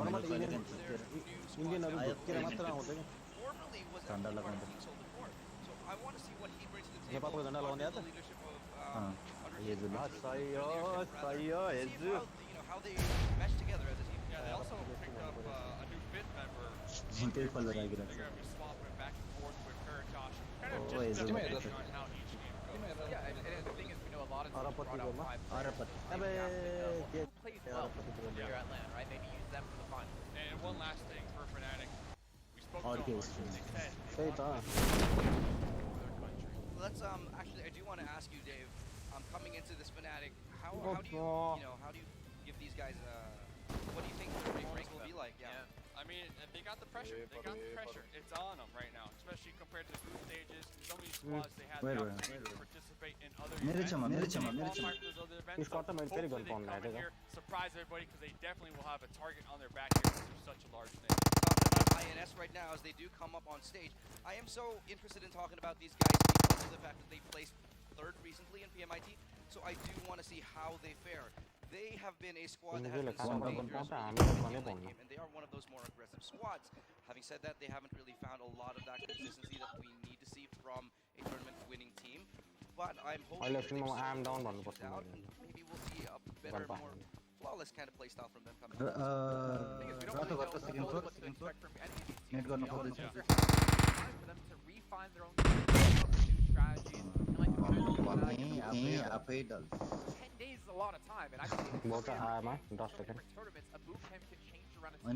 formerly was a part of Team Soul before. So I want to see what he brings to the table under the leadership of see how they mesh together as a team. Yeah, they also picked up a new fifth member. They're going to be swapping back and forth with Karakosh, kind of just depending on how each game goes. Yeah, and the thing is, we know a lot of teams brought out 5 players. Plays well here at LAN, right? Maybe use them for the fun. And one last thing for Fnatic. We spoke to them. They said Let's actually, I do want to ask you, Dave. Coming into this Fnatic, how do you give these guys what do you think the ranks will be like? Yeah. I mean, they got the pressure. It's on them right now, especially compared to the group stages. Some of these squads, they had the opportunity to participate in other events. Hopefully they come in here, surprise everybody, because they definitely will have a target on their back here because they're such a large name. INS right now as they do come up on stage. I am so interested in talking about these guys because of the fact that they placed 3rd recently in PMIT, so I do want to see how they fare. They have been a squad that has been so dangerous game, and they are one of those more aggressive squads. Having said that, they haven't really found a lot of that consistency that we need to see from a tournament-winning team. But I'm hoping that they out. Maybe we'll see a better, more flawless kind of play style from them coming out. We don't really know what to expect from any of these teams. For them to refine their own strategies and like the 10 days is a lot of time, and I think different tournaments, a boot camp can change around a team.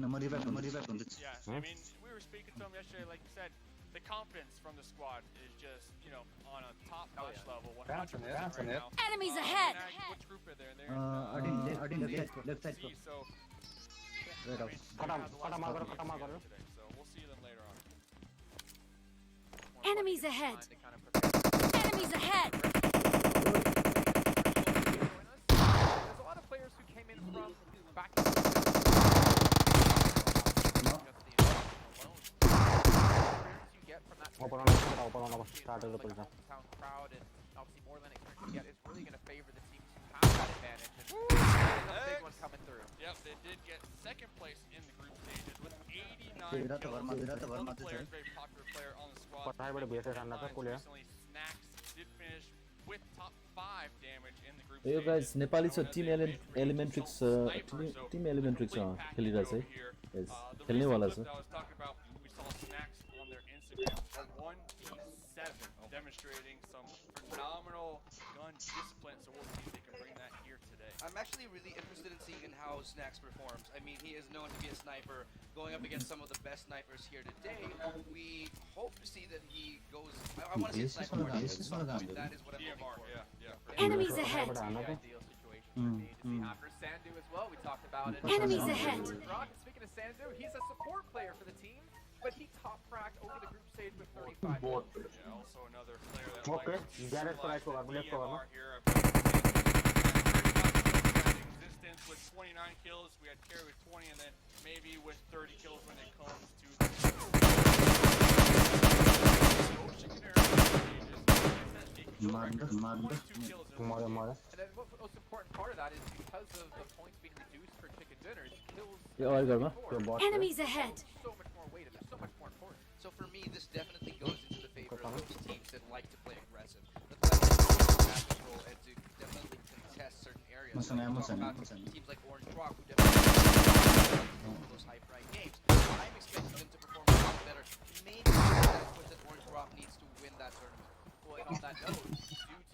Yeah, I mean, we were speaking to them yesterday, like you said, the confidence from the squad is just, on a top-notch level, 100% right now. Enemies ahead! Which group are there? They're in left side. So, I mean, so we'll see them later on. Enemies ahead! Enemies ahead! There's a lot of players who came in from back in the you get from that town crowd and obviously more than experience you get is really going to favor the teams who have that advantage. And a big one coming through. Yep, they did get 2nd place in the group stages with 89 kills. One of the players, very popular player on the squad. Recently, Snacks did finish with top 5 damage in the group Hey guys, Nepali छ Team Elementrix Team Elementrix खेलिरहेछ है yes खेल्ने वाला छ we saw Snacks on their Instagram 1v7 demonstrating some phenomenal gun discipline, so we'll see if they can bring that here today. I'm actually really interested in seeing how Snacks performs. I mean, he is known to be a sniper, going up against some of the best snipers here today. We hope to see that he goes. I want to see a sniper more at some point. That is what I'm looking for. Yeah. Enemies ahead! Ideal situation for me to see after Sandu as well. We talked about it. Enemies ahead! Speaking of Sandu, he's a support player for the team, but he top fragged over the group stage with 35 kills. Yeah, also another player that here. Existence with 29 kills, we had Carry with 20, and then maybe with 30 kills when it comes to the And then the most important part of that is because of the points being reduced for chicken dinners, kills Enemies ahead! so much more weight and they're so much more important. So for me, this definitely goes into the favor of those teams that like to play aggressive, that like to take control and to definitely contest certain areas. Teams like Orange Rock who definitely for those high pride games. I'm expecting them to perform a lot better. Maybe that's what that Orange Rock needs to win that tournament. Well, and on that note, do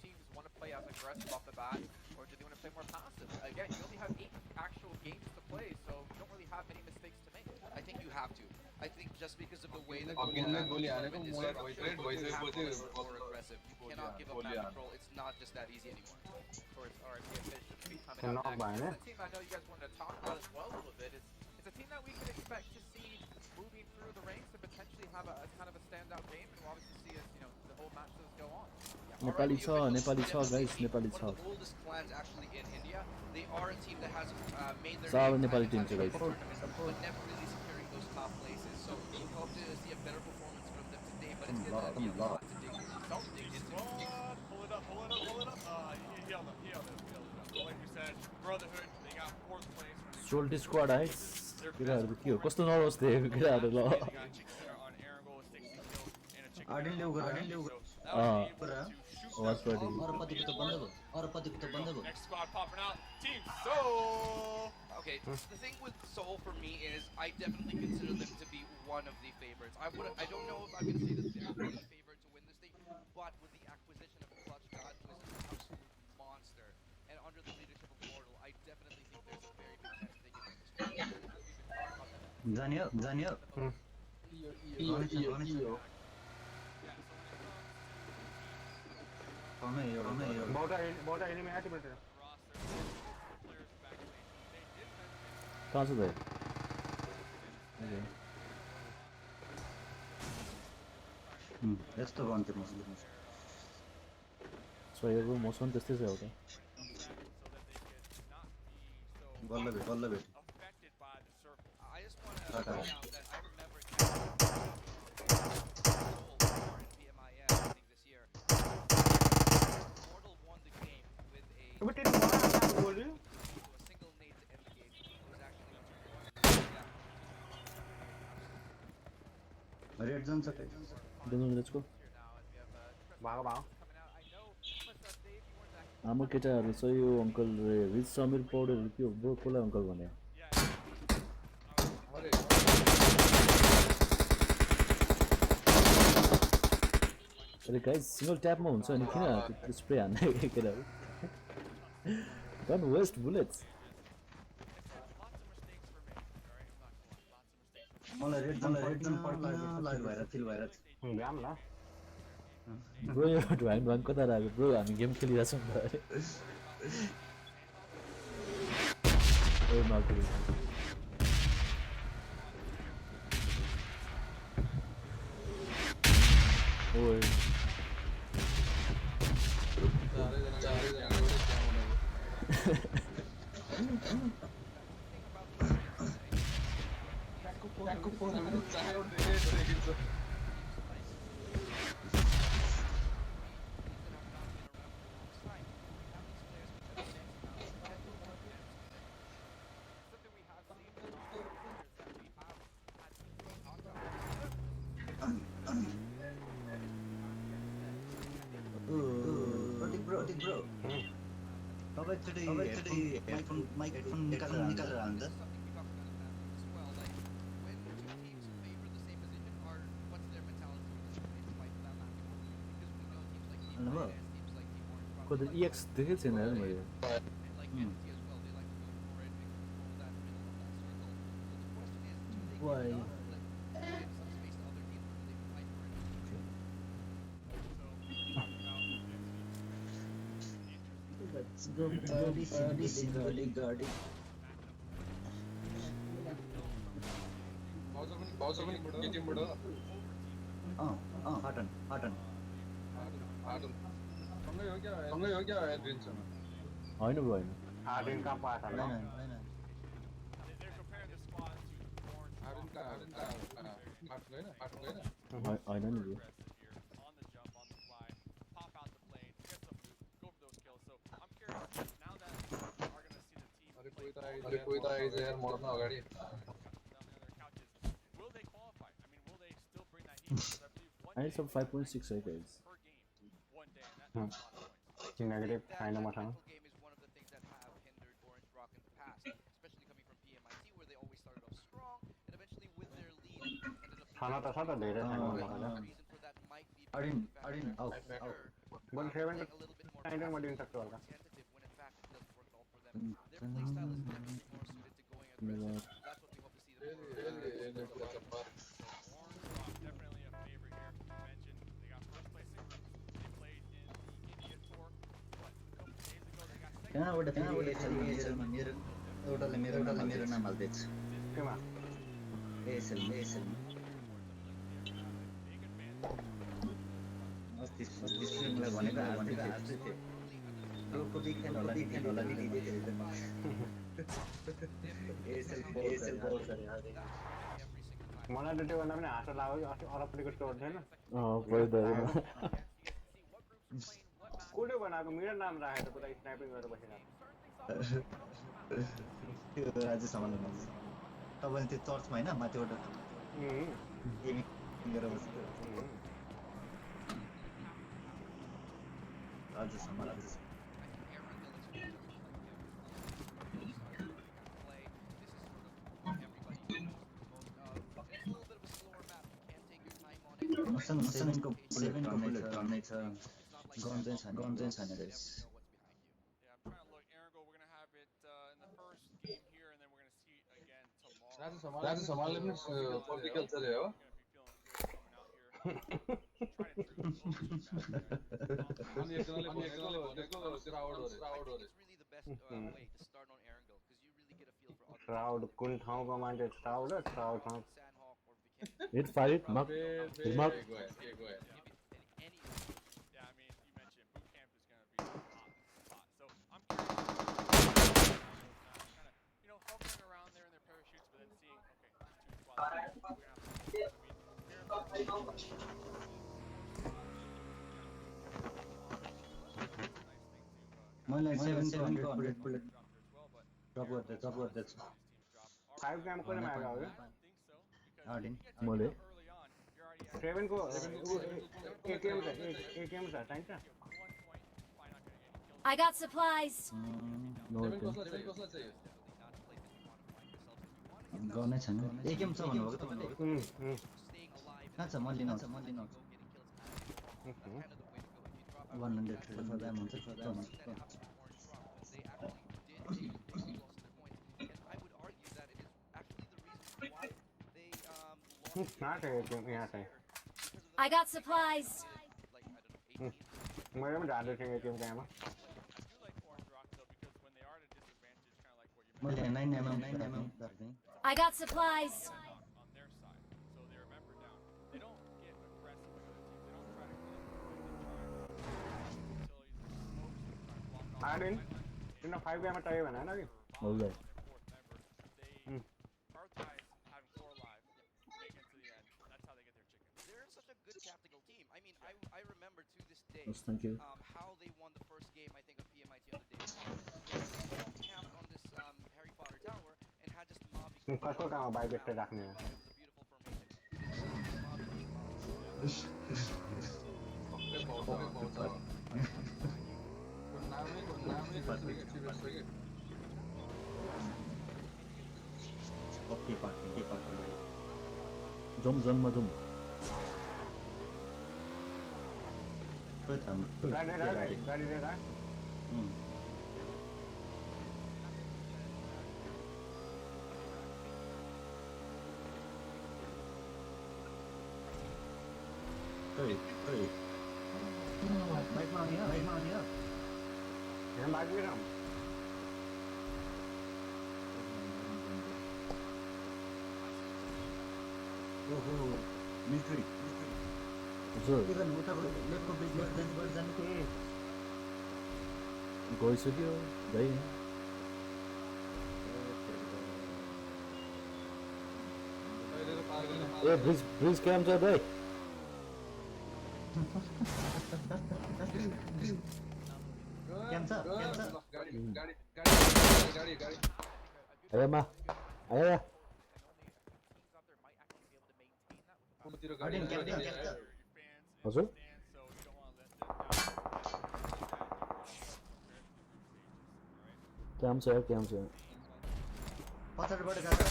teams want to play as aggressive off the bat, or do they want to play more passive? Again, you only have 8 actual games to play, so you don't really have many mistakes to make. I think you have to. I think just because of the way that the tournament is structured, you have to be more aggressive. You cannot give up map control. It's not just that easy anymore. Of course, alright, we have Fish coming up next. It's a team I know you guys wanted to talk about as well a little bit. It's a team that we could expect to see moving through the ranks and potentially have a kind of a standout game, and we'll obviously see as the whole matches go on. Nepali छ guys, Nepali छ. One of the oldest clans actually in India. They are a team that has made their name Nepali team छ guys. But never really securing those top places. So we hope to see a better performance from them today. But it's going to be a lot to dig into. Don't dig into. Pull it up. He held up. Like we said, Brotherhood, they got 4th place. Solty squad guys. केटाहरुको के हो कस्तो nervous देखेको केटाहरु ल Watch party. Next squad popping out. Team So. Okay, the thing with Seoul for me is I definitely consider them to be one of the favorites. I don't know if I'm going to say that they're the favorite to win this thing, but with the acquisition of Clutch God, who is an absolute monster, and under the leadership of Mortal, I definitely think there's a very big chance they can win this one. As we've been talking about them. Daniel. कहाँ छ त यस्तो भन्थे मसँग सहयोगको मौसम त्यस्तै छ एउटा बल्ल भेट I just want to point out that I remember Seoul in PMIS, I think this year. Mortal won the game with a single nade to end the game. It was actually a 2-1. Yeah. Red zone छ let's go हाम्रो केटाहरु चाहिँ यो uncle rich Sameer Paudel के हो bro coli uncle भने अरे guys single ट्यापमा हुन्छ अनि किन स्प्रे हान्ने केटाहरु डोन्ट वेस्ट बुलेट्स मलाई रेड जोन लाग्यो फिल भएर ग्राम ल ब्रो यो ढ्वाङ कता राख्यो ब्रो हामी गेम खेलिरहेछौँ नि त ओइ मार्क ओइ माइक्रोफोन निकालेर हाल्नु त को त EX देखेको छैन यार मैले Why? Let's go party, guarding. Harden. होइन ब्रो होइन हार्डन का पास है होइन नि ब्रो कोही त आइज यार मर्न अगाडि I need some 5.6 guys. Negative kind of game is one of the things that have hindered Orange Rock in the past, especially coming from PMIT, where they always started off strong and eventually with their lead ended up. The reason for that might be a little bit more tentative when in fact it doesn't work all for them. Their playstyle is definitely more suited to going aggressive. That's what we hope to see them do. Orange Rock definitely a favorite here. You mentioned they got first place in groups. They played in the India tour. What, a couple days ago they got second. मेरो नाम हाल्दैछ ASL अस्ति स्ट्रिमलाई भनेको हाल्दै थियो यो कोही खेल होला नि एएसएल बहुत सारे हाल्दै मलाई त त्यो भन्दा पनि हाँसो लाग्यो अस्ति अरबपट्टिको स्टोर छैन कसले बनाएको मेरो नाम राखेर पुरा स्नाइपिङ गरेर बसिरहेको त्यो राज्य सम्हाल्नु तपाईँले त्यो चर्चमा होइन माथिबाट गेमिङ गरेर बस्छु राजेशसम्म राजेश मसँग 7 को बुलेट टर्नै छ गन चाहिँ छैन guys Yeah, I'm trying to look. Aaron, we're gonna have it in the first game here, and then we're gonna see it again tomorrow. Rajesh Samal means political chale ho. Gonna be feeling good coming out here. Trying to dribble a little too fast, guys. Ani ekanaले भनेको crowd हो रे I think it's really the best way to start on Erangel because you really get a feel for other Crowd कुन ठाउँको मान्छे crowd ठाउँ Sandhawk or Viking. Hit, fire it, mark. Hit, mark. Go ahead. Any Yeah, I mean, you mentioned boot camp is gonna be a hot spot. So I'm curious. Kind of, hovering around there in their parachutes, but then seeing, okay, there's two squads. We're gonna have मैले 7 को 100 bullet drop गर्दैछु 5 ग्राम कसले मारेको हो Hardin मैले 7 को ATM छ चाहिन्छ I got supplies. No, Seven okay. कसलाई चाहियो गर्नै छैन एकेम छ भन्नुभएको तपाईँले कहाँ छ म लिन आउँछु 135 दाम हुन्छ स्मार्ट है एटीएम यहाँ चाहिँ I got supplies. मैले पनि जाँदै थिएँ एटीएम त्यहाँमा मैले 9mm गर्दै I got supplies. on their side. So they remember down. They don't get aggressive like other teams. They don't try to clean the आर्डिन किन 5 ग्राम चाहियो भने हैन कि Alright. prioritize having 4 alive, make it to the end. That's how they get their chicken. They're such a good tactical team. I mean, I remember to this day Yes, thank you. how they won the first game, I think, of PMIT on the day. They camped on this Harry Potter tower and had just mob. कसको कहाँ bike बेट्टे राख्ने It was a beautiful formation. Okay party Jom madum. गाडी लिएर बाइकमा आउने हो यहाँ बाइक लिएर आउँ ओहो मिलिट्री हजुर के गर्नु उताबाट लेफ्टको ब्रिज लेफ्ट जानु गइसक्यो भाइ ए ब्रिज क्याम्प छ भाइ क्याम्प छ गाडी आयामा आया हार्डिन क्याम्प हजुर क्याम्प छ पछाडिबाट गाडी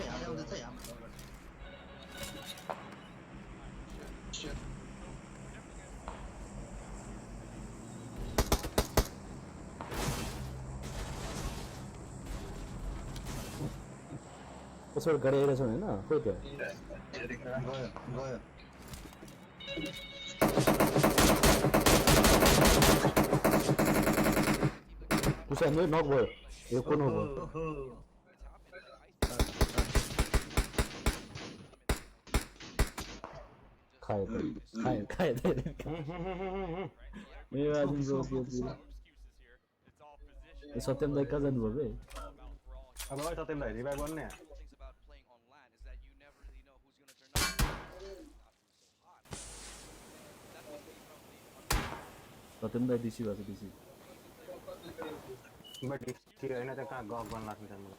आउँदैछ हाम्रो पछाडि गाडी आइरहेछ होइन खोइ त्यो गयो तुसा नै नक भयो यो कुन हो खाए ए आज सत्यम दाइ कहाँ जानुभयो बे अब सत्यमलाई रिभाइभ गर्ने सत्यम दाइ डिसी भएको डिसी बट होइन त कहाँ गफ गर्न लाग्छ मलाई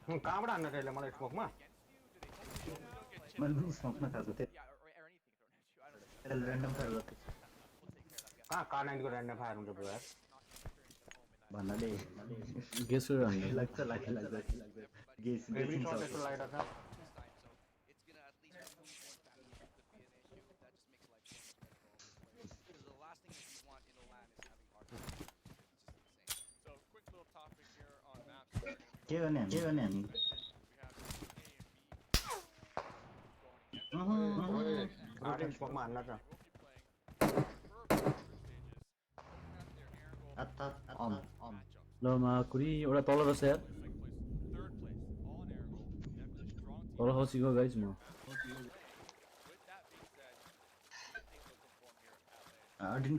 कहाँबाट हान्न त्यसले मलाई स्मोकमा मैले स्मोकमा खाएको थिएँ ऱ्यान्डम फायर गर्थे कहाँ कार 9 को ऱ्यान्डम फायर हुन्छ ब्रो यार भन्नाले गेस गरेर लाग्छ गेस एभ्री शट यस्तो लागिरहेको छ के गर्ने हामी आर्टिन स्मोकमा हान्न छ ल माकुरी एउटा तल रहेछ यार तल खसीको गाइज म आर्टिन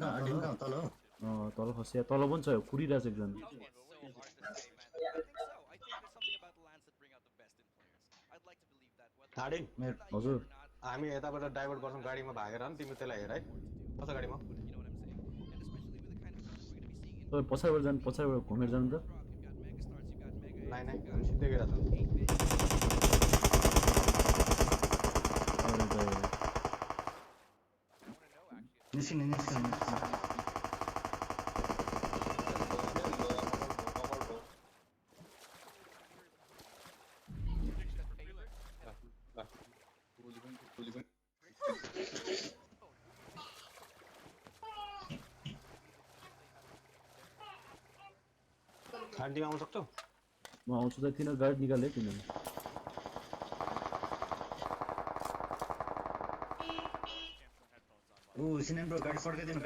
तल हो तल खसिया तल पनि छ कुरिरहेछ एकजना आर्टिन हजुर हामी यताबाट डाइभर्ट गर्छौँ गाडीमा भागेर नि तिमी त्यसलाई हेर है कस्तो गाडीमा तपाईँ पछाडिबाट घुमेर जानु त नाइ हामी सिधै गइरहेको निस्किने खान्टीमा आउन सक्छौ म आउँछु त किन गाडी निकाले तिमीले सिनेन ब्रो गाडी पड्काइदिनु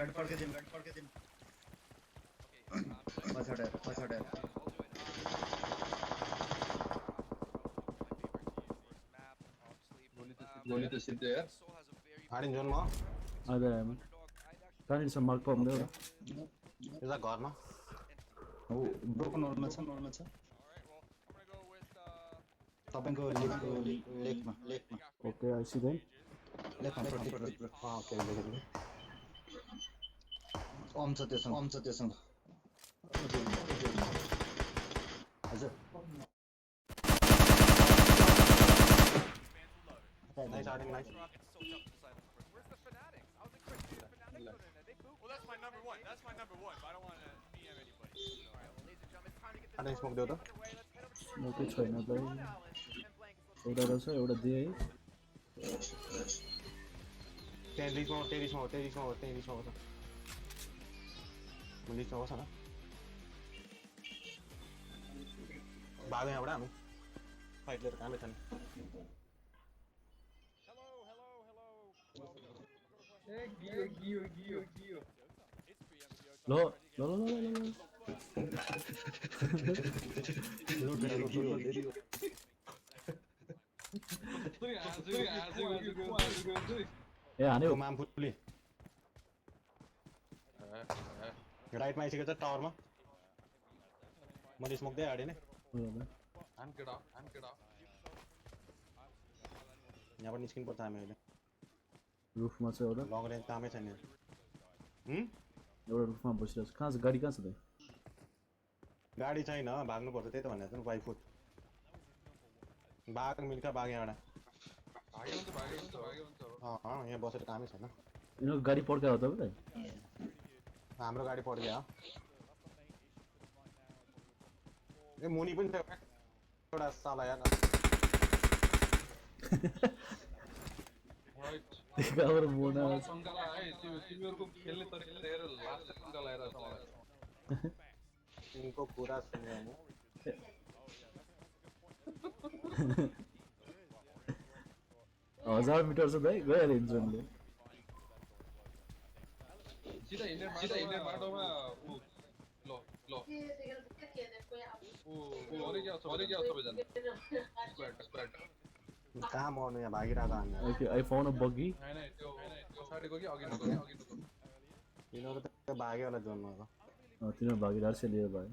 पछाडि गोली त सिद्धै यार आर्टिन जोनमा आधा कहाँनिर छ मार्क पाउँदै एउटा यता घरमा हो ब्रोकन नर्मल छ तपाईको लेकमा ओके आई सी देन लेकमा ओके देखेँ अम छ त्यसमा हजुर नाइस आर्टिन nice Where's the Fanatics? I was expecting the Fanatics on it. They booped. Well, that's my number one, but I don't want to PM anybody. Alright, well, ladies and gentlemen, it's time to get this आर्टिन smoke देऊ त underway. Let's head over to स्मोकै छैन Alan भाइ and Blank. एउटा रहेछ एउटा दिए है त्यहाँ लिस्टमा बस म लिस्टमा बस न भागौँ यहाँबाट हामी फाइट लिएर कामै छ नि ल ए हान्यो मामफुली राइटमा आइसकेको छ टावरमा मैले स्मोक दिएँ हाडेँ नि यहाँबाट निस्किनु पर्छ हामी अहिले रुफमा छ एउटा लङ रेन्ज कामै छैन एउटा रुफमा बसिरहेको छ कहाँ छ गाडी कहाँ छ त गाडी छैन भाग्नुपर्छ त्यही त भनेको छ नि बाई फुट बाघ मिल्का बाघ यहाँबाट यहाँ बसेर कामै छैन यिनीहरूको गाडी पड्कायो हो तपाईँलाई हाम्रो गाडी पड्क्यो ए मुनि पनि छ एउटा साला यार कहाँबाट मोना तिमीहरूको खेल्ने तरिका हेरेर लास्ट शङ्का लगाएर छ मलाई तिनको कुरा सुन्यो म 1000 मिटर छ दाइ गइहाल्यो इन्जनले सीधा इंडियन मार्टोमा ल सरी क्या सबैजना स्क्वाड कहाँ मर्नु यहाँ भागिरहेको हामी ओके आई फाउन्ड अ बग्गी हैन त्यो पछाडिको कि अघिको तिनीहरू त भाग्यो होला जोनमा अब तिनीहरू भागिरहेको छ लिएर भयो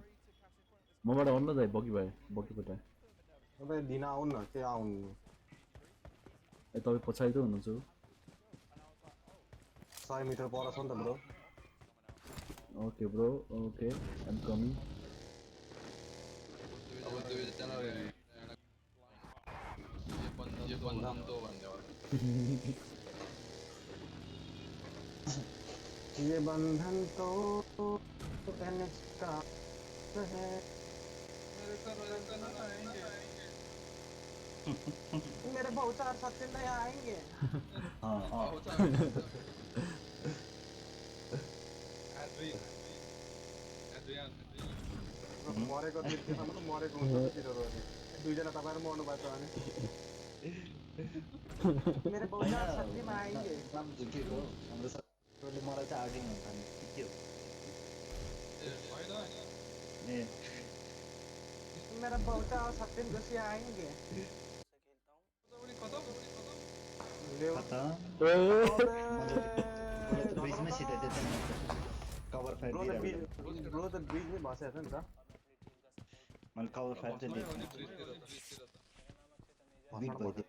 मबाट आउनु न दाइ बग्गी भयो बग्गी पठाए तपाईँ दिन आउनु न के आउनु तपाईँ पछाडि त हुनुहुन्छ 100 मिटर पर छ नि त ब्रो ओके ब्रो ओके आइम कमिङ अब दुईजना ये बंधन तो भन्ने हो ये बंधन तो NX का है मेरे बहुत चार साथ दिन नया आएंगे हाँ मरेको देख्दैछन् त मरेको हुन्छ तिनीहरू अनि दुईजना तपाईहरु मर्नु भएको छ अनि मेरे बहुत चार साथ दिन आएंगे नाम झुकेको हाम्रो सरले मलाई चाहिँ आर्टिङ हुन्छ नि के हो ए मेरा बहुत चार साथ दिन जैसे आएंगे खतम ब्रिजमै सिधै कभर फायर ब्रो त ब्रिजमै बसेछ नि त मैले कभर फायर चाहिँ दिएको बिट भइदियो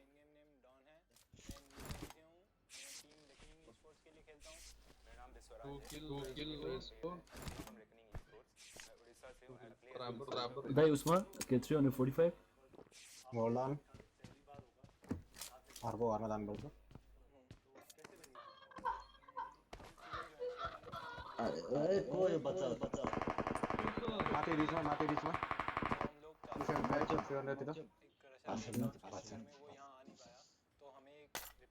दाइ उसमा के 345 होल्ड अन अर्को घरमा जानुपर्छ ए को यो बच्चा माथि रिचमा 275 तिर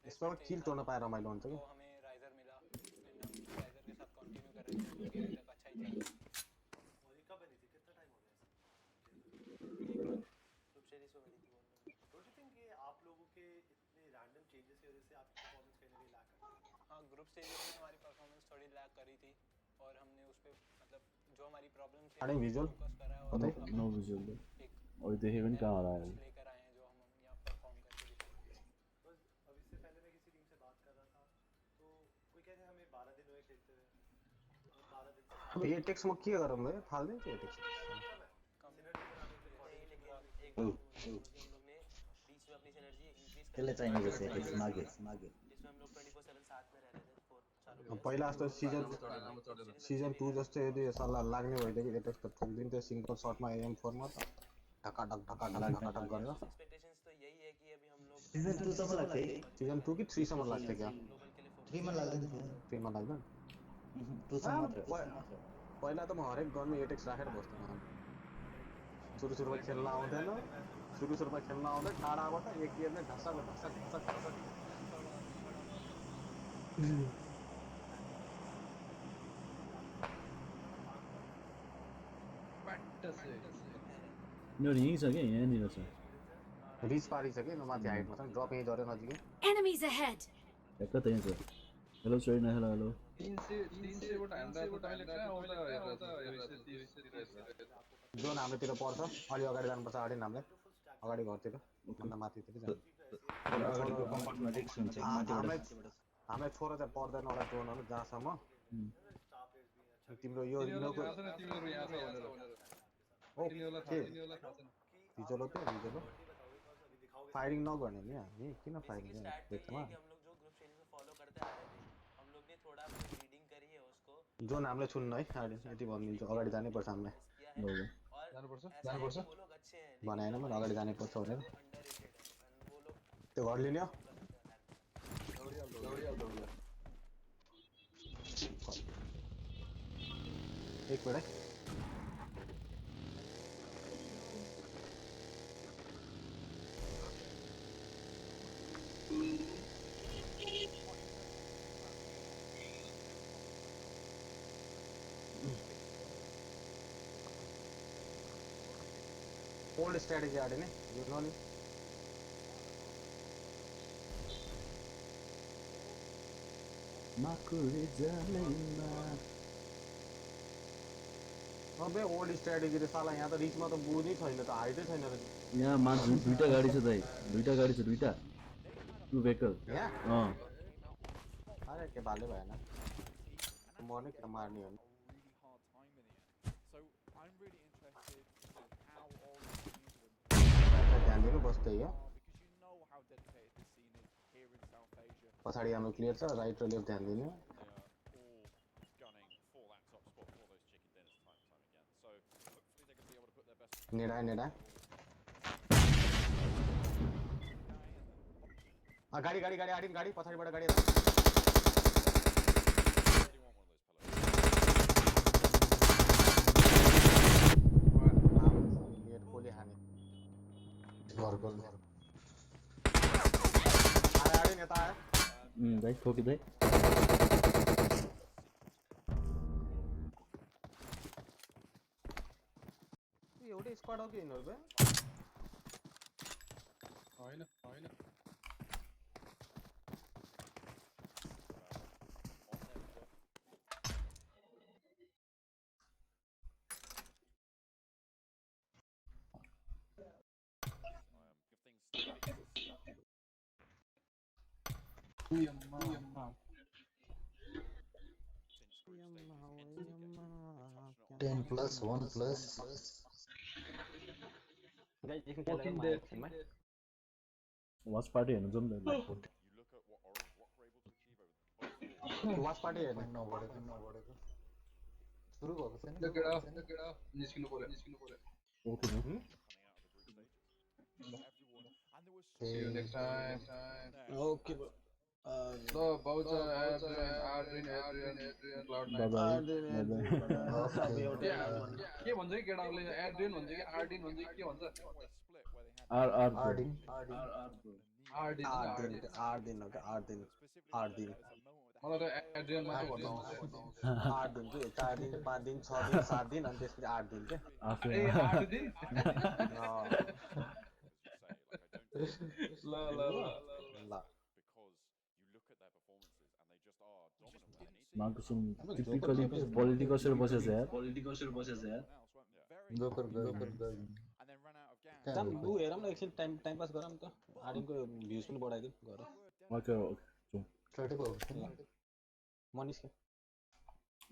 यसमा किल तोड्न पाए रमाइलो हुन्छ कि ग्रुप स्टेजेस में हमारी परफॉर्मेंस थोड़ी लैग करी थी और हमने उस पे मतलब जो हमारी प्रॉब्लम थी अरे विजुअल नो विजुअल और दे हेवन कहां आ रहा है लेकर आए हैं जो हम यहां परफॉर्म करके दिखाएंगे बस अब इससे पहले मैं किसी टीम से बात कर रहा था तो कोई कहते हमें 12 दिन हुए खेलते हुए 12 दिन अब ये टेक्स म के गरौँ भाइ फाल दिन्छ ये टेक्स त्यसले चाहिने रहेछ टेक्स मागे पहिला जस्तो सिजन 2 जस्तो यदि सल्लाह लाग्ने भइदियो कि एटेक्स त ठोक्दिन्थ्यो सिंगल शटमा AM4 मा त ढकाढक गरेर सिजन 2 सम्म लाग्थ्यो सिजन 2 कि 3 सम्म लाग्थ्यो क्या 3 मा लाग्दैन थियो 3 मा लाग्दैन 2 सम्म मात्र पहिला त म हरेक गनमा एटेक्स राखेर बस्थेँ सुरुमा खेल्न आउँदैन सुरुमा खेल्न आउँदै टाढाबाट एक गेमले ढसक नो यही छ के यहाँनिर छ रिच पारी छ के माथि हाइटमा छ ड्रप यही जरे नजिकै Enemies ahead. ठ्याक्क त यहाँ छ हेलो सरी हेलो 300 बाट हान्दा त अहिले कहाँ आउँदा जोन हाम्रोतिर पर्छ अलि अगाडि जानुपर्छ अगाडि हामीले अगाडि घरतिर भन्दा माथितिर जानु अगाडिको कम्पाउन्डमा रिक्स हुन्छ हामीलाई छोरा चाहिँ पर्दैन होला जोनहरू जहाँसम्म तिम्रो यो तिमीहरु यहाँ छ भनेर तिनीहरुलाई थाहा रिजोलो फायरिङ नगर्ने नि हामी किन फायरिङ गर्ने त्यसमा जोन हामीले छुन्न है यति भनिदिन्छु अगाडि जानै पर्छ हामीलाई जानुपर्छ बनाएन मैले अगाडि जानै पर्छ भनेर त्यो घर लिने हो एक मिनट ओल्ड स्ट्रेटेजी आडे ने यू नो नि माकुरे जलैमा अबे ओल्ड स्ट्रेटेजी रे साला यहाँ त रिचमा त बुझ्नै छैन त हाइटै छैन र यहाँ मान्छे दुईटा गाडी छ दाइ दुईटा गाडी छ दुईटा टु भेहिकल यहाँ अरे के भाले भएन मर्ने कि मार्ने हो ध्यान दिनु बस्दै हो पछाडि हाम्रो क्लियर छ राइट र लेफ्ट ध्यान दिनु नेडा नेडा गाडी गाडी गाडी आडिन गाडी पछाडिबाट गाडी गेट कोले हाने घरको आडिन यता आयो भाइ ठोकी भाइ एउटै स्क्वाड हो कि यिनीहरुको होइन होइन Ten plus, 1 plus. Guys, you can tell them my action, man. Watch party हेर्नु जाउँ न वाच पार्टी हेर्नु नबढेको सुरु भएको छैन केटा निस्किनु पर्यो ओके न See you next time. Okay, So, Baucha, Adrian, Cloud9. के भन्छ कि केटाहरूले एड्रिन भन्छ कि आर्डिन भन्छ कि के भन्छ मलाई त एड्रिन मात्र भन्नु आउँछ 8 दिन के 4 दिन 5 दिन 6 दिन 7 दिन अनि त्यसपछि 8 दिन के ए 8 दिन ल मार्कुसन टिपिकली पोलिटिकल बसेछ यार जोकर जाम लु हेरौँ न एकछिन टाइम पास गरौँ त आर्डिनको भ्युज पनि बढाइदिउँ गरौँ ओके ट्रेटेको मनिस के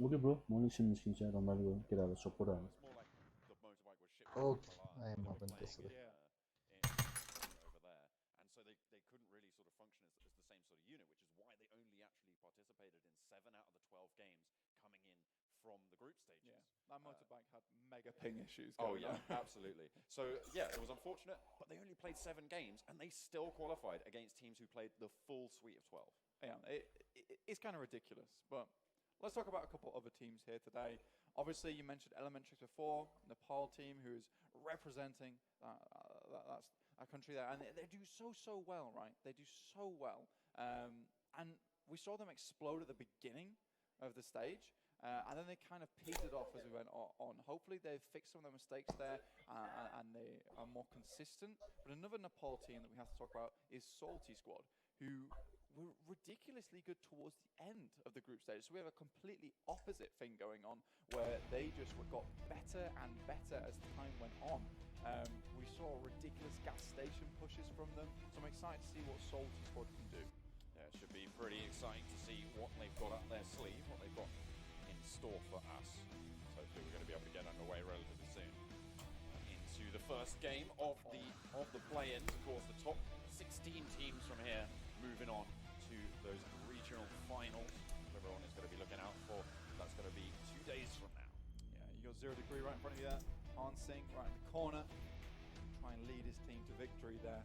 ओके ब्रो मनिस निस्किन्छ रमाइलो केटाहरु सपोर्ट हाल्नु ओके आई एम ओपन त्यसो from the group stages. Yeah, that motorbike had mega ping issues. Oh yeah, absolutely. So yeah, it was unfortunate, but they only played 7 games and they still qualified against teams who played the full suite of 12. Yeah, it's kind of ridiculous. But let's talk about a couple other teams here today. Obviously, you mentioned Elementrix before, Nepal team who is representing that's a country there, and they do so well, right? They do so well, and we saw them explode at the beginning of the stage. And then they kind of petered off as we went on. Hopefully they've fixed some of their mistakes there and they are more consistent. But another Nepal team that we have to talk about is Salty Squad, who were ridiculously good towards the end of the group stage. So we have a completely opposite thing going on where they just got better and better as time went on. We saw ridiculous gas station pushes from them. So I'm excited to see what Salty Squad can do. Yeah, it should be pretty exciting to see what they've got up their sleeve, what they've got store for us. So hopefully we're going to be able to get underway relatively soon into the first game of the play-ins. Of course, the top 16 teams from here moving on to those regional finals. Everyone is going to be looking out for. That's going to be 2 days from now. Yeah, you got 0 Degree right in front of you there. Hansing right in the corner. Try and lead his team to victory there.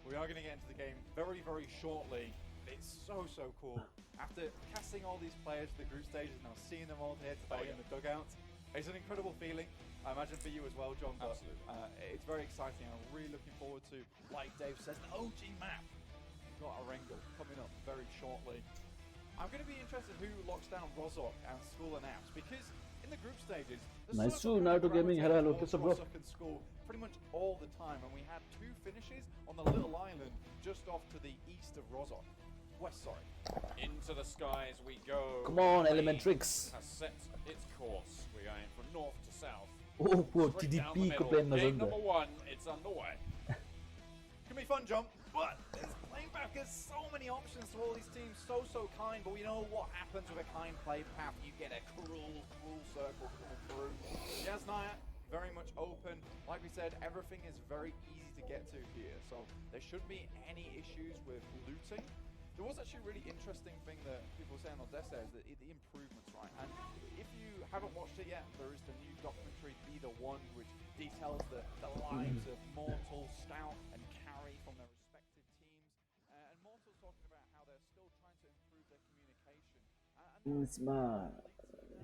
We are going to get into the game very shortly. It's so cool. After casting all these players to the group stages, now seeing them all here today in the dugout, it's an incredible feeling. I imagine for you as well, John. Absolutely. It's very exciting. I'm really looking forward to, like Dave says, the OG map. We've got a wrangle coming up very shortly. I'm going to be interested who locks down Rozok and School and Apps, because in the group stages, nice to Naruto Gaming. Hello, what's up, bro? Rozok and School pretty much all the time, and we had 2 finishes on the little island just off to the east of Rozok. West, sorry. Into the skies we go. Come on, Elementrix. Has set its course. We're going from north to south. Oh, poor TDP ko plan na Game zanda. number 1, it's underway. Can be fun, jump, but there's playing back. There's so many options to all these teams. So kind, but we know what happens with a kind play path. You get a cruel circle coming through. Yes, Naya, very much open. Like we said, everything is very easy to get to here, so there shouldn't be any issues with looting. There was actually a really interesting thing that people were saying on Desta is that the improvements, right? And if you haven't watched it yet, there is the new documentary, Be The One, which details the lives of Mortal, Stout, and Carry from their respective teams. And Mortal's talking about how they're still trying to improve their communication. Smart.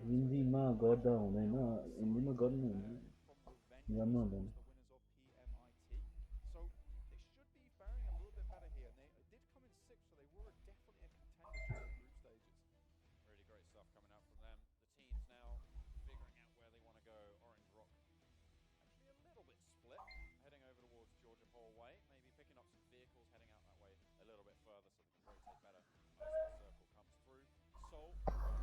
Hindi ma god down, no. Hindi ma god no. From the winners of PMIT. So they should be faring a little bit better here. And they did come in sixth, so they were definitely a contender during the group stages. Really great stuff coming out from them. The teams now figuring out where they want to go. Orange Rock actually a little bit split, heading over towards Georgia Pole Way, maybe picking up some vehicles, heading out that way a little bit further so they can rotate better as the circle comes through. Seoul,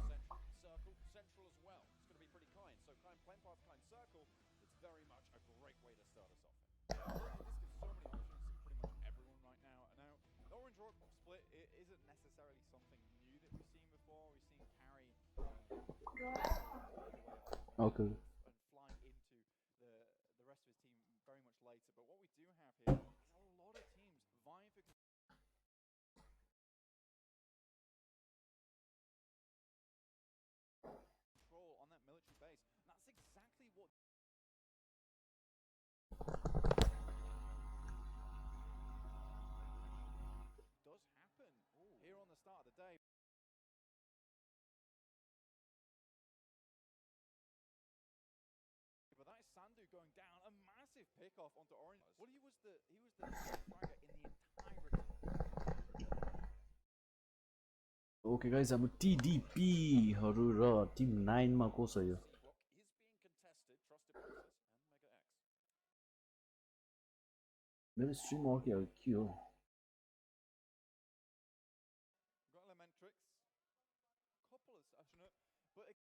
Central, Central as well. It's going to be pretty kind. So playing past kind Circle, it's very much a great way to start us off. This gives so many options to pretty much everyone right now. Now, the Orange Rock split isn't necessarily something new that we've seen before. We've seen Carry Okay. and flying into the rest of his team very much later. But what we do have here is a lot of teams vying for control on that military base. And that's exactly what does happen here on the start of the day. But that is Sandu going down, a massive pickoff onto Orange. Well, he was the fragger in the entirety. Okay guys, अब TDP-हरु र Tim 9 मा को छ यो? Block is being contested, Trusted Process and Mega X. मेरो stream के हो के हो? We've got Elementrix, couple of Astronaut, but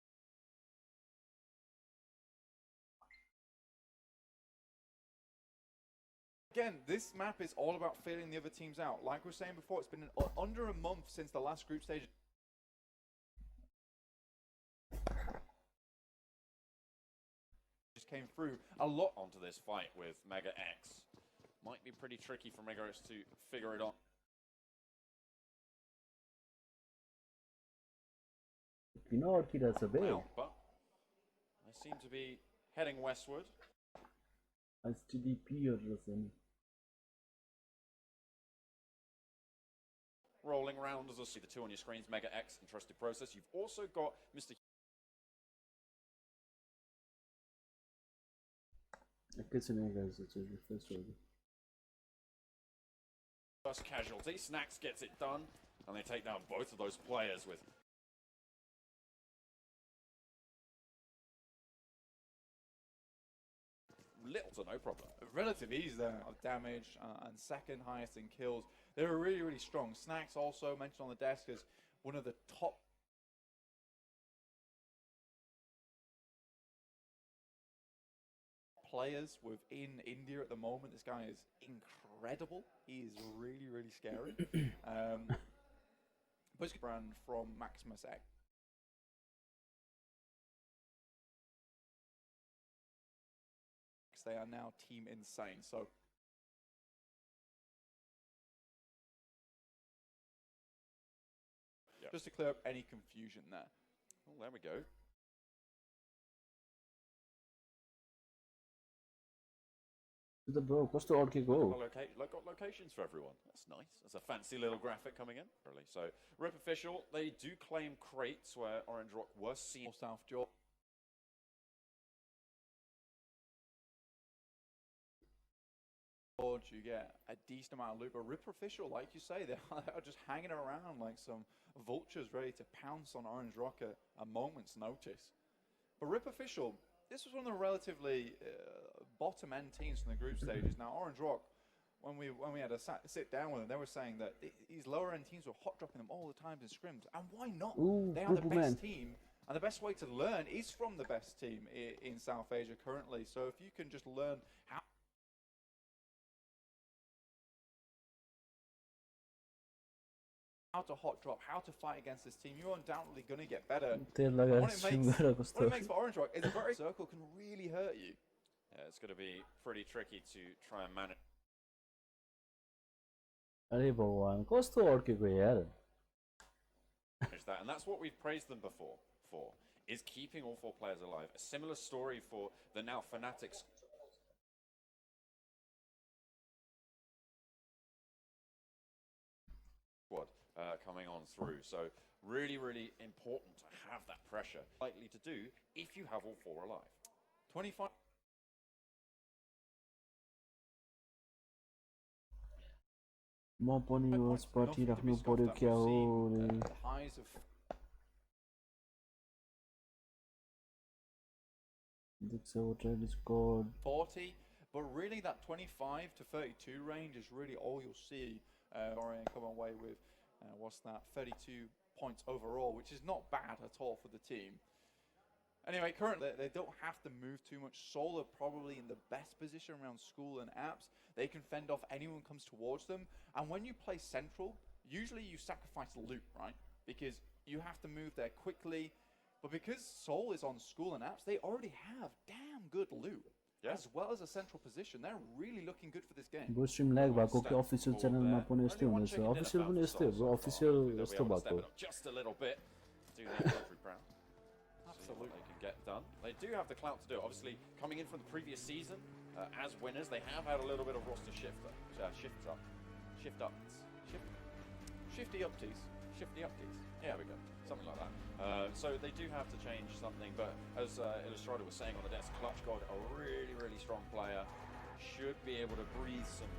again, this map is all about feeling the other teams out. Like we were saying before, it's been under a month since the last group stage. Just came through a lot onto this fight with Mega X. Might be pretty tricky for Mega X to figure it out. You know what he does a bit? But they seem to be heading westward. As TDP or something. Rolling around as I see the two on your screens, Mega X and Trusted Process. You've also got Mr. First casualty, Snacks gets it done, and they take down both of those players with little to no problem. Relative ease there of damage and second highest in kills. They were really, really strong. Snacks also mentioned on the desk as one of the top players within India at the moment. This guy is incredible. He is really, really scary. Fuscus brand from Maximus X. They are now Team Insane. So just to clear up any confusion there. Oh, there we go. The bro, what's the orky go? Got locations for everyone. That's nice. That's a fancy little graphic coming in. Really. So, Rip Official, they do claim crates where Orange Rock was seen. South Georgia. You get a decent amount of loot, but Rip Official, like you say, they are just hanging around like some vultures ready to pounce on Orange Rock at a moment's notice. But Rip Official, this was one of the relatively bottom end teams from the group stages. Now Orange Rock, when we had a sit down with them, they were saying that these lower end teams were hot dropping them all the time in scrims, and why not? Ooh, they are the best team, and the best way to learn is from the best team in South Asia currently. So if you can just learn how to hot drop, how to fight against this team, you're undoubtedly going to get better. What it makes for Orange Rock is a very circle can really hurt you. Yeah, it's going to be pretty tricky to try and manage. अरे भगवान कस्तो अड्केको यार That, and that's what we've praised them before for, is keeping all 4 players alive. A similar story for the now Fnatic squad coming on through. So really, really important to have that pressure. Likely to do if you have all 4 alive. 25. म पनि यो स्पटी राख्नु पर्यो क्या हो Highs of scored 40, but really that 25 to 32 range is really all you'll see. Orion come away with what's that, 32 points overall, which is not bad at all for the team. Anyway, currently they don't have to move too much. Seoul are probably in the best position around school and apps. They can fend off anyone who comes towards them. And when you play central, usually you sacrifice loot, right? Because you have to move there quickly. But because Seoul is on school and apps, they already have damn good loot. Yeah. As well as a central position. They're really looking good for this game. Bro Streamlab भएको के official channel मा पनि यस्तै हुनेछ official पनि यस्तै हो bro official यस्तो भएको just a little bit do their country proud. Absolutely they can get done. They do have the clout to do it. Obviously coming in from the previous season as winners, they have had a little bit of roster shifty upties. Yeah, there we go. Something like that. So they do have to change something, but as Illustrator was saying on the desk, Clutch God, a really, really strong player, should be able to breathe some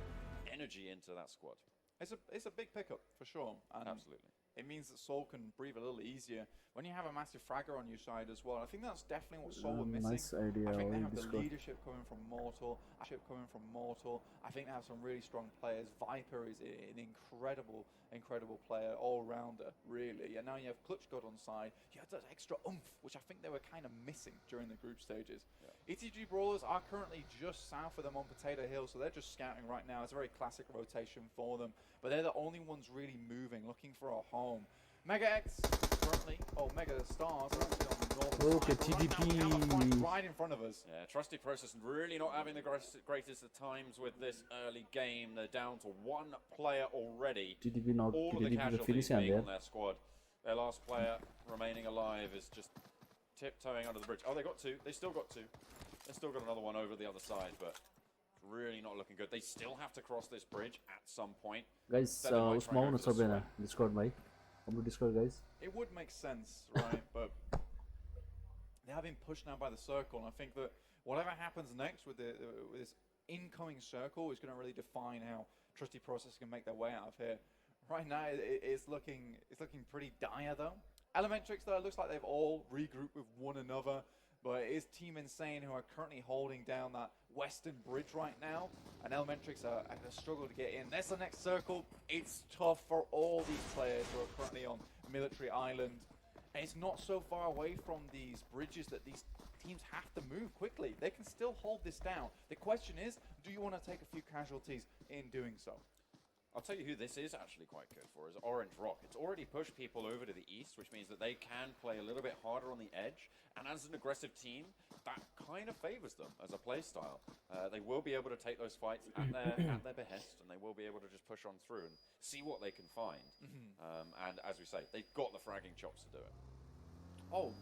energy into that squad. It's a big pickup for sure. And absolutely. It means that Seoul can breathe a little easier when you have a massive fragger on your side as well. I think that's definitely what Seoul were missing. Nice idea. I think they have the leadership coming from Mortal. I think they have some really strong players. Viper is an incredible player, all-rounder, really. And now you have Clutch God on side. You have that extra oomph, which I think they were kind of missing during the group stages. Yeah. ETG Brawlers are currently just south of them on Potato Hill, so they're just scouting right now. It's a very classic rotation for them. But they're the only ones really moving, looking for a home. Mega X currently, Mega Stars are actually on the north side. TDP right in front of us. Yeah, Trusty Process really not having the greatest of times with this early game. They're down to 1 player already. TDP not all of the casualties being on their squad. Their last player remaining alive is just tiptoeing under the bridge. Oh, they got 2. They still got 2. They still got another one over the other side, but really not looking good. They still have to cross this bridge at some point. Guys, small no sabena Discord bhai. हाम्रो Discord guys. It would make sense, right? But they have been pushed now by the circle, and I think that whatever happens next with this incoming circle is going to really define how Trusty Process can make their way out of here. Right now, it's looking pretty dire though. Elementrix though, it looks like they've all regrouped with one another. But it is Team Insane who are currently holding down that western bridge right now. And Elementrix are going to struggle to get in. That's the next circle. It's tough for all these players who are currently on Military Island. And it's not so far away from these bridges that these teams have to move quickly. They can still hold this down. The question is, do you want to take a few casualties in doing so? I'll tell you who this is actually quite good for, is Orange Rock. It's already pushed people over to the east, which means that they can play a little bit harder on the edge. And as an aggressive team, that kind of favors them as a play style. They will be able to take those fights at their behest, and they will be able to just push on through and see what they can find. And as we say, they've got the fragging chops to do it. Oh,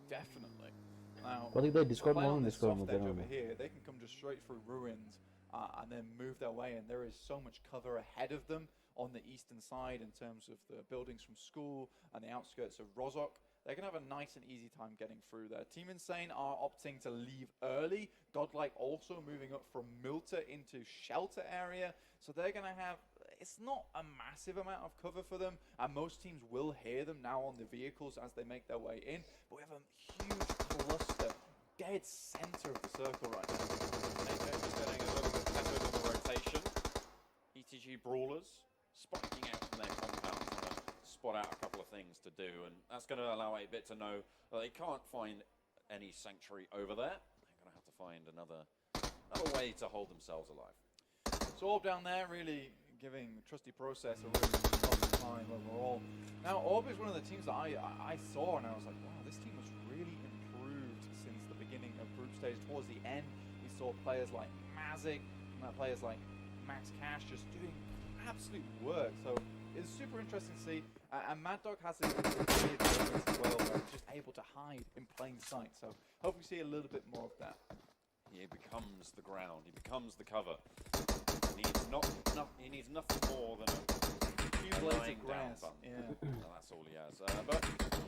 definitely. Now, I think they Discord over here, they can come just straight through ruins. And then move their way, and there is so much cover ahead of them on the eastern side in terms of the buildings from school and the outskirts of Rozhok. They're going to have a nice and easy time getting through there. Team Insane are opting to leave early. Godlike also moving up from Milta into Shelter area. So they're going to have, it's not a massive amount of cover for them, and most teams will hear them now on the vehicles as they make their way in. But we have a huge cluster dead center of the circle right now. Getting a little bit tethered on the rotation. ETG Brawlers spiking out from their compound, trying to spot out a couple of things to do, and that's going to allow 8-Bit to know that they can't find any sanctuary over there. They're going to have to find another way to hold themselves alive. So Orb down there really giving Trusty Process a really tough time overall. Now Orb is one of the teams that I saw, and I was like, wow, this team was really improved since the beginning of group stage. Towards the end, we saw players like Mazik, players like Max Cash just doing absolute work. So it's super interesting to see. And Mad Dog has this weird ability as well, where he's just able to hide in plain sight. So hope we see a little bit more of that. He becomes the ground. He becomes the cover. He needs nothing more than a few blades of grass. Yeah. That's all he has. But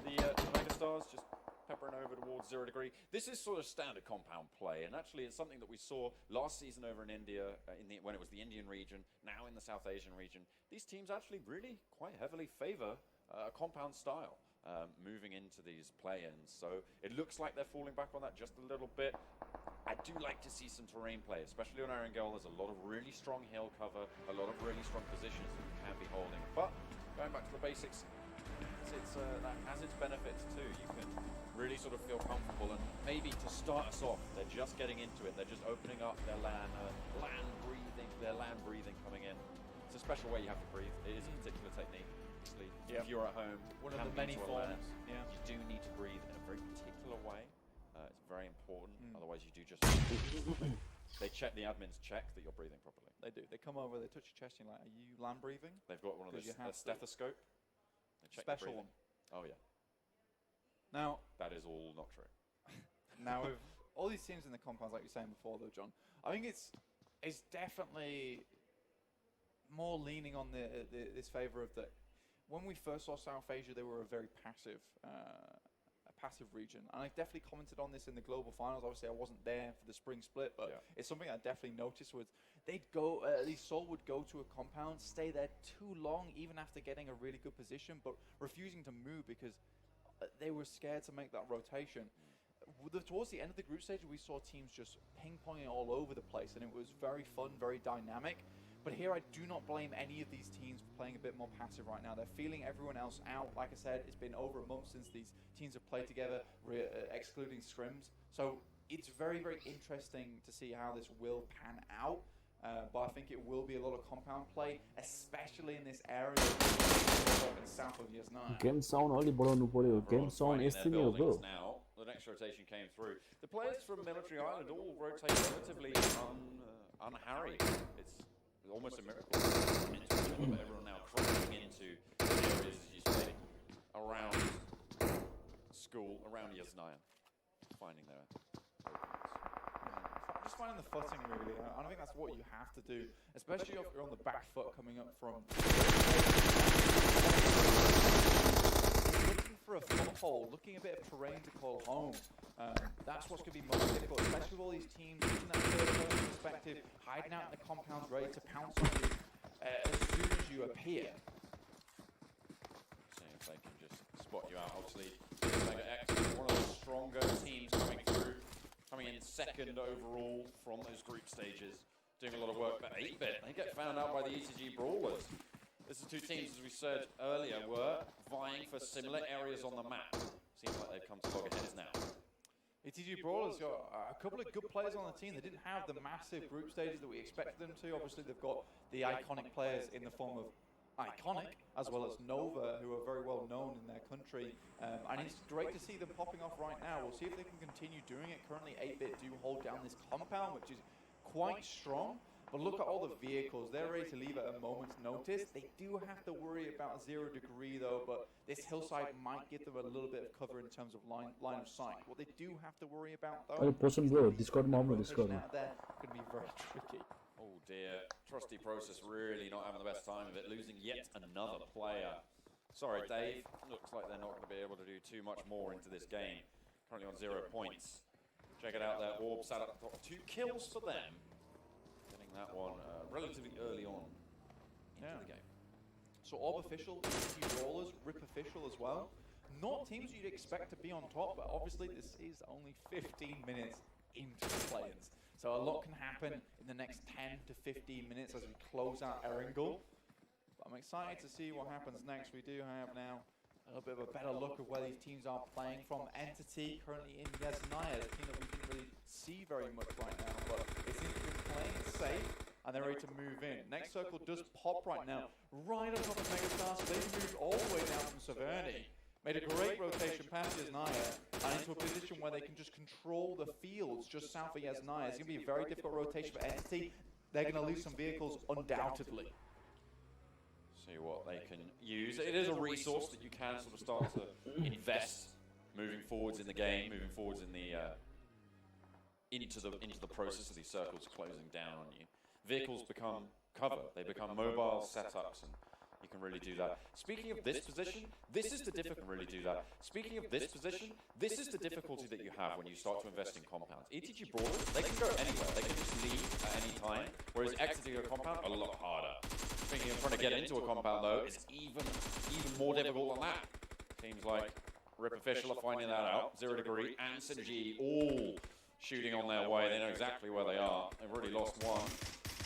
the Mega Stars just peppering over towards 0 degree. This is sort of standard compound play, and actually it's something that we saw last season over in India, when it was the Indian region, now in the South Asian region. These teams actually really quite heavily favor a compound style moving into these play-ins. So it looks like they're falling back on that just a little bit. I do like to see some terrain play, especially on Erangel. There's a lot of really strong hill cover, a lot of really strong positions that you can be holding. But going back to the basics, that has its benefits too. You can really sort of feel comfortable, and maybe to start us off, they're just getting into it. They're just opening up their land breathing coming in. It's a special way you have to breathe. It is a particular technique. Obviously, if you're at home, one of the many forms, you do need to breathe in a very particular way. It's very important. Otherwise, you do just. The admins check that you're breathing properly. They do. They come over, they touch your chest, and you're like, "Are you land breathing?" They've got one of those stethoscope. They check special one. Oh yeah. Now that is all not true. Now with all these teams in the compounds, like you were saying before, though, John, I think it's definitely more leaning on this favor of that. When we first saw South Asia, they were a very passive region, and I definitely commented on this in the global finals. Obviously, I wasn't there for the spring split, but it's something I definitely noticed was they'd go, at least Seoul would go to a compound, stay there too long, even after getting a really good position, but refusing to move because they were scared to make that rotation. Towards the end of the group stage, we saw teams just ping-ponging all over the place, and it was very fun, very dynamic. But here, I do not blame any of these teams for playing a bit more passive right now. They're feeling everyone else out. Like I said, it's been over a month since these teams have played together, excluding scrims. So it's very, very interesting to see how this will pan out. But I think it will be a lot of compound play, especially in this area in south of Yasnaya. Game sound only bolaunu पर्यो. Game sound यस्तै नै हो bro. Now the next rotation came through. The players from Military Island all rotate relatively unharried. It's almost a miracle. Everyone now crashing into the areas, as you say, around school, around Yasnaya, finding their just finding the footing, really. I think that's what you have to do, especially if you're on the back foot coming up from. Looking for a foothold, looking a bit of terrain to call home. That's what's going to be most difficult, especially with all these teams using that third-person perspective, hiding out in the compounds, ready to pounce on you as soon as you appear. See if they can just spot you out. Obviously, NEXX is one of the stronger teams coming in second overall from those group stages, doing a lot of work. But 8-bit, they get found out by the ECG Brawlers. This is two teams, as we said earlier, were vying for similar areas on the map. Seems like they've come to loggerheads now. ETG Brawlers got a couple of good players on the team. They didn't have the massive group stages that we expected them to. Obviously, they've got the iconic players in the form of Iconic, as well as Nova, who are very well known in their country. And it's great to see them popping off right now. We'll see if they can continue doing it. Currently, 8-bit do hold down this compound, which is quite strong. But look at all the vehicles. They're ready to leave at a moment's notice. They do have to worry about 0 degree, though, but this hillside might give them a little bit of cover in terms of line of sight. What they do have to worry about, though... Person bro, Discord mom, Discord. They're going to be very tricky. Oh dear, Trusty Process really not having the best time of it, losing yet another player. Sorry, Dave. Looks like they're not going to be able to do too much more into this game. Currently on 0 points. Check it out there, Orb sat up top. 2 kills for them. That one relatively early on into the game. So Orb official, ETG Brawlers, RIP official as well. Not teams you'd expect to be on top, but obviously this is only 15 minutes into the Playins. So a lot can happen in the next 10 to 15 minutes as we close out Erangel. But I'm excited to see what happens next. We do have now a little bit of a better look of where these teams are playing from. Entity currently in Yasnaya, a team that we didn't really see very much right now, but it seems to be playing safe, and they're ready to move in. Next circle does pop right now, right on top of Megastars. They've moved all the way down from Severny. Made a great rotation past Yasnaya and into a position where they can just control the fields just south of Yasnaya. It's going to be a very difficult rotation for Entity. They're going to lose some vehicles undoubtedly. See what they can use. It is a resource that you can sort of start to invest moving forwards in the game, moving forwards in the into the process of these circles closing down on you. Vehicles become cover, they become mobile setups, and you can really do that. Speaking of this position, this is the difficulty really do that. Speaking of this position, this is the difficulty that you have when you start to invest in compounds. ETG brawlers, they can go anywhere, they can just leave at any time, whereas exiting a compound, a lot harder. Thinking of trying to get into a compound though, is even more difficult than that. Seems like Rip Official are finding that out. 0 Degree and Synergy all shooting on their way. They know exactly where they are. They've already lost one.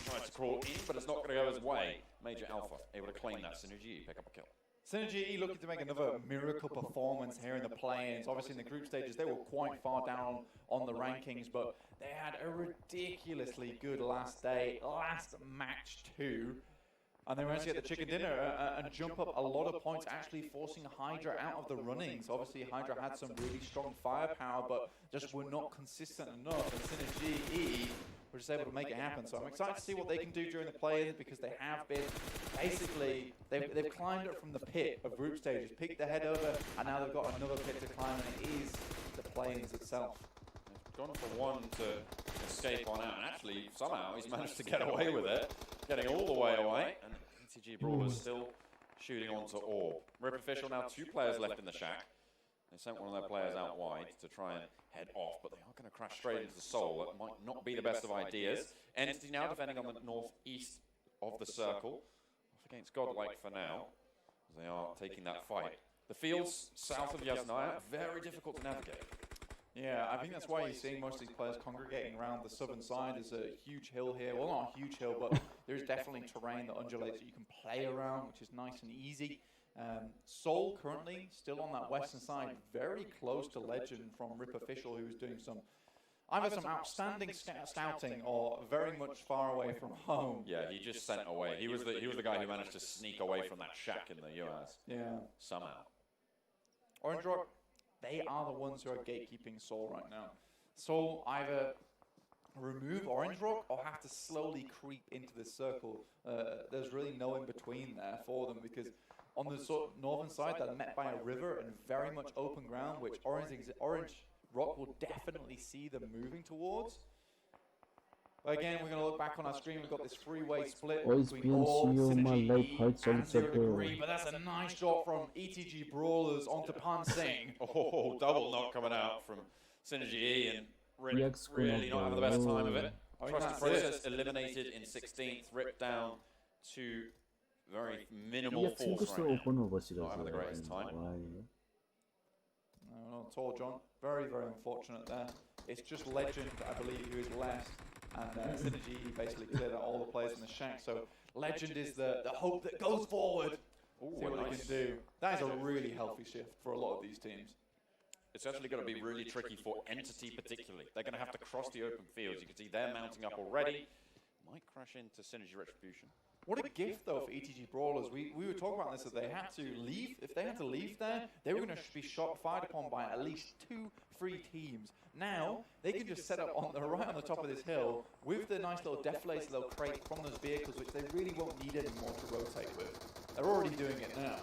Tries to crawl in, but it's not going to go his way. Major Alpha able to claim that. Synergy pick up a kill. Synergy looking to make another miracle performance here in the play-ins. Obviously in the group stages they were quite far down on the rankings, but they had a ridiculously good last match 2. And they managed to get the chicken dinner and jump up a lot of points, actually forcing Hydra out of the runnings. Obviously, Hydra had some really strong firepower, but just were not consistent enough. And Synergy were just able to make it happen. So I'm excited to see what they can do during the play-ins, because they have been basically, they've climbed up from the pit of group stages, peeked their head over, and now they've got another pit to climb, and it is the play-ins itself. They've gone for one to escape on out, and actually somehow he's managed to get away with it, getting all the way away, and ETG Brawlers still shooting onto Orb. Rip Official now 2 players left in the shack. They sent one of their players out wide to try and head off, but they are going to crash straight into the Soul. That might not be the best of ideas. Entity now defending on the northeast of the circle. Off against Godlike for now, as they are taking that fight. The fields south of Yasnaya, very difficult to navigate. Yeah, I think that's why you're seeing most of these players congregating around the southern side. There's a huge hill here. Well, not a huge hill, but there's definitely terrain that undulates that you can play around, which is nice and easy. Soul currently still on that western side, very close to Legend from Rip Official, who's doing either some outstanding scouting or very much far away from home. Yeah, he just sent away. He was the guy who managed to sneak away from that shack in the US. Yeah. Somehow. Orange Rock, they are the ones who are gatekeeping Soul right now. Soul either remove Orange Rock or have to slowly creep into this circle. There's really no in between there for them, because on the northern side they're met by a river and very much open ground, which Orange Rock will definitely see them moving towards. But again, we're going to look back on our screen. We've got this 3-way split between Orb, Synergy, and 0 Degree. But that's a nice shot from ETG Brawlers onto Pansing. Oh, double knock coming out from Synergy E, and really not having the best time of it. Trusted Process eliminated in 16th, ripped down to very minimal force right now. Not having the greatest time. No, not at all, John. Very, very unfortunate there. It's just Legend, I believe, who is left. And Synergy basically cleared out all the players in the shack. So Legend is the hope that goes forward. See what they can do. That is a really healthy shift for a lot of these teams. It's actually going to be really tricky for Entity particularly. They're going to have to cross the open fields. You can see they're mounting up already. Might crash into Synergy Retribution. What a gift, though, for ETG Brawlers. We were talking about this, that they had to leave. If they had to leave there, they were going to be fired upon by at least 2 free teams. Now, they can just set up right on the top of this hill with the nice little deflates they'll create from those vehicles, which they really won't need anymore to rotate with. They're already doing it now.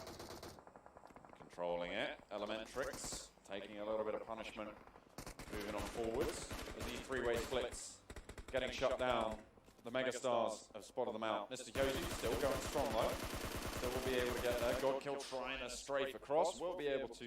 Controlling it. Elementrix taking a little bit of punishment. Moving on forwards. As these 3-way splits getting shut down. The Megastars have spotted them out. Mr. Yoshi still going strong though. So we'll be able to get there. Godkill trying to strafe across. We'll be able to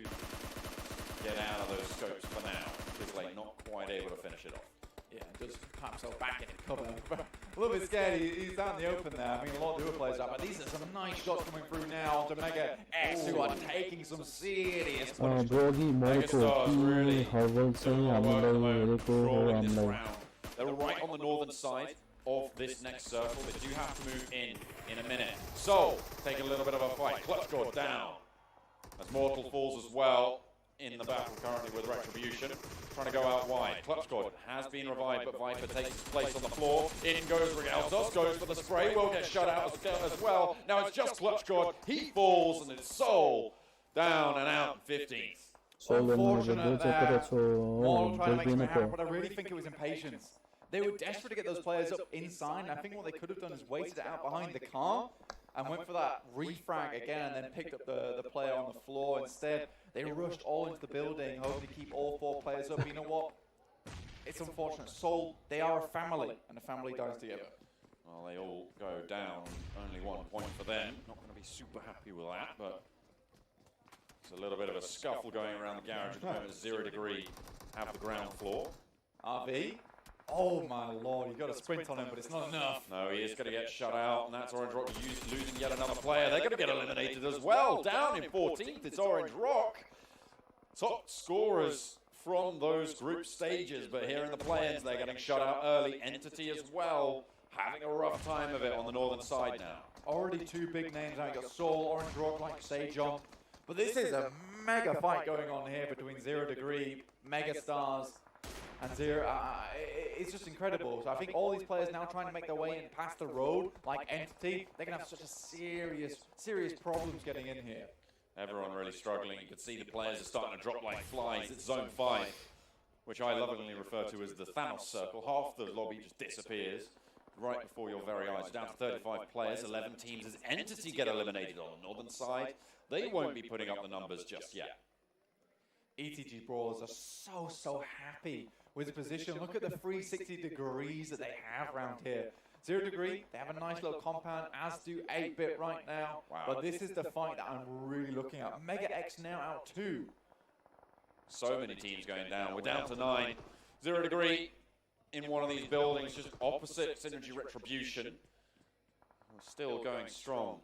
get out of those scopes for now. Kisley not quite able to finish it off. Yeah, just pat himself back in cover. A little bit scared. He's out in the open there. I mean, a lot of the other players are, but these are some nice shots coming through now to Mega X, who are taking some serious punishment. Megastars really controlling this round. They're right on the northern side of this next circle. They do have to move in a minute. So, take a little bit of a fight. Clutch God down. As Mortal falls as well in the battle currently with Retribution. Trying to go out wide. Clutch God has been revived, but Viper takes his place on the floor. In goes Regaltos, goes for the spray, will get shut out as well. Now it's just Clutch God. He falls, and it's Soul down and out in 15th. Unfortunate there. Mortal trying to make something happen, but I really think it was impatience. They were desperate to get those players up inside, and I think what they could have done is waited it out behind the car. and went for that refrag again and then picked up the player on the floor. Instead, they rushed all into the building, hoping to keep all 4 players up. But you know what? It's unfortunate. Soul, they are a family, and a family dies together. Well, they all go down. Only 1 point for them. Not going to be super happy with that, but it's a little bit of a scuffle going around the garage at the moment. 0 Degree have the ground floor. RV? Oh my lord, you got to sprint on him, but it's not enough. No, he is going to get shut out, and that's Orange Rock losing yet another player. They're going to get eliminated as well. Down in 14th, it's Orange Rock. Top scorers from those group stages, but here in the play-ins, they're getting shut out early. Entity as well, having a rough time of it on the northern side now. Already 2 big names now. You got Soul, Orange Rock, like say, John. But this is a mega fight going on here between 0 Degree, Mega Stars, and Zero. It's just incredible. So I think all these players now trying to make their way in past the road, like Entity, they're going to have such a serious problems getting in here. Everyone really struggling. You can see the players are starting to drop like flies. It's Zone 5, which I lovingly refer to as the Thanos circle. Half the lobby just disappears right before your very eyes. Down to 35 players, 11 teams as Entity get eliminated on the northern side. They won't be putting up the numbers just yet. ETG Brawlers are so happy with the position. Look at the 360 degrees that they have around here. 0 Degree, they have a nice little compound, as do 8-Bit right now. Wow. But this is the fight that I'm really looking at. Mega X now out 2. So many teams going down. We're down to 9. 0 Degree in one of these buildings, just opposite Synergy Retribution. We're still going strong.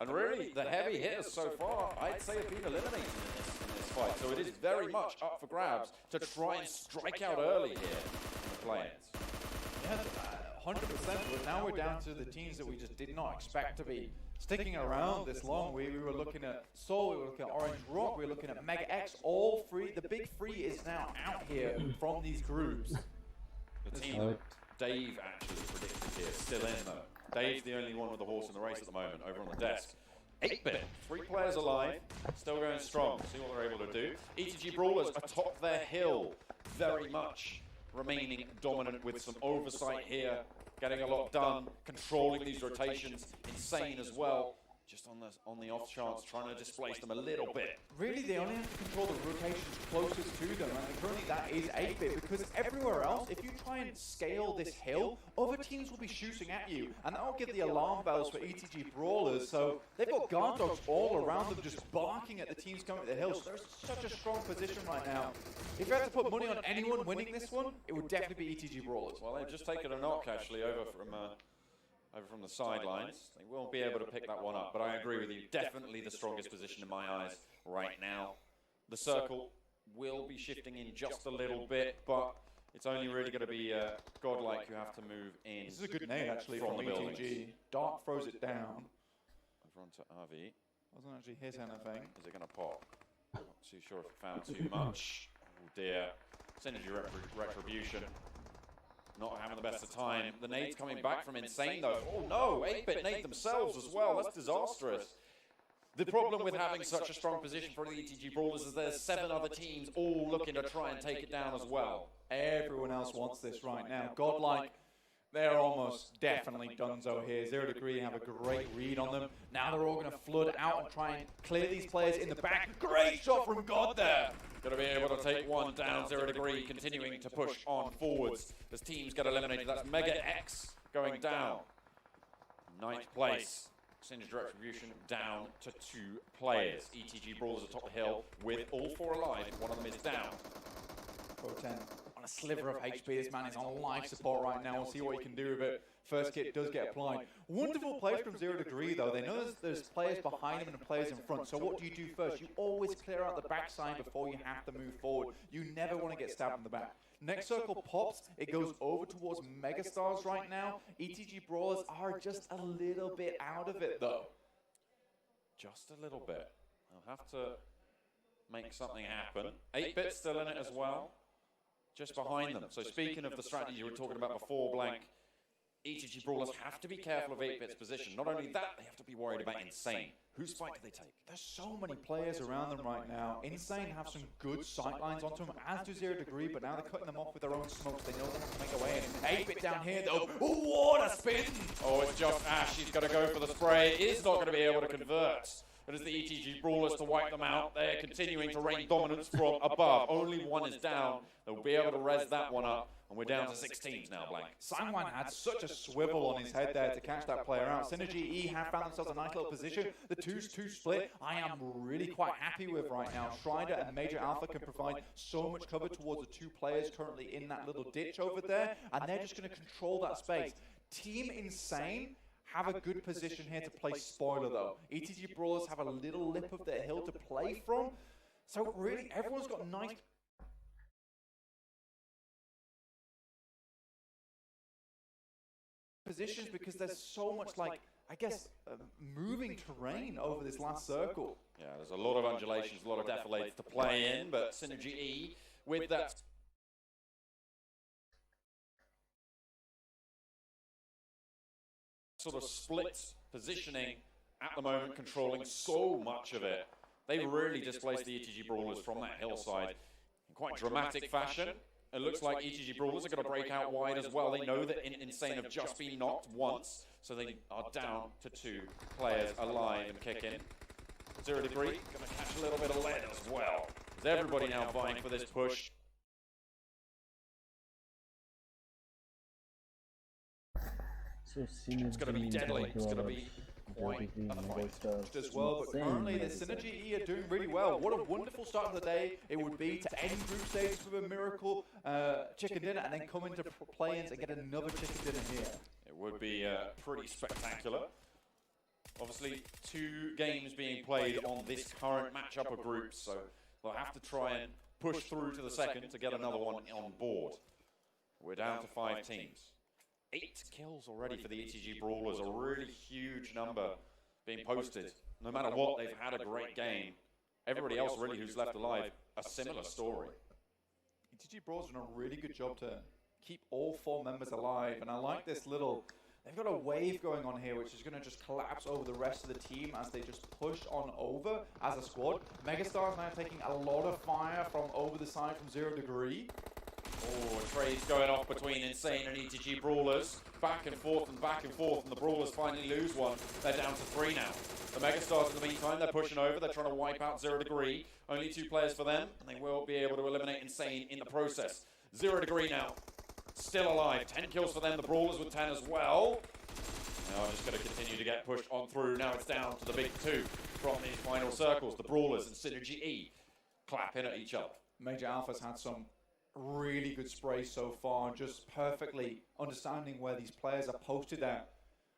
And really, the heavy hitters so far, I'd say, have been eliminated in this fight. So it is very much up for grabs to try and strike out early here in the play-ins. Yeah, 100%, but now we're down to the teams that we just did not expect to be sticking around this long. We were looking at Soul, we were looking at Orange Rock, we were looking at Mega X, all 3. The big 3 is now out here from these groups. The team that Dave actually predicted here, still in though. Dave's the only one with the horse in the race at the moment, over on the desk. 8-Bit, 3 players alive, still going strong. See what they're able to do. ETG Brawlers atop their hill, very much remaining dominant with some oversight here, getting a lot done, controlling these rotations, insane as well. Just on the off chance, trying to displace them a little bit. Really, they only have to control the rotations closest to them, and currently that is 8-Bit, because everywhere else, if you try and scale this hill, other teams will be shooting at you, and that will give the alarm bells for ETG Brawlers. So they've got guard dogs all around them, just barking at the teams coming up the hill. So there's such a strong position right now. If you had to put money on anyone winning this one, it would definitely be ETG Brawlers. Well, they've just taken a knock actually over from the sidelines. They won't be able to pick that one up, but I agree with you. Definitely the strongest position in my eyes right now. The circle will be shifting in just a little bit, but it's only really going to be Godlike who have to move in. This is a good nade actually from the buildings. ETG. Dark throws it down. Over onto RV. Wasn't actually his anything. Is it going to pop? Not too sure if it found too much. Oh dear. Synergy Retribution. Not having the best of time. The nade's coming back from Insane though. Oh no, 8-Bit nade themselves as well. That's disastrous. The problem with having such a strong position for the ETG Brawlers is there's 7 other teams all looking to try and take it down as well. Everyone else wants this right now. Godlike, they're almost definitely donezo here. 0 Degree have a great read on them. Now they're all going to flood out and try and clear these players in the back. Great shot from God there. Going to be able to take one down. 0 Degree continuing to push on forwards as teams get eliminated. That's Mega X going down. 9th place. Synergy Retribution down to 2 players. ETG Brawlers atop the hill with all 4 alive. One of them is down. Pro10 on a sliver of HP. This man is on life support right now. We'll see what he can do with it. First kit does get applied. Wonderful play from 0 Degree though. They know there's players behind them and players in front. So what do you do first? You always clear out the backside before you have to move forward. You never want to get stabbed in the back. Next circle pops. It goes over towards Megastars right now. ETG Brawlers are just a little bit out of it though. Just a little bit. They'll have to make something happen. 8-Bit still in it as well. Just behind them. So speaking of the strategy we were talking about before, Blank, ETG Brawlers have to be careful of 8-Bit's position. Not only that, they have to be worried about Insane. Whose fight do they take? There's so many players around them right now. Insane have some good sightlines onto them, as do 0 Degree, but now they're cutting them off with their own smokes. They know they have to make a way in. 8-Bit down here, though. Oh, what a spin! Oh, it's just Ash. He's got to go for the spray. Is not going to be able to convert. It is the ETG Brawlers to wipe them out. They're continuing to reign dominance from above. Only one is down. They'll be able to res that one up. And we're down to 6 teams now, Blank. Sangwan had such a swivel on his head there to catch that player out. Synergy E have found themselves a nice little position. The 2-2 split, I am really quite happy with right now. Strider and Major Alpha can provide so much cover towards the 2 players currently in that little ditch over there. And they're just going to control that space. Team Insane have a good position here to play spoiler, though. ETG Brawlers have a little lip of their hill to play from. So really, everyone's got nice positions because there's so much, like, I guess, moving terrain over this last circle. Yeah, there's a lot of undulations, a lot of deflates to play in, but Synergy E with that sort of split positioning at the moment, controlling so much of it. They really displaced the ETG Brawlers from that hillside in quite dramatic fashion. It looks like ETG Brawlers are going to break out wide as well. They know that Insane have just been knocked once, so they are down to 2 players alive and kicking. 0 Degree going to catch a little bit of lead as well. There's everybody now vying for this push. It's going to be deadly. It's going to be quite a fight as well, but currently the Synergy E are doing really well. What a wonderful start of the day it would be to end group stages with a miracle chicken dinner and then come into play-ins and get another chicken dinner here. It would be pretty spectacular. Obviously, 2 games being played on this current matchup of groups, so they'll have to try and push through to the second to get another one on board. We're down to 5 teams. 8 kills already for the ETG Brawlers, a really huge number being posted. No matter what, they've had a great game. Everybody else really who's left alive, a similar story. ETG Brawlers are doing a really good job to keep all 4 members alive, and I like this little... They've got a wave going on here, which is going to just collapse over the rest of the team as they just push on over as a squad. Megastar's now taking a lot of fire from over the side from 0 Degree. Oh, trades going off between Insane and ETG Brawlers. Back and forth, and the Brawlers finally lose one. They're down to 3 now. The Megastars, in the meantime, they're pushing over. They're trying to wipe out 0 Degree. Only 2 players for them, and they will be able to eliminate Insane in the process. 0 Degree now, still alive. 10 kills for them. The Brawlers with 10 as well. Now I'm just going to continue to get pushed on through. Now it's down to the big 2 from these final circles. The Brawlers and Synergy E clapping at each other. Major Alpha's had some really good spray so far, just perfectly understanding where these players are posted at.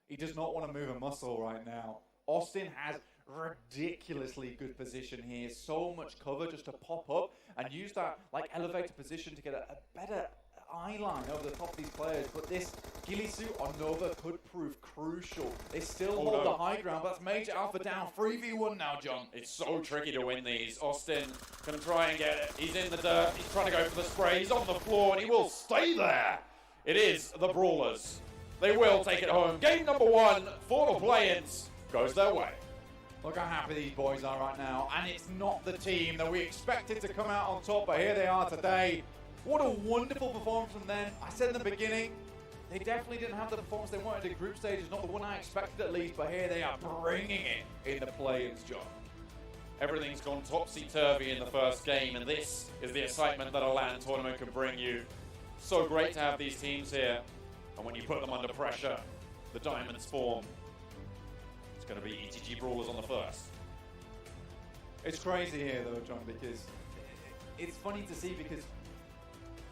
He does not want to move a muscle right now. Austin has ridiculously good position here, so much cover just to pop up and use that like elevator position to get a better eye line over the top of these players, but this Gillisu on Nova could prove crucial. They still hold the high ground, but that's Major Alpha down. 3v1 now, John. It's so tricky to win these. Austin going to try and get it. He's in the dirt. He's trying to go for the spray. He's on the floor, and he will stay there. It is the Brawlers. They will take it home. Game number 1 for the Playins goes their way. Look how happy these boys are right now, and it's not the team that we expected to come out on top, but here they are today. What a wonderful performance from them. I said in the beginning, they definitely didn't have the performance they wanted in group stages, not the one I expected at least, but here they are bringing it in the Playins, John. Everything's gone topsy-turvy in the first game, and this is the excitement that a LAN tournament can bring you. So great to have these teams here, and when you put them under pressure, the diamonds form. It's going to be ETG Brawlers on the first. It's crazy here though, John, because it's funny to see, because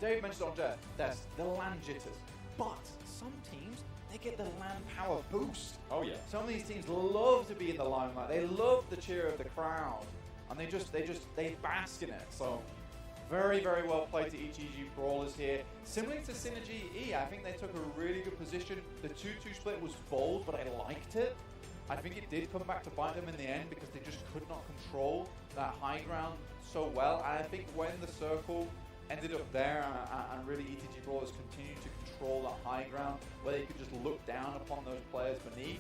Dave mentioned on Death, the LAN jitters, but some teams, they get the LAN power boost. Oh yeah. Some of these teams love to be in the limelight. They love the cheer of the crowd, and they bask in it. So very, very well played to ETG Brawlers here. Similar to Synergy E, I think they took a really good position. The 2-2 split was bold, but I liked it. I think it did come back to bite them in the end because they just could not control that high ground so well. And I think when the circle ended up there and really ETG controllers continue to control that high ground, where they could just look down upon those players beneath,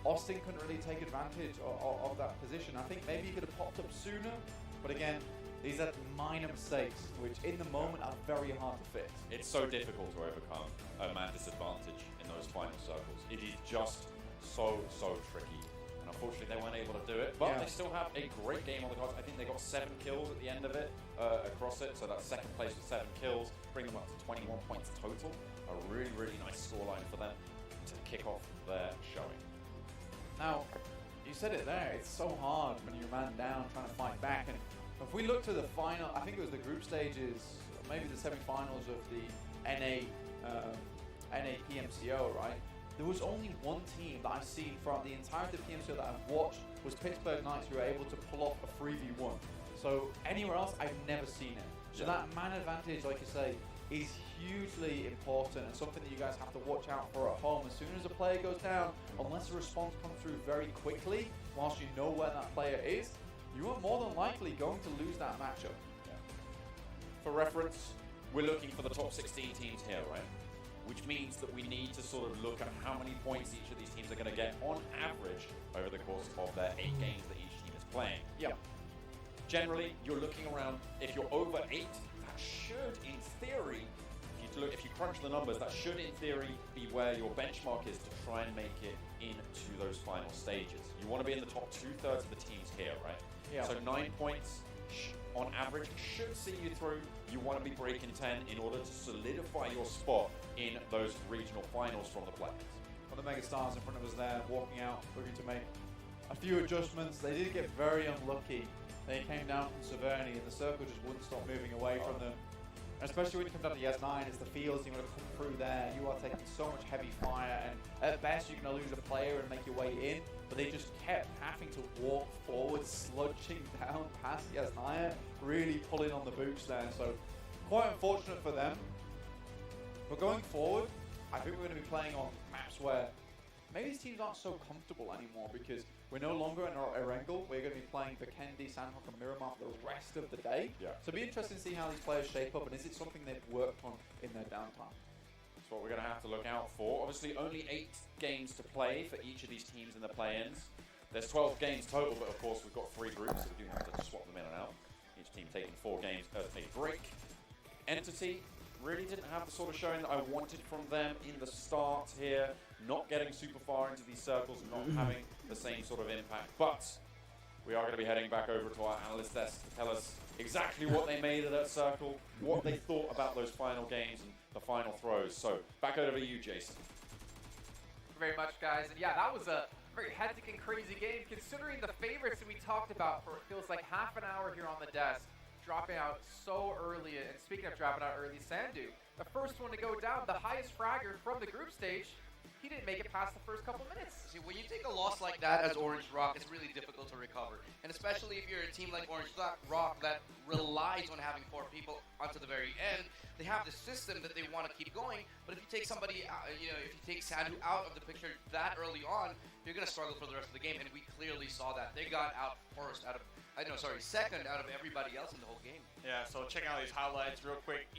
Austin couldn't really take advantage of that position. I think maybe he could have popped up sooner, but again, these are minor mistakes, which in the moment are very hard to fix. It's so difficult to overcome a man disadvantage in those final circles. It is just so tricky. And unfortunately, they weren't able to do it. But they still have a great game on the cards. I think they got 7 kills at the end of it across it. So that's second place with 7 kills, bring them up to 21 points total. A really, really nice scoreline for them to kick off their showing. Now, you said it there, it's so hard when you're man down trying to fight back. And if we look to the final, I think it was the group stages, maybe the semi-finals of the NA PMCO, right? There was only one team that I've seen from the entirety of the PMCO that I've watched was Pittsburgh Knights, who were able to pull off a 3v1. So anywhere else, I've never seen it. So that man advantage, like you say, is hugely important and something that you guys have to watch out for at home. As soon as a player goes down, unless a response comes through very quickly, whilst you know where that player is, you are more than likely going to lose that matchup. For reference, we're looking for the top 16 teams here, right? Which means that we need to sort of look at how many points each of these teams are going to get on average over the course of their 8 games that each team is playing. Generally, you're looking around, if you're over 8, that should, in theory, if you crunch the numbers, that should, in theory, be where your benchmark is to try and make it into those final stages. You want to be in the top 2/3 of the teams here, right? So 9 points on average should see you through. You want to be breaking 10 in order to solidify your spot in those regional finals from the players. Well, the mega stars in front of us there, walking out, looking to make a few adjustments. They did get very unlucky. They came down from severity and the circle just wouldn't stop moving away from them. And especially when you come down to the S9, it's the fields, you're going to come through there, you are taking so much heavy fire, and at best you're going to lose a player and make your way in, but they just kept having to walk forward, sludging down past the S9, really pulling on the boots there, so quite unfortunate for them. But going forward, I think we're going to be playing on maps where maybe these teams aren't so comfortable anymore, because we're no longer in Erangel. We're going to be playing Vikendi, Sandhawk, and Miramar for the rest of the day. So it'll be interesting to see how these players shape up, and is it something they've worked on in their downtime? That's what we're going to have to look out for. Obviously, only 8 games to play for each of these teams in the play-ins. There's 12 games total, but of course we've got 3 groups, so we do have to swap them in and out. Each team taking 4 games as a break. Entity really didn't have the sort of showing that I wanted from them in the start here. Not getting super far into these circles and not having the same sort of impact. But we are going to be heading back over to our analyst desk to tell us exactly what they made of that circle, what they thought about those final games and the final throws. So back over to you, Jason. Thank you very much, guys. And yeah, that was a very hectic and crazy game, considering the favorites that we talked about for it feels like half an hour here on the desk, dropping out so early. And speaking of dropping out early, Sandu, the first one to go down, the highest fragger from the group stage. He didn't make it past the first couple minutes. See, when you take a loss like that as Orange Rock, it's really difficult to recover. And especially if you're a team like Orange Rock that relies on having 4 people onto the very end, they have the system that they want to keep going. But if you take somebody, if you take Sandu out of the picture that early on, you're going to struggle for the rest of the game. And we clearly saw that. They got out second out of everybody else in the whole game. Yeah, so checking out these highlights real quick.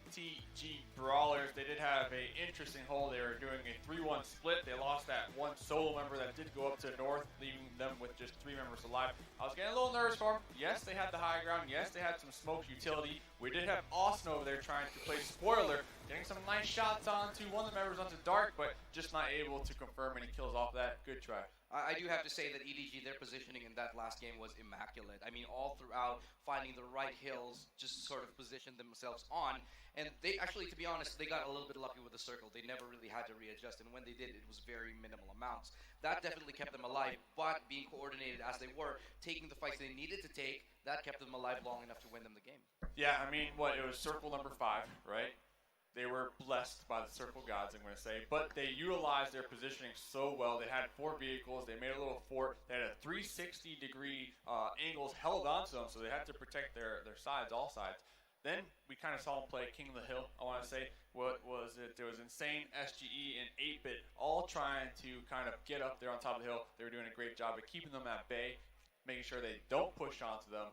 ETG Brawlers, they did have an interesting hole. They were doing a 3-1 split. They lost that one solo member that did go up to North, leaving them with just 3 members alive. I was getting a little nervous for them. Yes, they had the high ground. Yes, they had some smoke utility. We did have Austin over there trying to play spoiler, getting some nice shots onto one of the members onto Dark, but just not able to confirm any kills off that. Good try. I do have to say that EDG, their positioning in that last game was immaculate. I mean, all throughout, finding the right hills, just sort of positioned themselves on. And they actually, to be honest, they got a little bit lucky with the circle. They never really had to readjust, and when they did, it was very minimal amounts. That definitely kept them alive, but being coordinated as they were, taking the fights they needed to take, that kept them alive long enough to win them the game. Yeah, I mean, it was circle number 5, right? They were blessed by the circle gods, I'm going to say, but they utilized their positioning so well. They had 4 vehicles. They made a little fort. They had a 360-degree angles held onto them, so they had to protect their sides, all sides. Then we kind of saw them play King of the Hill, I want to say. What was it? There was Insane, SGE, and 8-Bit all trying to kind of get up there on top of the hill. They were doing a great job of keeping them at bay, making sure they don't push onto them.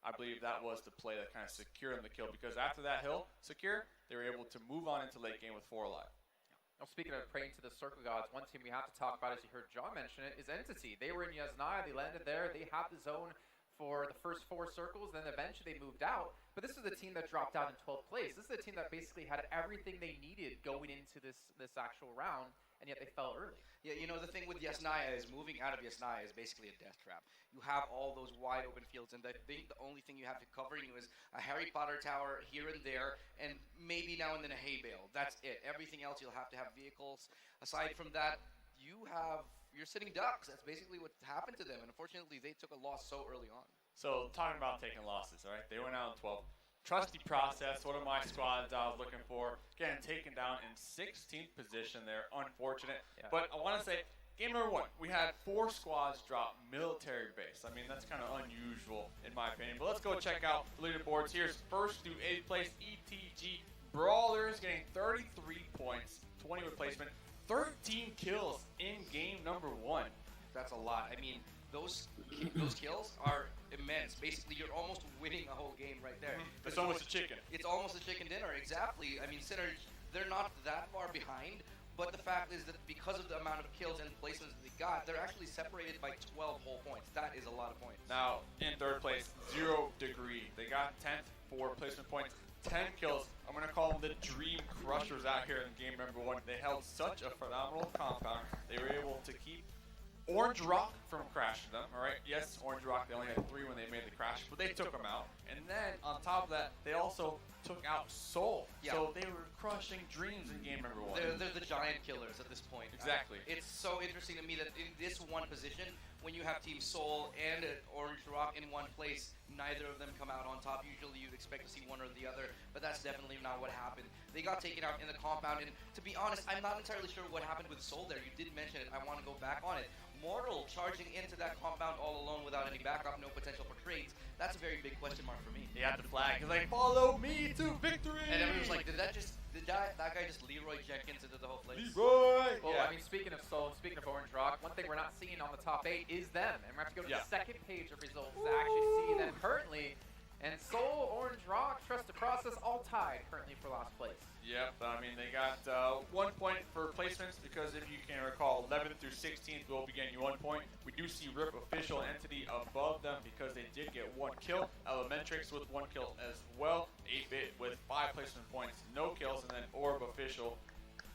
I believe that was the play that kind of secured them the kill, because after that hill secure, they were able to move on into late game with 4 alive. Well, speaking of praying to the Circle Gods, one team we have to talk about, as you heard John mention it, is Entity. They were in Yasnaya, they landed there, they have the zone for the first 4 circles, then eventually they moved out. But this is a team that dropped out in 12th place. This is a team that basically had everything they needed going into this actual round, and yet they fell early. Yeah, you know, the thing with Yasnaya is moving out of Yasnaya is basically a death trap. You have all those wide open fields, and I think the only thing you have to cover you is a Harry Potter tower here and there, and maybe now and then a hay bale. That's it. Everything else you'll have to have vehicles. Aside from that, you're sitting ducks. That's basically what happened to them, and unfortunately they took a loss so early on. So talking about taking losses, all right? They went out in 12. Trusty Process, one of my squads I was looking for, getting taken down in 16th position there. Unfortunate. Yeah. But I want to say, game number 1, we had 4 squads drop military base. I mean, that's kind of unusual in my opinion. But let's go check out the leaderboards. Here's first through 8th place, ETG Brawlers getting 33 points, 20 replacement, 13 kills in game number 1. That's a lot. I mean, those kills are immense. Basically, you're almost winning a whole game right there. It's almost a chicken. It's almost a chicken dinner, exactly. I mean, Synergy, they're not that far behind, but the fact is that because of the amount of kills and placements that they got, they're actually separated by 12 whole points. That is a lot of points. Now, in 3rd place, 0 Degree. They got 10th for placement points, 10 kills. I'm going to call them the Dream Crushers out here in game number 1. They held such a phenomenal compound. They were able to keep Orange Rock from crashing them, all right? Yes, Orange Rock, they only had 3 when they made the crash, but they took them out. And then, on top of that, they also took out Soul. Yeah. So they were crushing Dreams in game number 1. They're the giant killers at this point. Exactly. It's so interesting to me that in this one position, when you have Team Soul and Orange Rock in one place, neither of them come out on top. Usually you'd expect to see one or the other, but that's definitely not what happened. They got taken out in the compound, and to be honest, I'm not entirely sure what happened with Soul there. You did mention it. I want to go back on it. Mortal charging into that compound all alone without any backup, no potential for trades. That's a very big question mark for me. He had the flag. He's like, follow me to victory! And everyone's like, did that guy just Leroy Jenkins into the whole place? Leroy! Well, yeah. I mean, speaking of Soul, speaking of Orange Rock, one thing we're not seeing on the top 8 is them. And we're going to have to go to the second page of results to actually see them currently. And Soul, Orange Rock, Trust the Process, all tied currently for last place. Yep, I mean, they got 1 point for placements because if you can recall, 11th through 16th will be getting you 1 point. We do see Rip Official Entity above them because they did get 1 kill. Elementrix with 1 kill as well. 8-Bit with 5 placement points, no kills, and then Orb Official,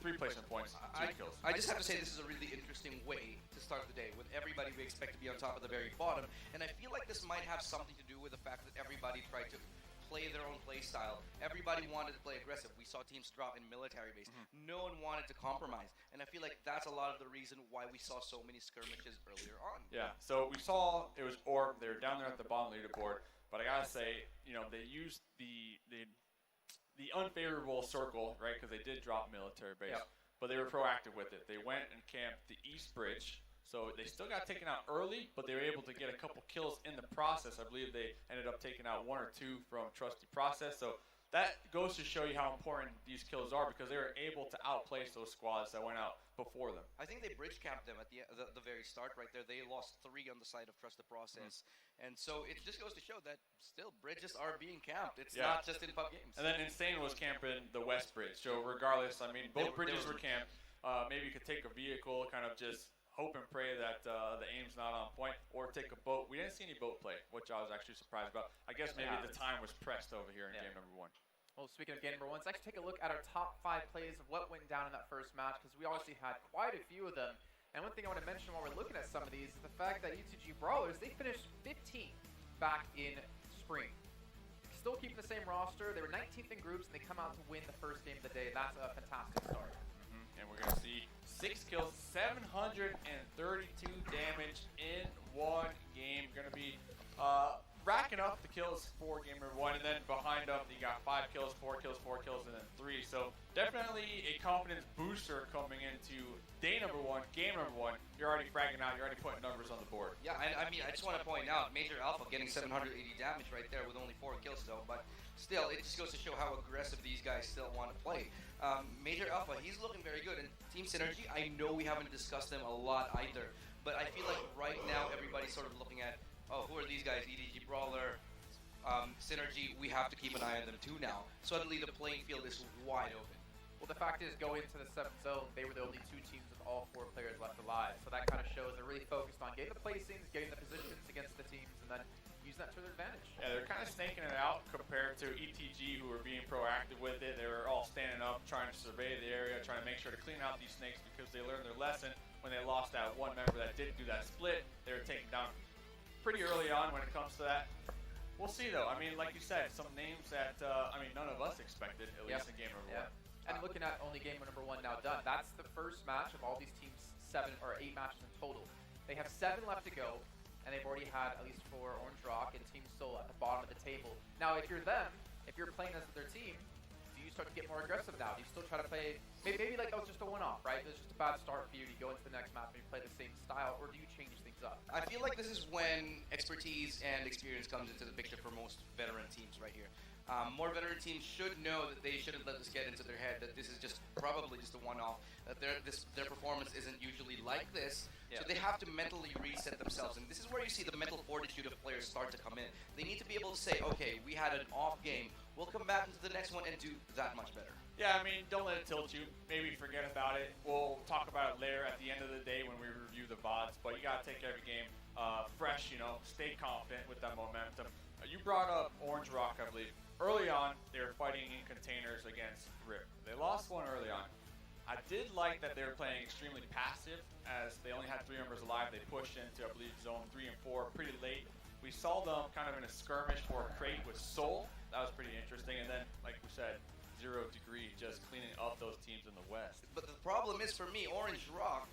3 placement points, 2 kills. I just have to say this is a really interesting way to start the day with everybody we expect to be on top of the very bottom, and I feel like this might have something to do with the fact that everybody tried to play their own play style. Everybody wanted to play aggressive. We saw teams drop in military base. No one wanted to compromise, and I feel like that's a lot of the reason why we saw so many skirmishes earlier on. Yeah, so we saw it was Orb. They were down there at the bottom leaderboard, but I gotta say, you know, they used the unfavorable circle, right, because they did drop military base, but they were proactive with it. They went and camped the East Bridge. So they still got taken out early, but they were able to get a couple kills in the process. I believe they ended up taking out 1 or 2 from Trusty Process. So that goes to show you how important these kills are because they were able to outplace those squads that went out before them. I think they bridge camped them at the very start right there. They lost 3 on the side of Trust the Process. And so it just goes to show that still bridges are being camped. It's not just in pub games. And then Insane was camping the West Bridge. So regardless, I mean, both bridges were camped. Maybe you could take a vehicle, kind of just hope and pray that the aim's not on point, or take a boat. We didn't see any boat play, which I was actually surprised about. I guess maybe the time was pressed over here in game number 1. Well, speaking of game number 1, let's actually take a look at our top 5 plays of what went down in that first match, because we obviously had quite a few of them. And one thing I want to mention while we're looking at some of these is the fact that UTG Brawlers, they finished 15th back in spring. Still keeping the same roster. They were 19th in groups, and they come out to win the first game of the day. That's a fantastic start. And we're going to see 6 kills, 732 damage in 1 game. Going to be racking up the kills for game number 1, and then behind them, you got 5 kills, 4 kills, 4 kills, and then 3. So definitely a confidence booster coming into day number 1, game number 1. You're already fragging out, you're already putting numbers on the board. Yeah, I mean, I just want to point out, Major Alpha getting 780 damage right there with only 4 kills though, but still, it just goes to show how aggressive these guys still want to play. Major Alpha, he's looking very good, and Team Synergy, I know we haven't discussed them a lot either, but I feel like right now everybody's sort of looking at, oh, who are these guys? EDG Brawler, Synergy, we have to keep an eye on them too now. Suddenly the playing field is wide open. Well, the fact is, going into the 7th zone, they were the only 2 teams with all 4 players left alive. So that kind of shows they're really focused on getting the placings, getting the positions against the teams, and then use that to their advantage. Yeah, they're kind of snaking it out compared to ETG, who were being proactive with it. They were all standing up, trying to survey the area, trying to make sure to clean out these snakes because they learned their lesson when they lost that one member that didn't do that split. They were taken down pretty early on when it comes to that. We'll see, though. I mean, like you said, some names that, none of us expected, at least in game number 1. And looking at only game number 1 now done, that's the first match of all these teams, 7 or 8 matches in total. They have 7 left to go, and they've already had at least 4 Orange Rock and Team Soul at the bottom of the table. Now, if you're them, if you're playing as their team, do you start to get more aggressive now? Do you still try to play, maybe like that was just a one-off, right? It was just a bad start for you. Do you go into the next map and you play the same style, or do you change things up? I feel like this is when expertise and experience comes into the picture for most veteran teams right here. More veteran teams should know that they shouldn't let this get into their head, that this is just probably just a one-off, that their performance isn't usually like this, so they have to mentally reset themselves, and this is where you see the mental fortitude of players start to come in. They need to be able to say, okay, we had an off game, we'll come back into the next one and do that much better. Yeah, I mean, don't let it tilt you. Maybe forget about it. We'll talk about it later at the end of the day when we review the VODs, but you gotta take every game fresh, stay confident with that momentum. You brought up Orange Rock, I believe. Early on, they were fighting in containers against RIP. They lost one early on. I did like that they were playing extremely passive, as they only had 3 members alive. They pushed into, I believe, zone 3 and 4 pretty late. We saw them kind of in a skirmish for a crate with Soul. That was pretty interesting. And then, like we said, 0 Degree just cleaning up those teams in the West. But the problem is, for me, Orange Rock,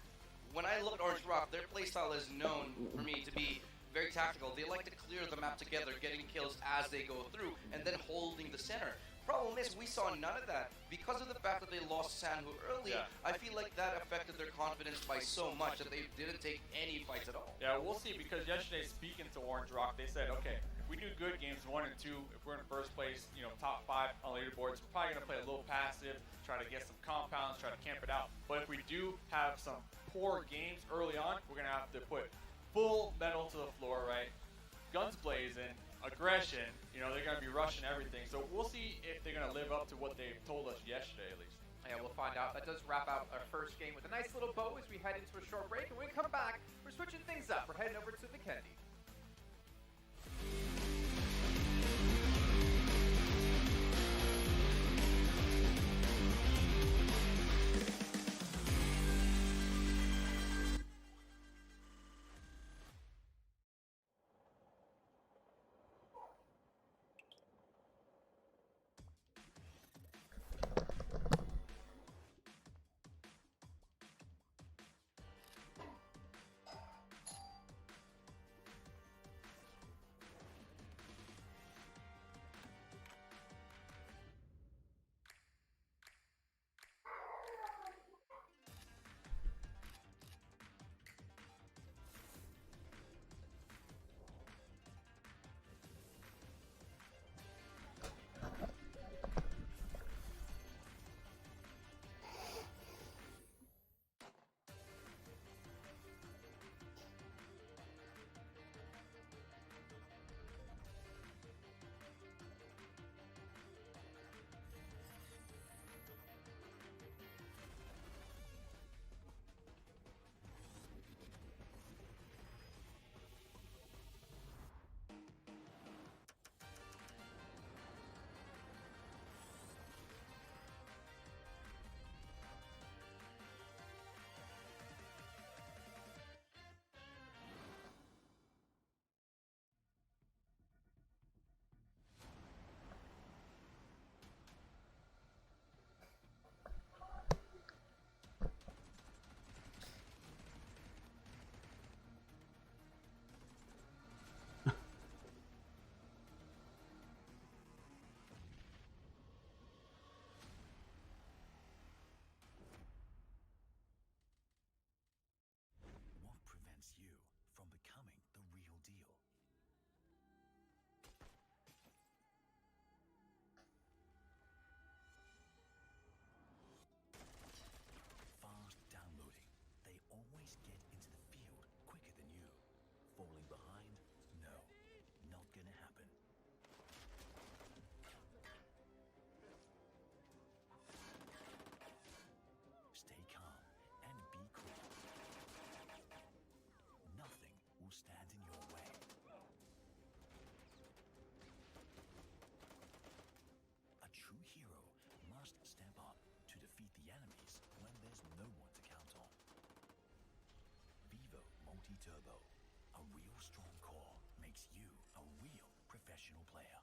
when I look at Orange Rock, their playstyle is known for me to be very tactical. They like to clear the map together, getting kills as they go through, and then holding the center. Problem is, we saw none of that. Because of the fact that they lost Sanhu early, I feel like that affected their confidence by so much that they didn't take any fights at all. Yeah, we'll see, because yesterday, speaking to Orange Rock, they said, okay, if we do good games 1 and 2, if we're in first place, top 5 on leaderboards, we're probably going to play a little passive, try to get some compounds, try to camp it out. But if we do have some poor games early on, we're going to have to put full metal to the floor, right? Guns blazing, aggression, they're going to be rushing everything. So we'll see if they're going to live up to what they told us yesterday, at least. Yeah, we'll find out. That does wrap out our first game with a nice little bow as we head into a short break. And when we come back, we're switching things up. We're heading over to the Kennedy. Turbo. A real strong core makes you a real professional player.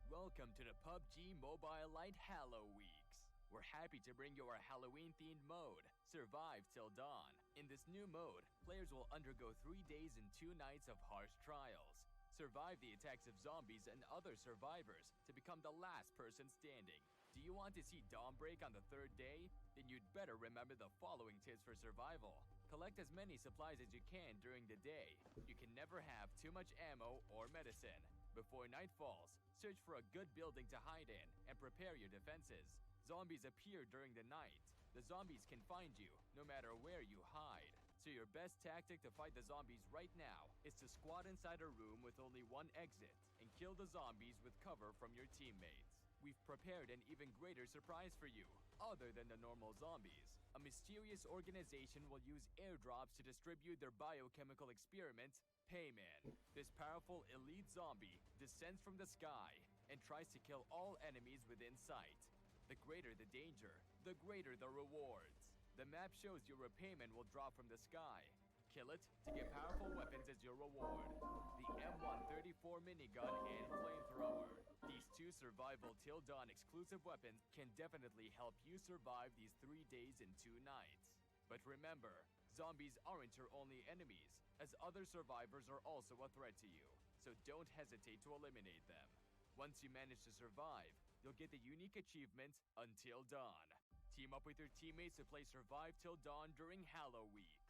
Welcome to the PUBG Mobile Light Halo Weeks. We're happy to bring you our Halloween-themed mode, Survive Till Dawn. In this new mode, players will undergo 3 days and 2 nights of harsh trials. Survive the attacks of zombies and other survivors to become the last person standing. Do you want to see dawn break on the 3rd day? Then you'd better remember the following tips for survival. Collect as many supplies as you can during the day. You can never have too much ammo or medicine. Before night falls, search for a good building to hide in and prepare your defenses. Zombies appear during the night. The zombies can find you no matter where you hide. So your best tactic to fight the zombies right now is to squat inside a room with only one exit and kill the zombies with cover from your teammates. We've prepared an even greater surprise for you, other than the normal zombies. A mysterious organization will use airdrops to distribute their biochemical experiment, Payman. This powerful elite zombie descends from the sky and tries to kill all enemies within sight. The greater the danger, the greater the rewards. The map shows your repayment will drop from the sky. Kill it to get powerful weapons as your reward. The M134 minigun and flamethrower. These 2 Survival Till Dawn exclusive weapons can definitely help you survive these 3 days and 2 nights. But remember, zombies aren't your only enemies, as other survivors are also a threat to you. So don't hesitate to eliminate them. Once you manage to survive, you'll get the unique achievement Until Dawn. Team up with your teammates to play Survive Till Dawn during Halo Weeks.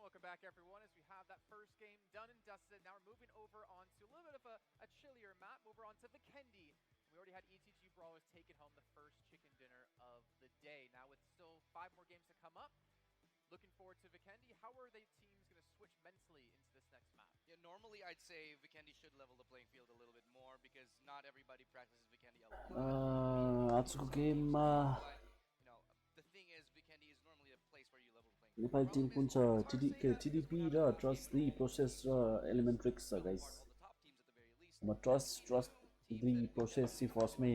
Welcome back, everyone, as we have that first game done and dusted. Now we're moving over onto a little bit of a chillier map, over onto Vikendi. We already had ETG Brawlers taking home the first chicken dinner of the day. Now with still 5 more games to come up, looking forward to Vikendi. How are the teams going to switch mentally into this next map? Yeah, normally I'd say Vikendi should level the playing field a little bit more because not everybody practices Vikendi a lot. आजको गेममा But, you know, the thing is, Vikendi is normally a place where you level the playing field. Nepali team कुन छ TDP र trust 3 process र एलिमेन्ट्रिक्स छ guys म trust 3 process सी फर्स्टमै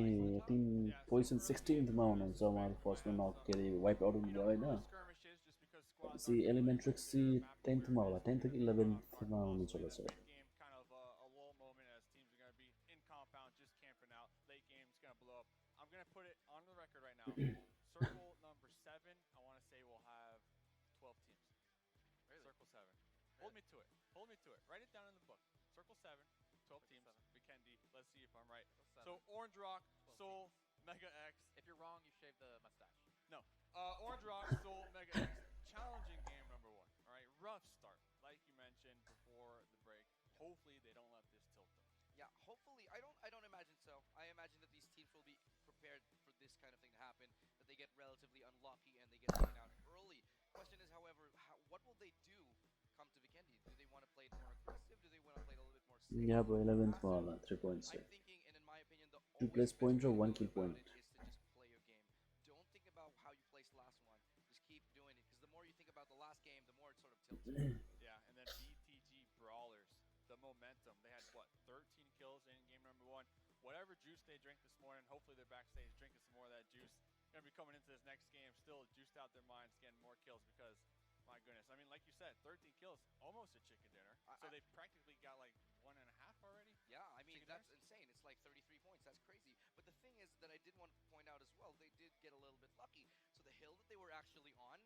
टिम पोजिसन 16th मा हुनुहुन्छ उहाँहरु फर्स्टमा नक के रे वाइप आउट हुनुभयो हैन सी एलिमेन्ट्रिक्स सी 10th मा होला 10th कि 11th मा हुनुहुन्छ होला sir I'm going to put it on the record right now. Circle number 7, I want to say we'll have 12 teams. Really? Circle 7. Really? Hold me to it. Hold me to it. Write it down in the book. Circle 7, 12 teams. Vikendi. Let's see if I'm right. So Orange Rock, Seoul, Mega X. If you're wrong, you shave the mustache. No. Orange Rock, Seoul, Mega X. Challenging game number 1. All right. Rough start, like you mentioned before the break. Hopefully they don't let this tilt them. Yeah, hopefully. I don't imagine so. I imagine that these teams will be prepared for this kind of thing to happen, that they get relatively unlucky and they get taken out early. Question is, however, what will they do come to Vikendi? Do they want to play it more aggressive? Do they want to play it a little bit more safe? Yeah, bro, 11th ma होला 3 points. I'm thinking, and in my opinion, the 2 place point or 1 kill point. is to just play your game. Don't think about how you placed last one. Just keep doing it, because the more you think about the last game, the more it sort of tilts you. Yeah, and then BTG Brawlers. The momentum. They had, what, 13 kills in game number 1. Whatever juice they drink this morning, hopefully they're backstage drinking some more of that juice. Going to be coming into this next game still juiced out their minds, getting more kills because, my goodness. I mean, like you said, 13 kills, almost a chicken dinner. So they practically got like 1.5 already? Yeah, I mean, that's insane. It's like 33 points. That's crazy. But the thing is that I did want to point out as well, they did get a little bit lucky. So the hill that they were actually on...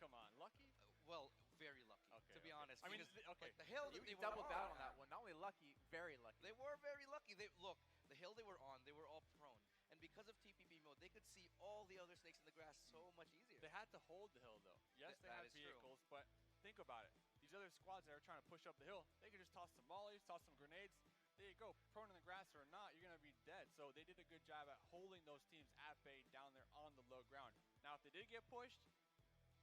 come on. Lucky? Well, very lucky, to be honest. I mean, okay. The hill that they were doubled down on on that one. Not only lucky, very lucky. They were very lucky. Look, the hill they were on, they were all prone. And because of TPP mode, they could see all the other snakes in the grass so much easier. They had to hold the hill, though. Yes, they had vehicles, but think about it. These other squads that are trying to push up the hill, they could just toss some mollies, toss some grenades. There you go. Prone in the grass or not, you're going to be dead. So they did a good job at holding those teams at bay down there on the low ground. Now, if they did get pushed,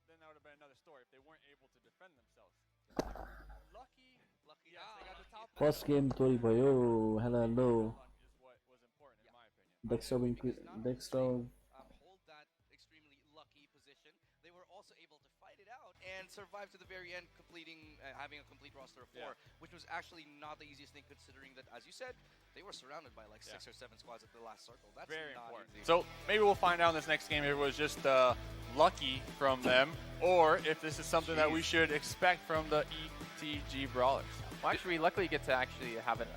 then that would have been another story if they weren't able to defend themselves. Lucky. Yes, they got the top. First game Tori भयो. Hello. Is what was important in my opinion. Hold that extremely lucky position. They were also able to fight it out, and survived to the very end, completing, having a complete roster of 4, which was actually not the easiest thing considering that, as you said, they were surrounded by like 6 or 7 squads at the last circle. That's very not important. easy. So maybe we'll find out in this next game if it was just lucky from them, or if this is something that we should expect from the ETG Brawlers. Well, actually, luckily, get to actually have an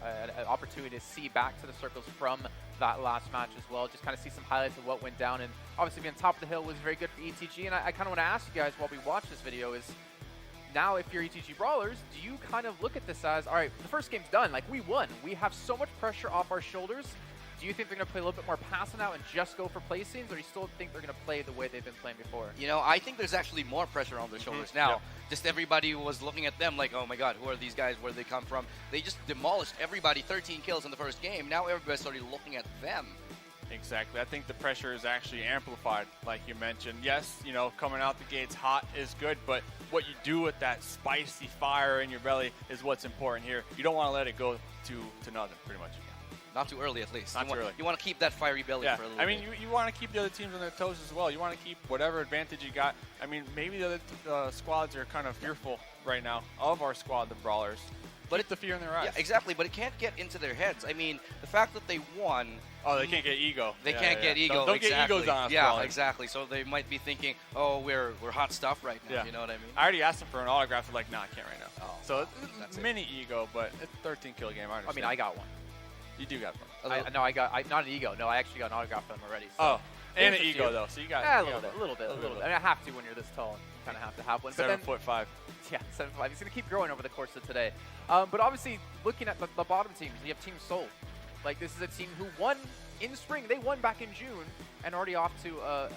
opportunity to see back to the circles from that last match as well. Just kind of see some highlights of what went down, and obviously being top of the hill was very good for ETG. And I kind of want to ask you guys while we watch this video is, now if you're ETG Brawlers, do you kind of look at this as, all right, the first game's done, like we won. We have so much pressure off our shoulders. Do you think they're going to play a little bit more passive now and just go for placings, or do you still think they're going to play the way they've been playing before? You know, I think there's actually more pressure on their shoulders now. Just everybody was looking at them like, oh my god, who are these guys? Where do they come from? They just demolished everybody, 13 kills in the first game. Now everybody's started looking at them. Exactly. I think the pressure is actually amplified, like you mentioned. Yes, you know, coming out the gates hot is good, but what you do with that spicy fire in your belly is what's important here. You don't want to let it go to nothing, pretty much. Not too early, at least. Not too early. You want to keep that fiery belly for a little bit. I mean, you want to keep the other teams on their toes as well. You want to keep whatever advantage you got. I mean, maybe the other squads are kind of fearful right now of our squad, the Brawlers. But it's the fear in their eyes. Yeah, exactly. But it can't get into their heads. I mean, the fact that they won. Oh, they can't get ego. They can't get ego. Don't get egos on us. Yeah, Brawlers. exactly. So they might be thinking, oh, we're hot stuff right now. Yeah. You know what I mean? I already asked them for an autograph. They're like, nah, I can't right now. Oh, so it's mini ego, but it's a 13-kill game. I mean, I got one. You do got one. No, I got not an ego. No, I actually got an autograph from them already. So oh, and an ego though. So you got a little bit. I mean, I have to when you're this tall. You kind of have to have one. 7'5". Yeah, 7'5". He's gonna keep growing over the course of today. But obviously, looking at the bottom teams, you have Team Seoul. Like this is a team who won in spring. They won back in June and already off to. I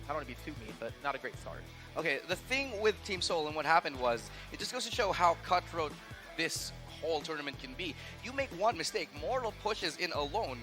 don't want to be too mean, but not a great start. Okay, the thing with Team Seoul and what happened was it just goes to show how cutthroat this whole tournament can be. You make one mistake, Mortal pushes in alone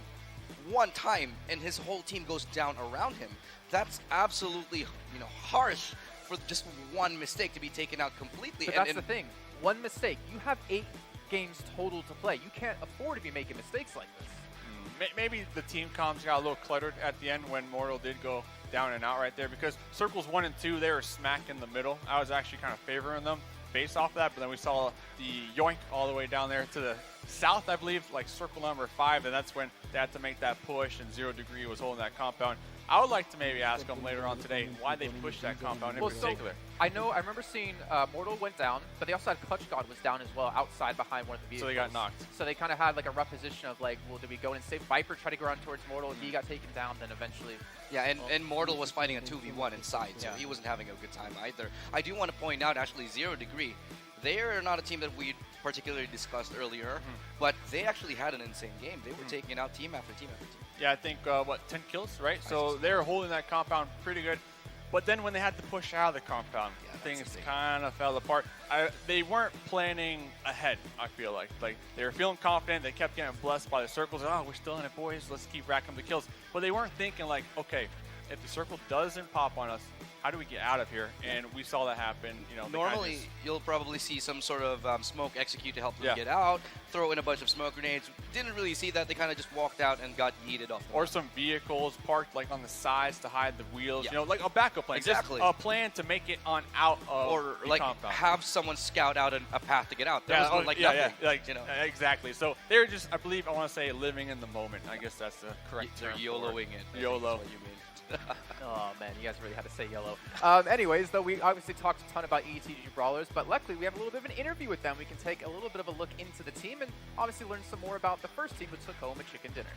one time and his whole team goes down around him. That's absolutely, you know, harsh for just one mistake to be taken out completely. But that's the thing. One mistake. You have 8 games total to play. You can't afford to be making mistakes like this. Maybe the team comms got a little cluttered at the end when Mortal did go down and out right there, because circles 1 and 2, they were smack in the middle. I was actually kind of favoring them based off that, but then we saw the yoink all the way down there to the south, I believe, like circle number 5, and that's when they had to make that push, and 0 Degree was holding that compound. I would like to maybe ask them later on today why they pushed that compound in particular. I remember seeing Mortal went down, but they also had Clutch God was down as well, outside behind one of the vehicles. So they got knocked. So they kind of had like a rough position of like, well, do we go and save Viper, try to go around towards Mortal? He got taken down, then eventually. Yeah, and Mortal was fighting a 2v1 inside, so he wasn't having a good time either. I do want to point out, actually, 0 Degree. They are not a team that we particularly discussed earlier, but they actually had an insane game. They were taking out team after team after team. Yeah, I think, 10 kills, right? So they were holding that compound pretty good. But then when they had to push out of the compound, things kind of fell apart. They weren't planning ahead, I feel like. Like, they were feeling confident. They kept getting blessed by the circles. Oh, we're still in it, boys. Let's keep racking the kills. But they weren't thinking like, okay, if the circle doesn't pop on us, how do we get out of here? And we saw that happen. You know, normally you'll probably see some sort of smoke execute to help them get out, throw in a bunch of smoke grenades. Didn't really see that. They kind of just walked out and got yeeted off. Or some vehicles parked like on the sides to hide the wheels. You know, like a backup plan. Exactly. Just a plan to make it on out of or the like compound. Have someone scout out a path to get out. There was like nothing. Like, you know. Exactly. So they were just, I believe, I want to say, living in the moment. I guess that's the correct term. They're YOLOing it. YOLO. What you mean. Oh man, you guys really had to say yellow. Anyways, though, we obviously talked a ton about ETG Brawlers, but luckily we have a little bit of an interview with them. We can take a little bit of a look into the team and obviously learn some more about the first team who took home a chicken dinner.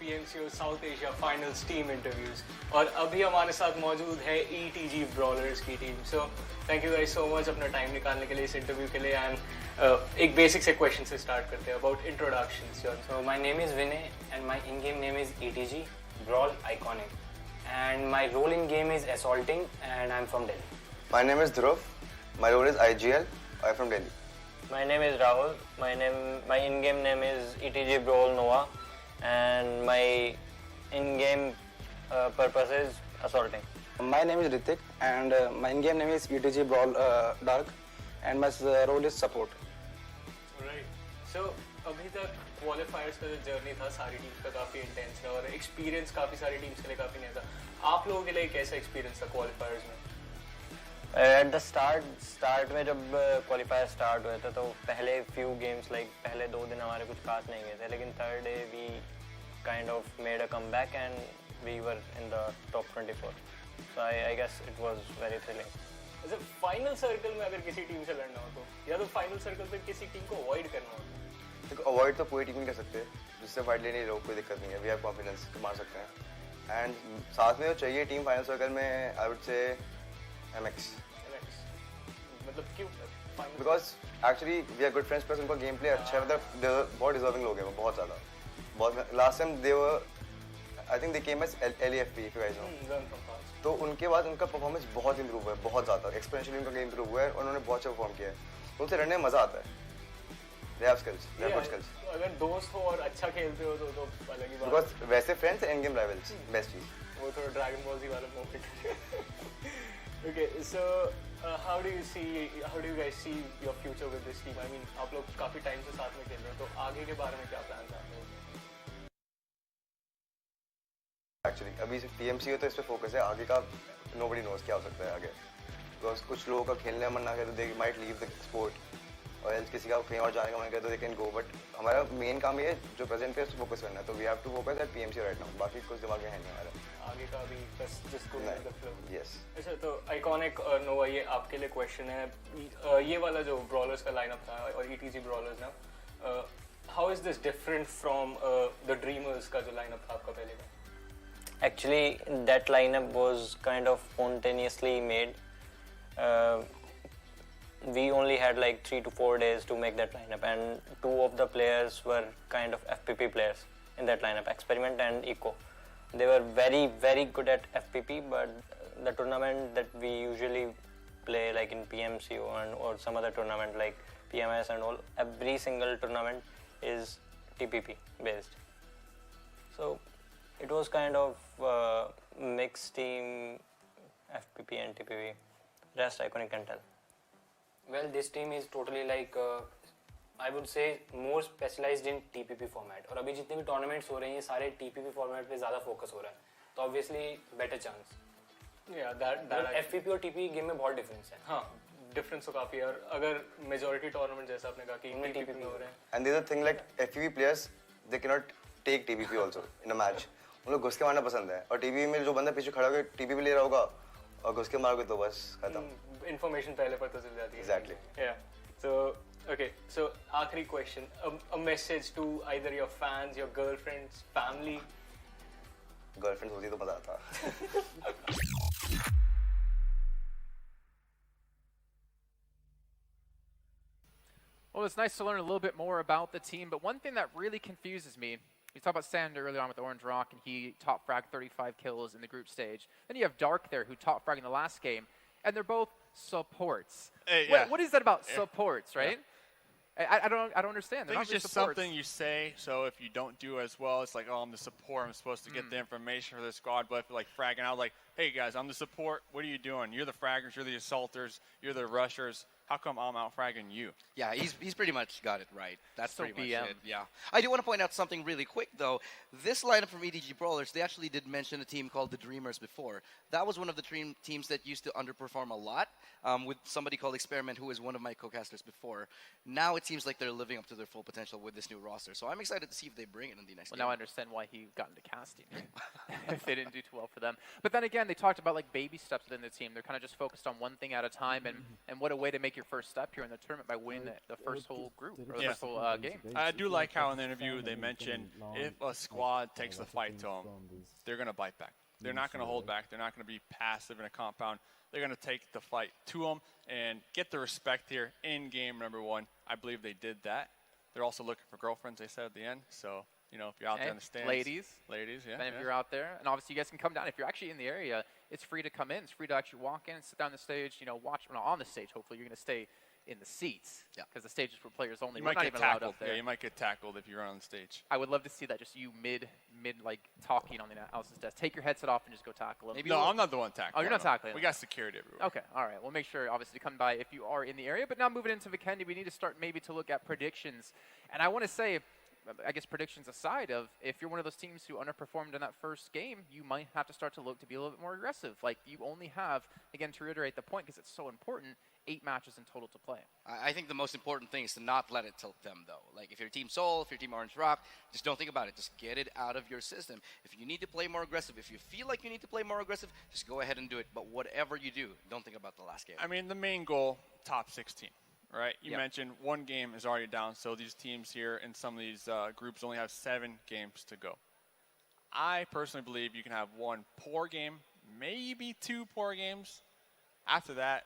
PMCO South Asia Finals team interviews और अभी हमारे साथ मौजूद है ETG Brawlers की team. So thank you guys so much अपना time निकालने के लिए इस इंटरव्यू के लिए. And एक बेसिक से क्वेश्चन से स्टार्ट करते हैं about introductions. So my name is Vinay and my in-game name is ETG Brawl Iconic and my role in game is assaulting and I'm from Delhi. My name is Dhruv. My role is IGL I'm from Delhi. My name is Rahul. My in-game name is ETG Brawl Nova, and my in-game purpose is assaulting. My name is Ritik, and my in-game name is ETG Brawl Dark, and my role is support. Right. So अभी तक qualifiers का जो journey था सारी teams का काफी intense था और experience काफी सारी teams के लिए काफी नया था. आप लोगों के लिए कैसा experience था qualifiers में? At the start में जब qualifier start हुए थे तो पहले few games like पहले 2 दिन हमारे कुछ खास नहीं गए थे, लेकिन third day we kind of made a comeback and we were in the top 24. So I guess it was very thrilling. जैसे final circle में अगर किसी team से लड़ना हो तो या तो final circle पे किसी team को avoid करना हो तो avoid तो कोई टीम नहीं कर सकते, जिससे फाइट लेने की कोई दिक्कत नहीं है. We have confidence तो मार सकते हैं. And साथ में जो चाहिए टीम फाइनल सर्कल में I would say NEXX. मतलब क्यों? Because actually we are good friends plus उनका गेम प्ले अच्छा है, मतलब बहुत डिजर्विंग लोग हैं वो, बहुत ज़्यादा. बहुत last time they were I think they came as LEFP if you guys know. तो उनके बाद उनका परफॉर्मेंस बहुत इंप्रूव हुआ है, बहुत ज़्यादा एक्सपोनेंशियली उनका गेम इंप्रूव हुआ है और उन्होंने बहुत अच्छा परफॉर्म किया है. तो उनसे लड़ने में मज़ा आता है. They have skills. They have good skills. तो अगर दोस्त हो और अच्छा खेलते हो तो अलग ही बात. Because वैसे friends and game rivals, best चीज़. वो थोड़ा Dragon Ball Z वाला moment. Okay, so how do you guys see your future with this team? I mean, आप लोग काफी टाइम से साथ में खेल रहे हो, तो आगे के बारे में क्या प्लान था? Actually, अभी PMCO तो इस पे फोकस है, आगे का nobody knows क्या हो सकता है आगे. Because कुछ लोगों का खेलने का मन ना करे तो they might leave the sport. और else किसी का कहीं और जाने का मन करे तो they can go. But हमारा मेन काम ये जो प्रेजेंट पे उस पर फोकस करना है, तो we have to focus at PMCO right now. बाकी कुछ दिमाग में है नहीं हमारा. आगे का अभी बस just go with the flow. Yes. अच्छा, तो Iconic Nova, ये आपके लिए क्वेश्चन है. ये वाला जो Brawlers का लाइनअप था और ETG Brawlers ना, how is this different from the Dreamers का जो लाइनअप था आपका पहले का? Actually, that lineup was kind of spontaneously made. We only had like 3 to 4 days to make that lineup, and 2 of the players were kind of FPP players in that lineup, Experiment and Eco. They were very, very good at FPP, but the tournament that we usually play like in PMCO or some other tournament like PMS and all, every single tournament is TPP based. So it was kind of mixed team, FPP and TPP. Rest Iconic can tell. Well, this team is totally like I would say more specialized in TPP format. और अभी जितने भी tournaments हो रहे हैं ये सारे TPP format पे ज़्यादा focus हो रहा है. तो obviously better chance. Yeah, that FPP और TPP game में बहुत difference है. हाँ, difference तो काफी है. और अगर majority tournament जैसा आपने कहा कि इनमें TPP हो रहे हैं. And there's a thing like FPP players, they cannot take TPP also in a match. उन लोग घुस के मारना पसंद है, और TPP में जो बंदा पीछे खड़ा होकर TPP ले रहा होगा और घुस के मारोगे तो बस खत्म. Information पहले पता चल जाती है. Exactly. Yeah. So okay. So आखिरी question. A message to either your fans, your girlfriends, family. Girlfriends होती तो मजा आता. Well, it's nice to learn a little bit more about the team, but one thing that really confuses me, we talked about Sander earlier on with Orange Rock, and he top fragged 35 kills in the group stage. Then you have Dark there, who top fragged in the last game, and they're both supports. Yeah. What is that about supports, right? Yeah. I don't understand. I think it's just something you say, so if you don't do as well, it's like, oh, I'm the support, I'm supposed to get the information for the squad, but if you're like fragging out, like, hey guys, I'm the support, what are you doing? You're the fraggers, you're the assaulters, you're the rushers. How come I'm out fragging you? Yeah, he's pretty much got it right. That's So pretty much BM. it. Yeah. I do want to point out something really quick though. This lineup from ETG Brawlers, they actually did mention a team called the Dreamers before. That was one of the teams that used to underperform a lot, with somebody called Experiment, who was one of my co-casters before. Now it seems like they're living up to their full potential with this new roster. So I'm excited to see if they bring it in the next game. Now I understand why he got into casting. If they didn't do too well for them. But then again, they talked about like baby steps within the team. They're kind of just focused on one thing at a time, and what a way to make your first step here in the tournament by winning the first whole group, or the first whole game. I do like how in the interview they mentioned if a squad takes the fight to them, they're going to bite back. They're not going to hold back. They're not going to be passive in a compound. They're going to take the fight to them and get the respect here in game number 1. I believe they did that. They're also looking for girlfriends, they said at the end. So, you know, if you're out there in the stands. Ladies, yeah. And if you're out there, and obviously you guys can come down. If you're actually in the area, it's free to come in. It's free to actually walk in, sit down on the stage, you know, watch on the stage. Hopefully you're going to stay in the seats. Because the stage is for players only. You We're might not get even allowed tackled. up there. Yeah, you might get tackled if you run on the stage. I would love to see that. Just you mid like talking on the analysis desk. Take your headset off and just go tackle them. No, I'm not the one tackling. Oh, you're not tackling. We got security everywhere. Okay, all right. We'll make sure, obviously, to come by if you are in the area. But now moving into Vikendi, we need to start maybe to look at predictions. And I want to say, I guess predictions aside, of if you're one of those teams who underperformed in that first game, you might have to start to look to be a little bit more aggressive. Like, you only have, again, to reiterate the point, because it's so important, 8 matches in total to play. I think the most important thing is to not let it tilt them, though. Like, if you're Team Seoul, if you're Team Orange Rock, just don't think about it. Just get it out of your system. If you need to play more aggressive, if you feel like you need to play more aggressive, just go ahead and do it. But whatever you do, don't think about the last game. I mean, the main goal, top 16. Right, you mentioned one game is already down, so these teams here in some of these groups only have 7 games to go. I personally believe you can have 1 poor game, maybe 2 poor games. After that,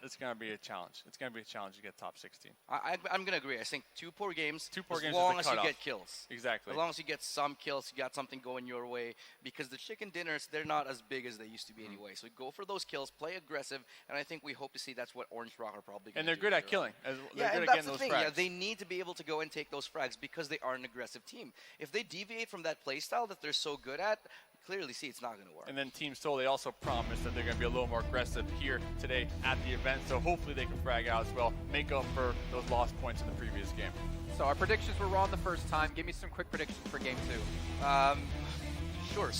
it's going to be a challenge. It's going to be a challenge to get top 16. I'm going to agree. I think 2 poor games, as long as you get kills. Exactly. As long as you get some kills, you got something going your way. Because the chicken dinners, they're not as big as they used to be anyway. So go for those kills, play aggressive, and I think we hope to see that's what Orange Rock are probably going to do. And they're good at killing. Yeah, and that's the thing. Yeah, they need to be able to go and take those frags because they are an aggressive team. If they deviate from that playstyle that they're so good at, clearly see it's not going to work. And then Team Seoul, they also promised that they're going to be a little more aggressive here today at the event. So hopefully they can frag out as well, make up for those lost points in the previous game. So our predictions were wrong the first time. Give me some quick predictions for game 2. Sure.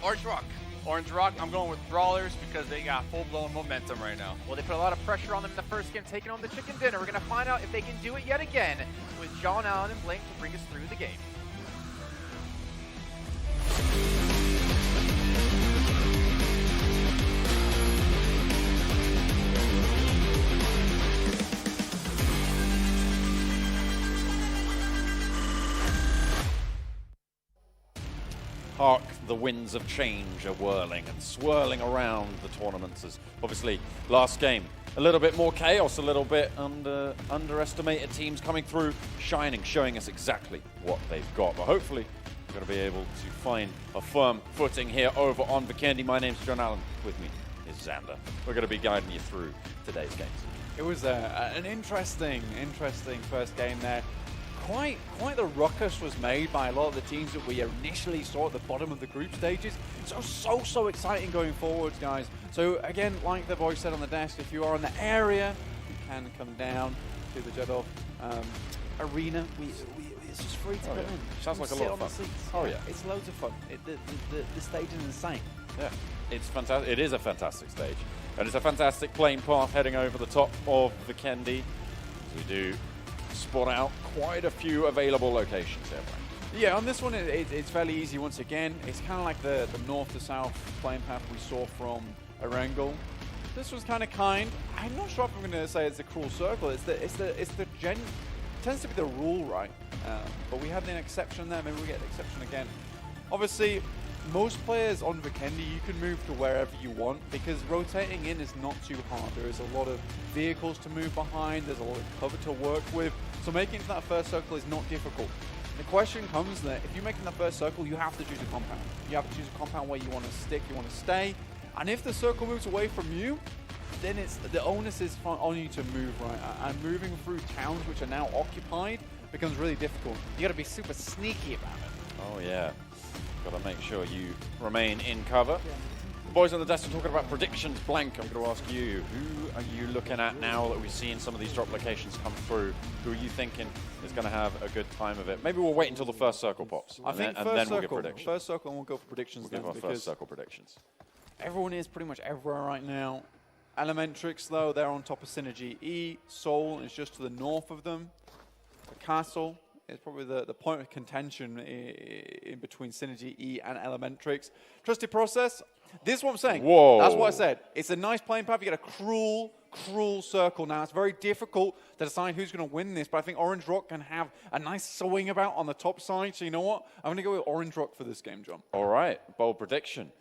Orange Rock. Orange Rock, I'm going with Brawlers because they got full-blown momentum right now. Well, they put a lot of pressure on them in the first game, taking on the chicken dinner. We're going to find out if they can do it yet again with John Allen and Blink to bring us through the game. Hark, the winds of change are whirling and swirling around the tournaments as obviously last game a little bit more chaos, a little bit underestimated teams coming through, shining, showing us exactly what they've got. But hopefully we're going to be able to find a firm footing here over on Vikendi. My name's John Allen. With me is Xander. We're going to be guiding you through today's games. It was an interesting first game there. Quite the ruckus was made by a lot of the teams that we initially saw at the bottom of the group stages. So exciting going forwards, guys. So again, like the voice said on the desk, if you are in the area, you can come down to the Jeddah arena. It's just free to get in. Sounds like a lot of fun. Oh yeah, it's loads of fun. The stage is insane. Yeah, it's fantastic. It is a fantastic stage, and it's a fantastic plane path heading over the top of Vikendi. We do spot out quite a few available locations here, right? Yeah, on this one it's fairly easy once again. It's kind of like the north to south plane path we saw from Erangel. This was kind of kind. I'm not sure if I'm going to say it's a cruel circle. It's the tends to be the rule, right? But we have an exception there. Maybe we get an exception again. Obviously, most players on Vikendi, you can move to wherever you want because rotating in is not too hard. There is a lot of vehicles to move behind. There's a lot of cover to work with. So making it to that first circle is not difficult. The question comes that if you're making the first circle, you have to choose a compound. You have to choose a compound where you want to stick, you want to stay. And if the circle moves away from you, then the onus is on you to move, right? And moving through towns which are now occupied becomes really difficult. You got to be super sneaky about it. Oh yeah, got to make sure you remain in cover. The boys on the desk are talking about predictions. Blank, I'm going to ask you, who are you looking at now that we've seen some of these drop locations come through? Who are you thinking is going to have a good time of it? Maybe we'll wait until the first circle pops. I think and then we'll get predictions. First circle and we'll go for predictions. We'll give our first circle predictions. Everyone is pretty much everywhere right now. Elementrix, though, they're on top of Synergy E. Seoul is just to the north of them. The castle is probably the point of contention in between Synergy E and Elementrix. Trusted Process, this is what I'm saying. Whoa. That's what I said. It's a nice playing path. You get a cruel circle now. It's very difficult to decide who's going to win this, but I think Orange Rock can have a nice swing about on the top side. So you know what? I'm going to go with Orange Rock for this game, John. All right, bold prediction.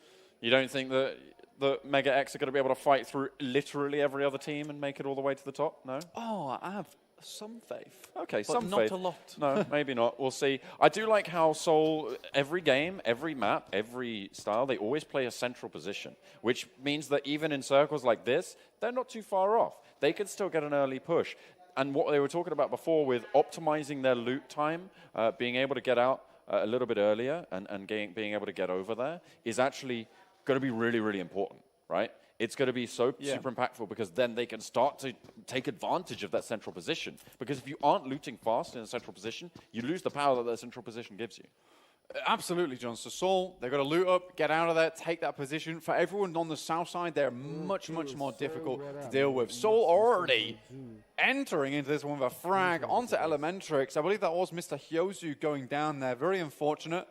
You don't think that the Mega X are going to be able to fight through literally every other team and make it all the way to the top? No? Oh, I have some faith. Okay, but some not faith. a lot. No, maybe not. We'll see. I do like how Seoul, every game, every map, every style, they always play a central position, which means that even in circles like this, they're not too far off. They can still get an early push. And what they were talking about before with optimizing their loot time, being able to get out a little bit earlier and being able to get over there is actually going to be really, really important, right? It's going to be so super impactful because then they can start to take advantage of that central position. Because if you aren't looting fast in a central position, you lose the power that central position gives you. Absolutely, John. So Seoul, they've got to loot up, get out of there, take that position. For everyone on the south side, they're much, much more difficult to deal with. Seoul already entering into this one with a frag onto Elementrix. I believe that was Mr. Hyozu going down there. Very unfortunate.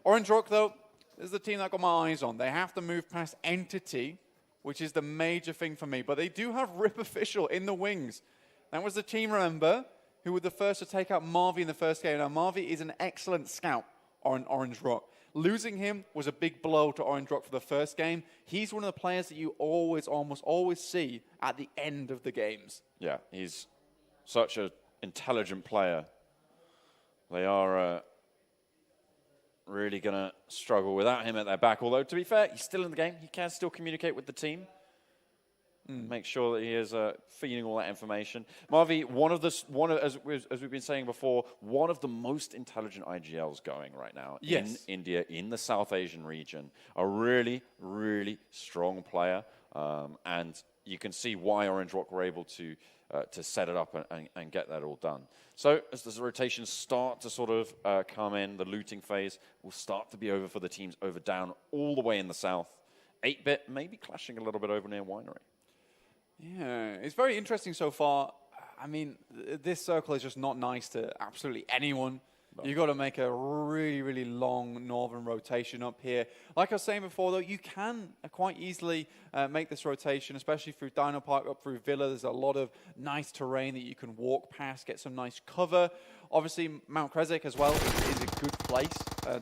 Orange Rock, though, is the team that I've got my eyes on. They have to move past Entity, which is the major thing for me. But they do have Rip Official in the wings. That was the team, remember, who were the first to take out Marvi in the first game. Now, Marvi is an excellent scout on Orange Rock. Losing him was a big blow to Orange Rock for the first game. He's one of the players that you almost always see at the end of the games. Yeah, he's such an intelligent player. They are really going to struggle without him at their back. Although, to be fair, he's still in the game. He can still communicate with the team. Make sure that he is feeding all that information. Marvi, as we've been saying before, one of the most intelligent IGLs going right now in India, in the South Asian region. A really, really strong player. And you can see why Orange Rock were able to set it up and get that all done. So as the rotations start to sort of come in, the looting phase will start to be over for the teams over down all the way in the south. 8-bit maybe clashing a little bit over near Winery. Yeah, it's very interesting so far. I mean, this circle is just not nice to absolutely anyone. No. You've got to make a really, really long northern rotation up here. Like I was saying before, though, you can quite easily make this rotation, especially through Dino Park, up through Villa. There's a lot of nice terrain that you can walk past, get some nice cover. Obviously, Mount Kresik as well is a good place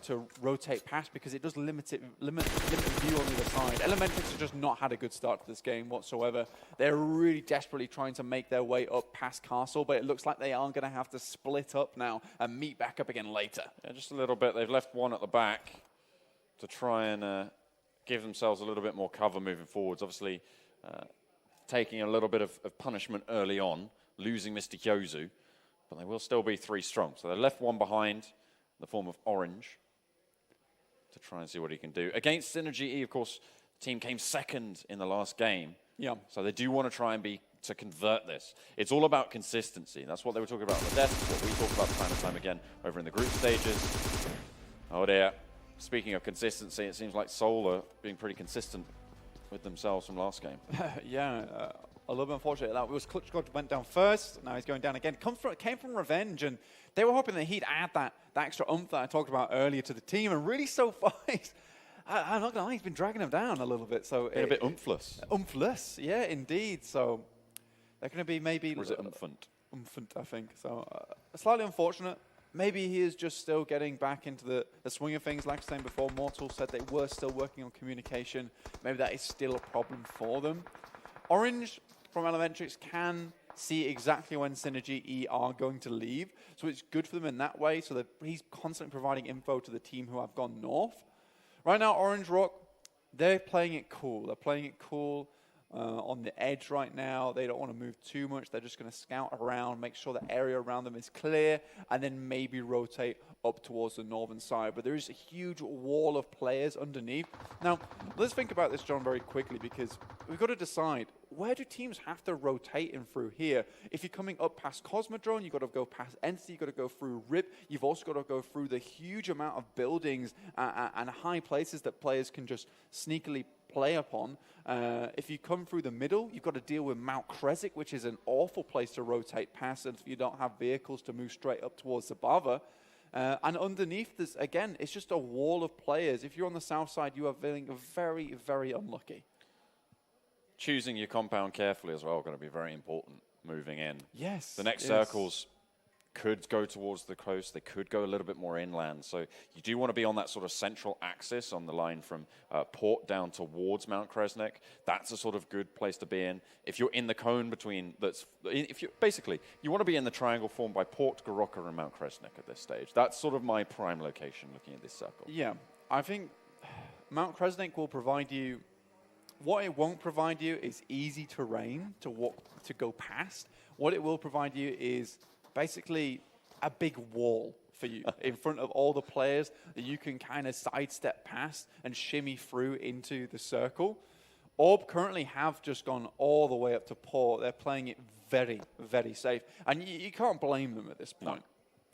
to rotate past because it does limit view on the other side. Elementrix have just not had a good start to this game whatsoever. They're really desperately trying to make their way up past Castle, but it looks like they are going to have to split up now and meet back up again later. Yeah, just a little bit. They've left one at the back to try and give themselves a little bit more cover moving forwards. Obviously, taking a little bit of punishment early on, losing Mr. Hyozu. But they will still be 3 strong. So they left one behind in the form of Orange to try and see what he can do. Against Synergy E, of course, the team came second in the last game. Yeah. So they do want to try and to convert this. It's all about consistency. That's what they were talking about on the desk, what we talk about time and time again over in the group stages. Oh dear. Speaking of consistency, it seems like Seoul are being pretty consistent with themselves from last game. Yeah. A little bit unfortunate that was Clutch God went down first. Now he's going down again. Came from Revenge, and they were hoping that he'd add that extra oomph that I talked about earlier to the team. And really, so far, I'm not gonna lie, he's been dragging them down a little bit. So a bit oomphless. Oomphless, yeah, indeed. So they're going to be maybe. Or is it umphant? Umphant, I think. So slightly unfortunate. Maybe he is just still getting back into the swing of things. Like I was saying before, Mortal said they were still working on communication. Maybe that is still a problem for them. Orange from Elementrix can see exactly when Synergy E are going to leave. So it's good for them in that way. So that he's constantly providing info to the team who have gone north. Right now, Orange Rock, they're playing it cool. They're playing it cool on the edge right now. They don't want to move too much. They're just going to scout around, make sure the area around them is clear, and then maybe rotate up towards the northern side. But there is a huge wall of players underneath. Now, let's think about this, John, very quickly, because we've got to decide, where do teams have to rotate in through here? If you're coming up past Cosmodrome, you've got to go past Entity, you've got to go through RIP, you've also got to go through the huge amount of buildings and high places that players can just sneakily play upon. If you come through the middle, you've got to deal with Mount Kresik, which is an awful place to rotate past if you don't have vehicles to move straight up towards the Bava. And underneath this, again, it's just a wall of players. If you're on the south side, you are feeling very, very unlucky. Choosing your compound carefully as well going to be very important moving in. Yes. The next circles could go towards the coast. They could go a little bit more inland. So you do want to be on that sort of central axis on the line from port down towards Mount Kresnik. That's a sort of good place to be in. If you're in the cone between, if you basically, you want to be in the triangle formed by Port, Goroka, and Mount Kresnik at this stage. That's sort of my prime location looking at this circle. Yeah, I think Mount Kresnik will provide you. What it won't provide you is easy terrain to walk, to go past. What it will provide you is basically a big wall for you in front of all the players that you can kind of sidestep past and shimmy through into the circle. Orb currently have just gone all the way up to port. They're playing it very, very safe. And you can't blame them at this point. No.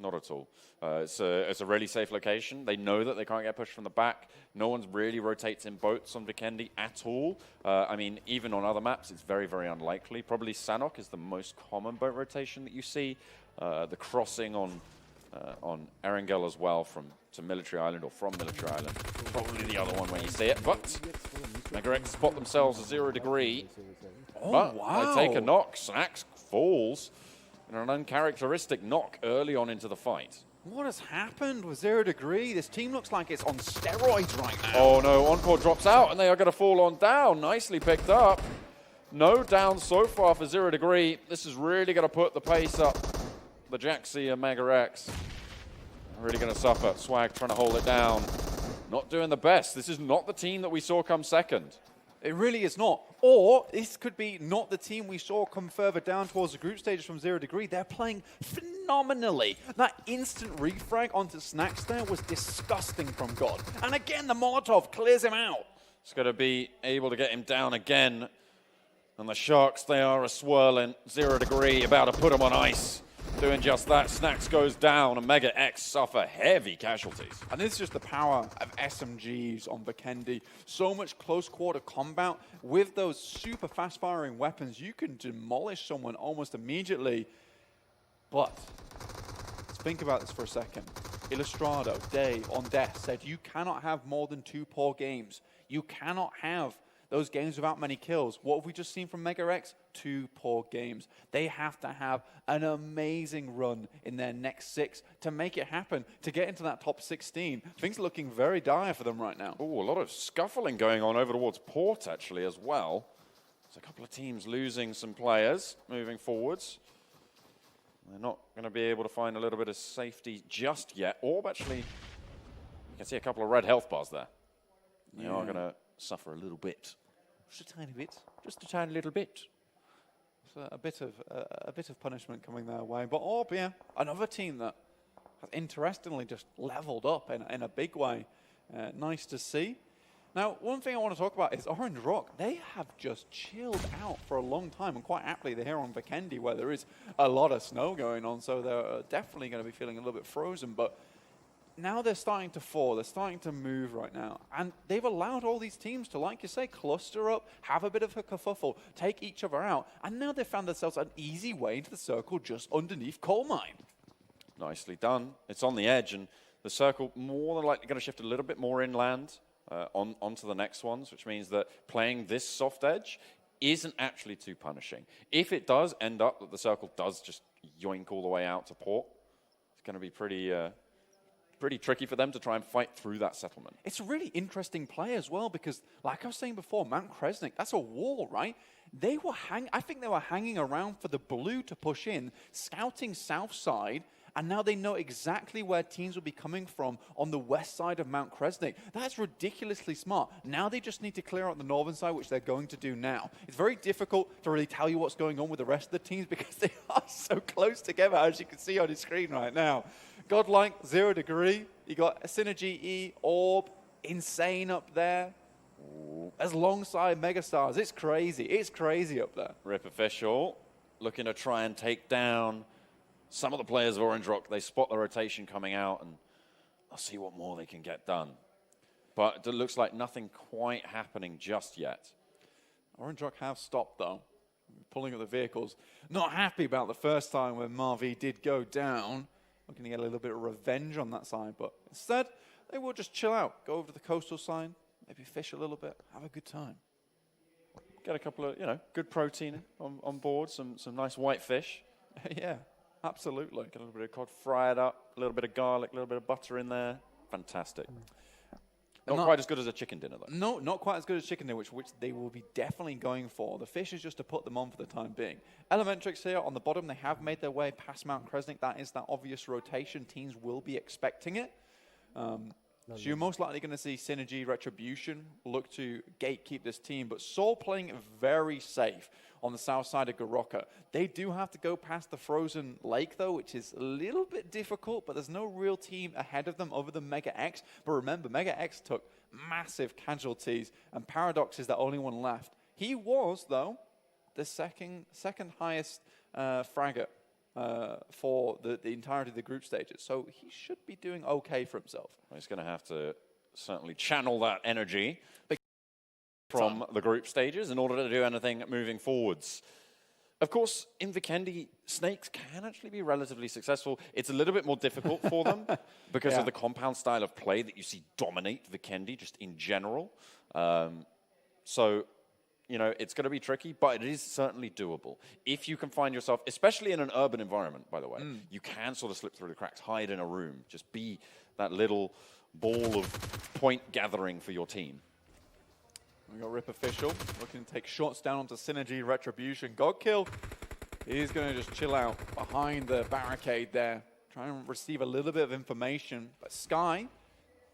Not at all. It's a really safe location. They know that they can't get pushed from the back. No one's really rotates in boats on Vikendi at all. I mean, even on other maps, it's very, very unlikely. Probably Sanok is the most common boat rotation that you see. The crossing on Erangel as well to Military Island or from Military Island. Probably the other one where you see it. But NEXX spot themselves a 0 degree. Oh, but wow. they take a knock. Snax falls. And an uncharacteristic knock early on into the fight. What has happened with 0 degree? This team looks like it's on steroids right now. Oh no, Encore drops out and they are going to fall on down. Nicely picked up. No down so far for 0 degree. This is really going to put the pace up. The Jaxi and NEXX are really going to suffer. Swag trying to hold it down. Not doing the best. This is not the team that we saw come second. It really is not. Or this could be not the team we saw come further down towards the group stages from 0 degree. They're playing phenomenally. That instant refrag onto Snax there was disgusting from God. And again, the Molotov clears him out. It's going to be able to get him down again. And the Sharks, they are a-swirling. 0 degree, about to put him on ice. Doing just that, Snax goes down, and NEXX suffer heavy casualties. And this is just the power of SMGs on Vikendi. So much close quarter combat. With those super fast-firing weapons, you can demolish someone almost immediately. But let's think about this for a second. Illustrado, Day, on death, said you cannot have more than 2 poor games. You cannot have those games without many kills. What have we just seen from NEXX? 2 poor games. They have to have an amazing run in their next 6 to make it happen, to get into that top 16. Things are looking very dire for them right now. Oh, a lot of scuffling going on over towards Port, actually, as well. There's a couple of teams losing some players moving forwards. They're not going to be able to find a little bit of safety just yet. Orb, actually, you can see a couple of red health bars there. They are going to suffer a little bit. Just a tiny bit. Just a tiny little bit. So a bit of punishment coming their way. But Orb, yeah, another team that has interestingly just leveled up in a big way. Nice to see. Now, one thing I want to talk about is Orange Rock. They have just chilled out for a long time, and quite aptly they're here on Vikendi where there is a lot of snow going on, so they're definitely going to be feeling a little bit frozen. But now they're starting to fall. They're starting to move right now. And they've allowed all these teams to, like you say, cluster up, have a bit of a kerfuffle, take each other out. And now they've found themselves an easy way into the circle just underneath Coal Mine. Nicely done. It's on the edge, and the circle more than likely going to shift a little bit more inland onto the next ones, which means that playing this soft edge isn't actually too punishing. If it does end up that the circle does just yoink all the way out to port, it's going to be pretty tricky for them to try and fight through that settlement. It's a really interesting play as well because, like I was saying before, Mount Kresnik, that's a wall, right? They were I think they were hanging around for the blue to push in, scouting south side, and now they know exactly where teams will be coming from on the west side of Mount Kresnik. That's ridiculously smart. Now they just need to clear out the northern side, which they're going to do now. It's very difficult to really tell you what's going on with the rest of the teams because they are so close together, as you can see on his screen right now. Godlike, 0 degree. You got Synergy E, Orb, Insane up there. As alongside Megastars. It's crazy. It's crazy up there. Rip Official looking to try and take down some of the players of Orange Rock. They spot the rotation coming out, and I'll see what more they can get done. But it looks like nothing quite happening just yet. Orange Rock have stopped, though. Pulling up the vehicles. Not happy about the first time when Marvi did go down. Looking to get a little bit of revenge on that side, but instead, they will just chill out. Go over to the coastal side, maybe fish a little bit, have a good time. Get a couple of, good protein on board, some nice white fish. Yeah. Absolutely. Get a little bit of cod, fry it up, a little bit of garlic, a little bit of butter in there. Fantastic. Not quite as good as a chicken dinner, though. No, not quite as good as chicken dinner, which they will be definitely going for. The fish is just to put them on for the time being. Elementrix here on the bottom, they have made their way past Mount Kresnik. That is that obvious rotation. Teams will be expecting it. So you're most likely going to see Synergy, Retribution look to gatekeep this team, but Seoul playing very safe on the south side of Garoka. They do have to go past the frozen lake, though, which is a little bit difficult, but there's no real team ahead of them other than Mega X. But remember, Mega X took massive casualties, and Paradox is the only one left. He was, though, the second highest fragger for the entirety of the group stages. So he should be doing okay for himself. He's going to have to certainly channel that energy from the group stages in order to do anything moving forwards. Of course, in Vikendi, Snakes can actually be relatively successful. It's a little bit more difficult for them because of the compound style of play that you see dominate Vikendi just in general. So, you know, it's going to be tricky, but it is certainly doable. If you can find yourself, especially in an urban environment, by the way, you can sort of slip through the cracks, hide in a room, just be that little ball of point gathering for your team. We got Rip Official looking to take shots down onto Synergy, Retribution. Godkill, he's going to just chill out behind the barricade there, trying to receive a little bit of information. But Sky,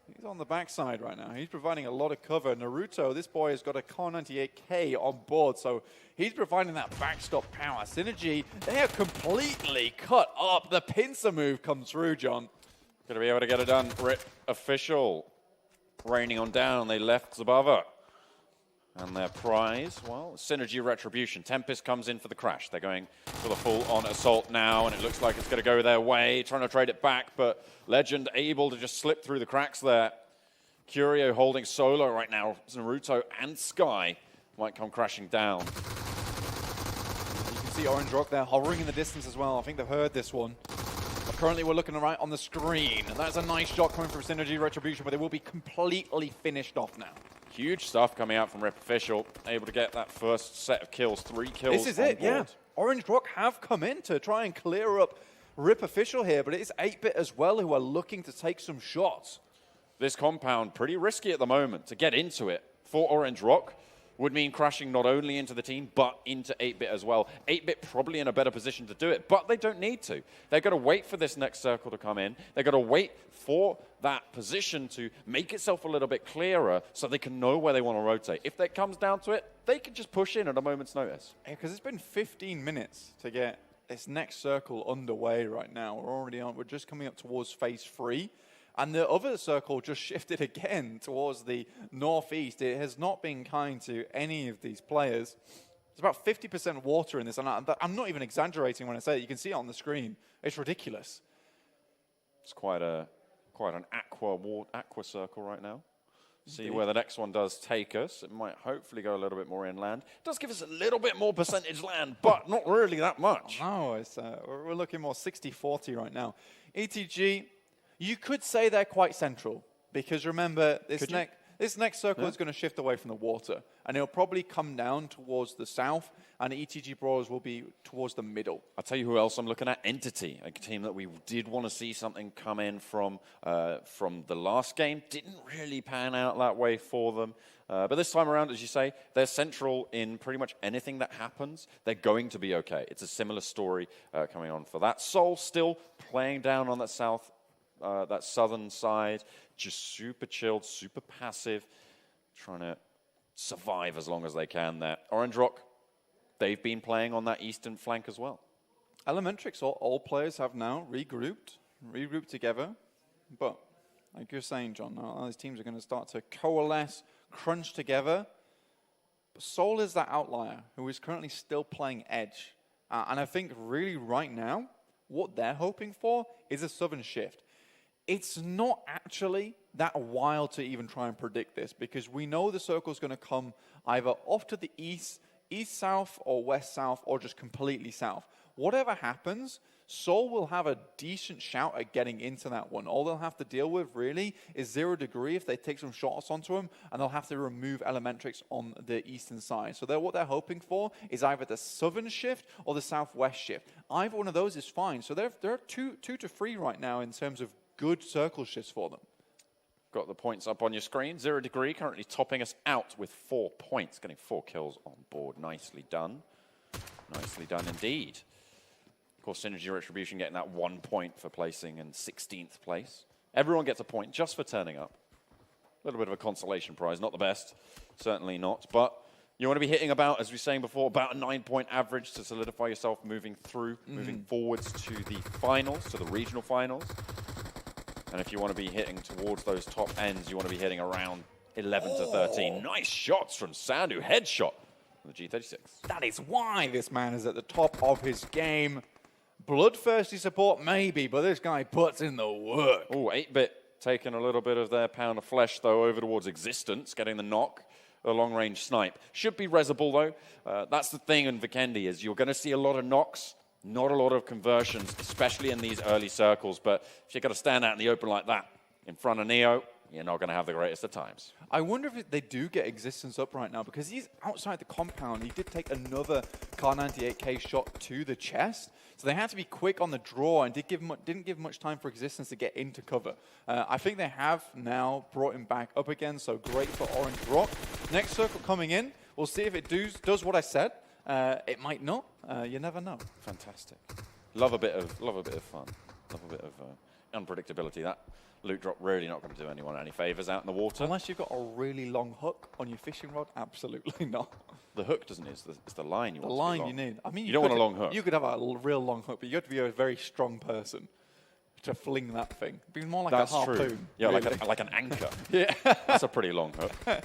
he's on the backside right now. He's providing a lot of cover. Naruto, this boy has got a Car 98K on board, so he's providing that backstop power. Synergy, they are completely cut up. The pincer move comes through, John. Going to be able to get it done. Rip Official raining on down. They left Zabava. And their prize, well, Synergy Retribution. Tempest comes in for the crash. They're going for the full-on assault now, and it looks like it's going to go their way, trying to trade it back, but Legend able to just slip through the cracks there. Curio holding solo right now. Naruto and Sky might come crashing down. You can see Orange Rock there hovering in the distance as well. I think they've heard this one. But currently we're looking right on the screen. And that's a nice shot coming from Synergy Retribution, but they will be completely finished off now. Huge stuff coming out from Rip Official, able to get that first set of kills, 3 kills. This is it, yeah. Orange Rock have come in to try and clear up Rip Official here, but it is 8-Bit as well who are looking to take some shots. This compound, pretty risky at the moment. To get into it for Orange Rock would mean crashing not only into the team, but into 8-Bit as well. 8-Bit probably in a better position to do it, but they don't need to. They've got to wait for this next circle to come in. They've got to wait for that position to make itself a little bit clearer so they can know where they want to rotate. If that comes down to it, they can just push in at a moment's notice. Yeah, because it's been 15 minutes to get this next circle underway right now. We're already on, we're just coming up towards phase 3. And the other circle just shifted again towards the northeast. It has not been kind to any of these players. There's about 50% water in this, and I'm not even exaggerating when I say it. You can see it on the screen. It's ridiculous. It's quite an aqua circle right now. See where the next one does take us. It might hopefully go a little bit more inland. It does give us a little bit more percentage land, but not really that much. No, it's, we're looking more 60-40 right now. ETG, you could say they're quite central, because remember, this next circle is going to shift away from the water, and it'll probably come down towards the south, and the ETG Brawlers will be towards the middle. I'll tell you who else I'm looking at. Entity, a team that we did want to see something come in from the last game. Didn't really pan out that way for them. But this time around, as you say, they're central in pretty much anything that happens. They're going to be okay. It's a similar story coming on for that. Seoul still playing down on that that southern side, just super chilled, super passive, trying to survive as long as they can there. Orange Rock, they've been playing on that eastern flank as well. Elementrix, all players have now regrouped together, but like you're saying, John, now these teams are going to start to coalesce, crunch together. But Seoul is that outlier who is currently still playing Edge. And I think really right now, what they're hoping for is a southern shift. It's not actually that wild to even try and predict this, because we know the circle is going to come either off to the east, east-south, or west-south, or just completely south. Whatever happens, Seoul will have a decent shout at getting into that one. All they'll have to deal with, really, is 0 Degree if they take some shots onto him, and they'll have to remove Elementrix on the eastern side. So what they're hoping for is either the southern shift or the southwest shift. Either one of those is fine. So there are two to three right now in terms of good circle shifts for them. Got the points up on your screen. 0 Degree currently topping us out with 4 points, getting 4 kills on board. Nicely done. Nicely done indeed. Of course, Synergy Retribution getting that 1 point for placing in 16th place. Everyone gets a point just for turning up. A little bit of a consolation prize. Not the best, certainly not. But you want to be hitting about, as we were saying before, about a 9-point average to solidify yourself moving through, moving forwards to the finals, to the regional finals. And if you want to be hitting towards those top ends, you want to be hitting around 11 to 13. Nice shots from Sandu. Headshot from the G36. That is why this man is at the top of his game. Bloodthirsty support, maybe, but this guy puts in the work. Oh, 8-bit taking a little bit of their pound of flesh, though, over towards Existence, getting the knock. A long-range snipe. Should be resable, though. That's the thing in Vikendi, is you're going to see a lot of knocks. Not a lot of conversions, especially in these early circles. But if you've got to stand out in the open like that in front of Neo, you're not going to have the greatest of times. I wonder if they do get Existence up right now, because he's outside the compound. He did take another Kar 98K shot to the chest. So they had to be quick on the draw and didn't give much time for Existence to get into cover. I think they have now brought him back up again, so great for Orange Rock. Next circle coming in. We'll see if it does what I said. It might not. You never know. Fantastic. Love a bit of fun. Love a bit of unpredictability. That loot drop really not going to do anyone any favors out in the water. Unless you've got a really long hook on your fishing rod, absolutely not. The hook doesn't it? It's the line you want. The line you need. I mean, you don't want a long hook. You could have a real long hook, but you have to be a very strong person to fling that thing. It'd be more like That's a harpoon. True. Yeah, really. like an anchor. Yeah. That's a pretty long hook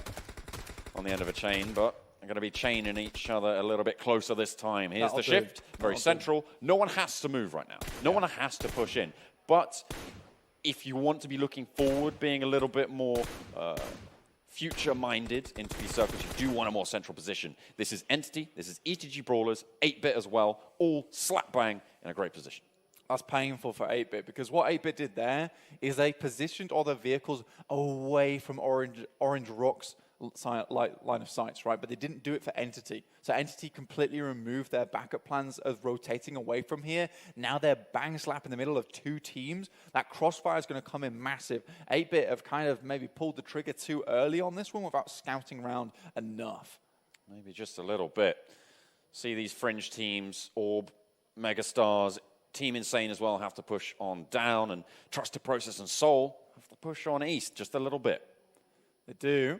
on the end of a chain, but they're going to be chaining each other a little bit closer this time. Here's the shift, very central. No one has to move right now. No one has to push in. But if you want to be looking forward, being a little bit more future-minded into these circles, you do want a more central position. This is Entity, this is ETG Brawlers, 8-bit as well, all slap-bang in a great position. That's painful for 8-bit, because what 8-bit did there is they positioned all their vehicles away from Orange Rock's line of sights, right? But they didn't do it for Entity. So Entity completely removed their backup plans of rotating away from here. Now they're bang slap in the middle of two teams. That crossfire is going to come in massive. 8-bit have kind of maybe pulled the trigger too early on this one without scouting around enough. Maybe just a little bit. See these fringe teams, Orb, Megastars, Team Insane as well have to push on down, and Trusted Process and Soul have to push on east just a little bit. They do.